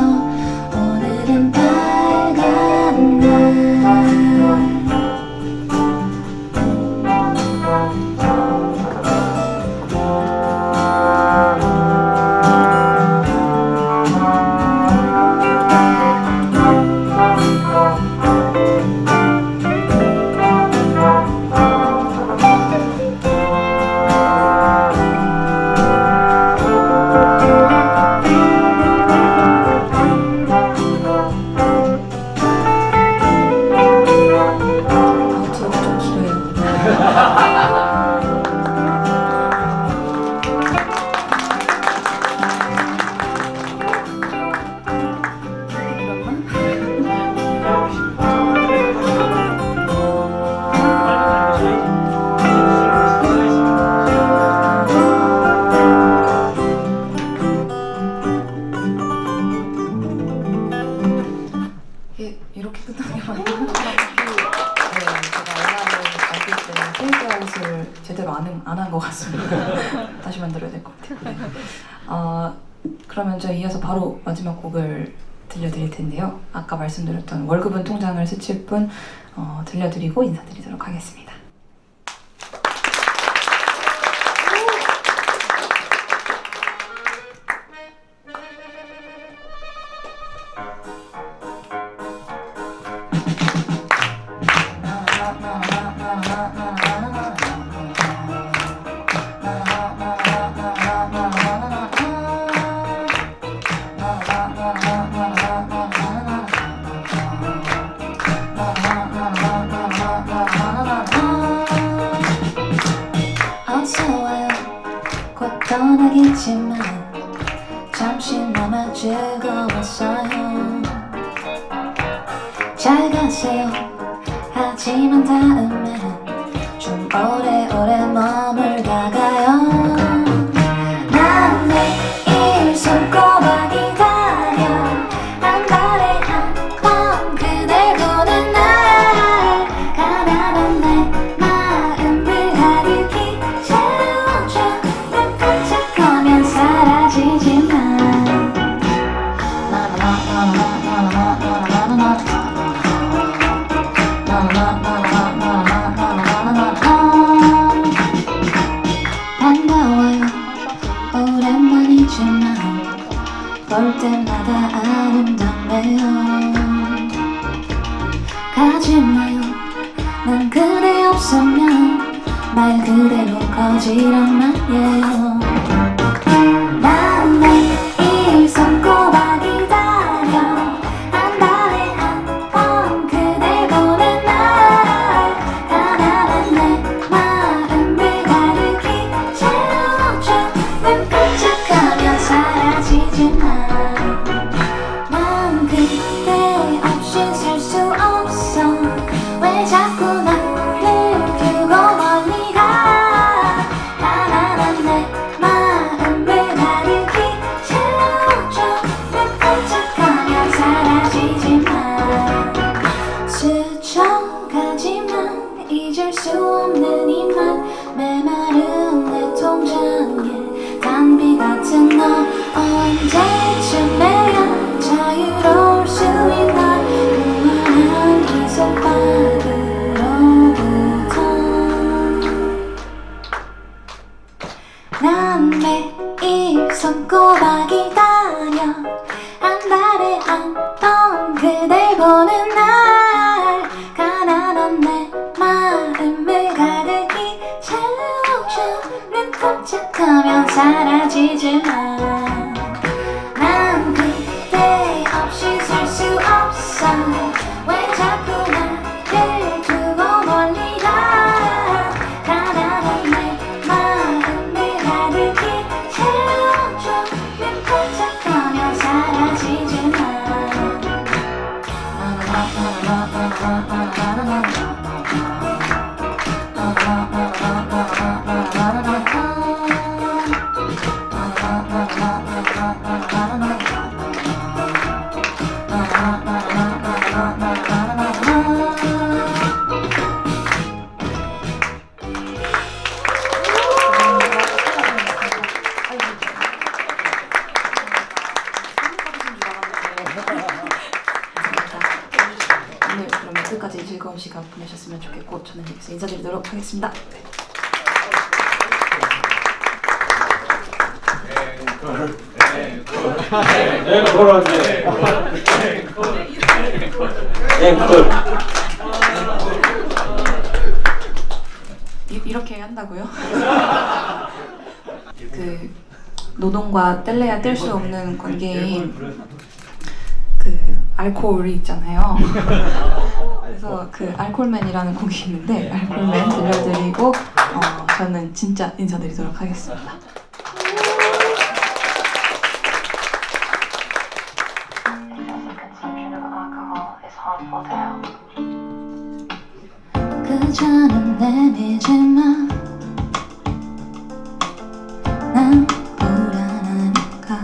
이렇게 끝나는 게 맞나요? 네, 제가 얼마를 만들 때 테이크아웃을 제대로 안 한 것 같습니다. 다시 만들어야 될 것 같아요. 네. 그러면 저 이어서 바로 마지막 곡을 들려드릴 텐데요. 아까 말씀드렸던 월급은 통장을 스칠 뿐 들려드리고 인사드리도록 하겠습니다. 어서와요. 곧 떠나겠지만 잠시나마 즐거웠어요. 잘 가세요. 하지만 다음엔 좀 오래오래 머물다가요. 난 매일 손꼽아 기다려. 한 달에 한 번 그댈 보는 날. 가난한 내 마음을 가득히 채워줘. 눈 깜짝하면 사라지지만 반가워요. 오랜만이지만 볼 때마다 아름답네요. 가지마요. 난 그대 없으면 말 그대로 거지란 말이에요. 난 매일 손꼽아 기다려. 한 달에 한 번 그댈 보는 날. 가난한 내 마음을 가득히 채워줘. 눈 깜짝하면 사라지지만 난 그대 없이 살 수 없어. 왜 자꾸 나를 두고 멀리 가. 가난한 내 마음을 가득히 채워줘. 눈 깜짝하면 사라지지만 스쳐가지만 잊을 수 없는 이 말. 메마른 내 통장에 단비 같은 너. 언제쯤에야 자유로울 수 있나. 무한한 이 손바닥으로부터 난 매일 손꼽아 기다려. 한 달에 한 번 그댈 보는 날. 가난한 내 마음을 가득히 채워줘. 눈 깜짝하면 사라지지만 난 그대 없이 살 수 없어. 왜 자꾸 나를 두고 멀리 가. 가난한 내 마음을 가득히 채워줘. 눈 깜짝하면 사라지지만 오늘 그러면 끝까지 즐거운 시간 보내셨으면 좋겠고 저는 여기서 인사드리도록 하겠습니다. 네. 이렇게 한다고요? 그 노동과 뗄래야 뗄 수 없는 관계인 그 알코올이 있잖아요. 그래서 그 알콜맨이라는 곡이 있는데 알콜맨 들려드리고 저는 진짜 인사드리도록 하겠습니다. 그저는 내미지만 난 불안하니까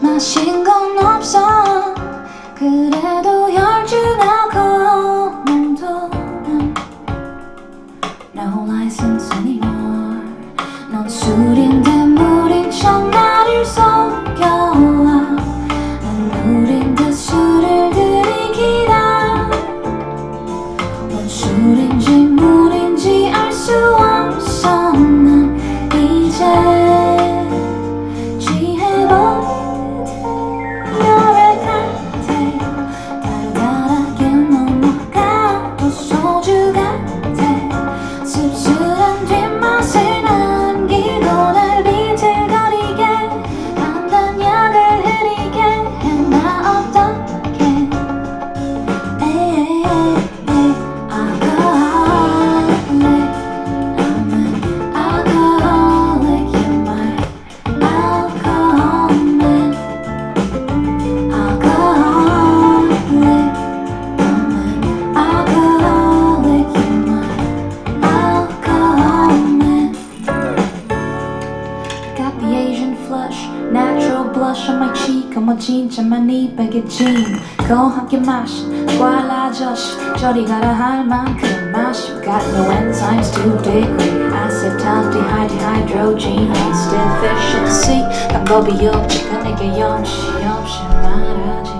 마신 건 없어. 그래도 그래도 열중하고 넌 no license anymore. 넌 술인데 물인 척 나를 속여와. 넌 물인데 술을 들이키다. 넌 술인지 물인지 알 수 없어. 난 이제 취해버린 듯 열을 같아. 달달하게 넘어가 또 소주 같아. 씁쓸한 뒷맛을 남기고 날 비틀거리게 한단 약을 흐리게 해. 나 어떡해. Got the Asian flush, natural blush on my cheek. 어머 진짜 많이 빼겠지. 거하게 마신 꽐라 저씨 저리 가라 할 만큼 마시. Got no enzymes to degrade acetaldehyde, dehydrogenase, still fish in the sea. 방법이 없지가 내게 염시 없이 말하지.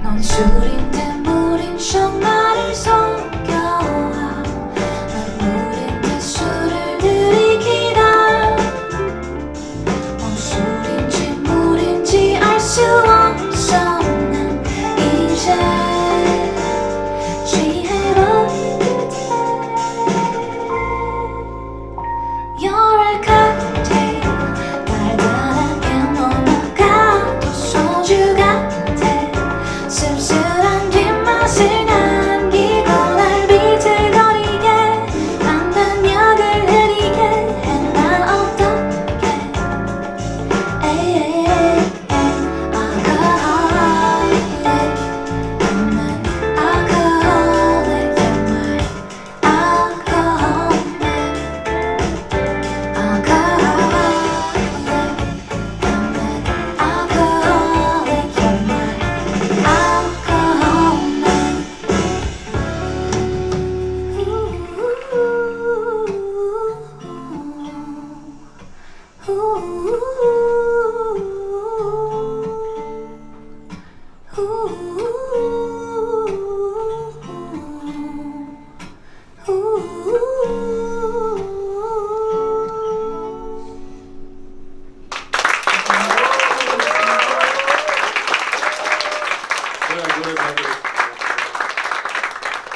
넌 술인데 물인 척 나를 속여와. 난 물인데 술을 들이키다. 넌 술인지 물인지 알 수 없어. 난 이제 취해버린 듯해. 열을 같아. 달달하게 넘어가 또 소주 같아. 씁쓸한 뒷맛을 남기고 날 비틀거리게 한단 약을 흐리게 해. 나 어떡해.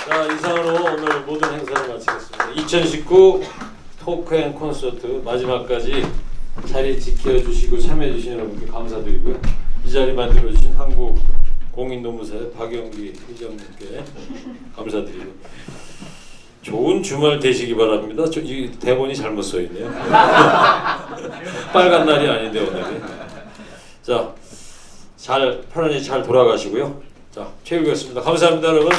자, 이상으로 오늘 모든 행사를 마치겠습니다. 2019 토크 앤 콘서트 마지막까지 자리 지켜주시고 참여해주신 여러분께 감사드리고요. 이 자리 만들어주신 한국 공인노무사의 박영기 회장님께 감사드리고 좋은 주말 되시기 바랍니다. 이 대본이 잘못 써있네요. 빨간 날이 아닌데 오늘이. 자, 편안히 잘 돌아가시고요. 자, 최일구였습니다. 감사합니다, 여러분.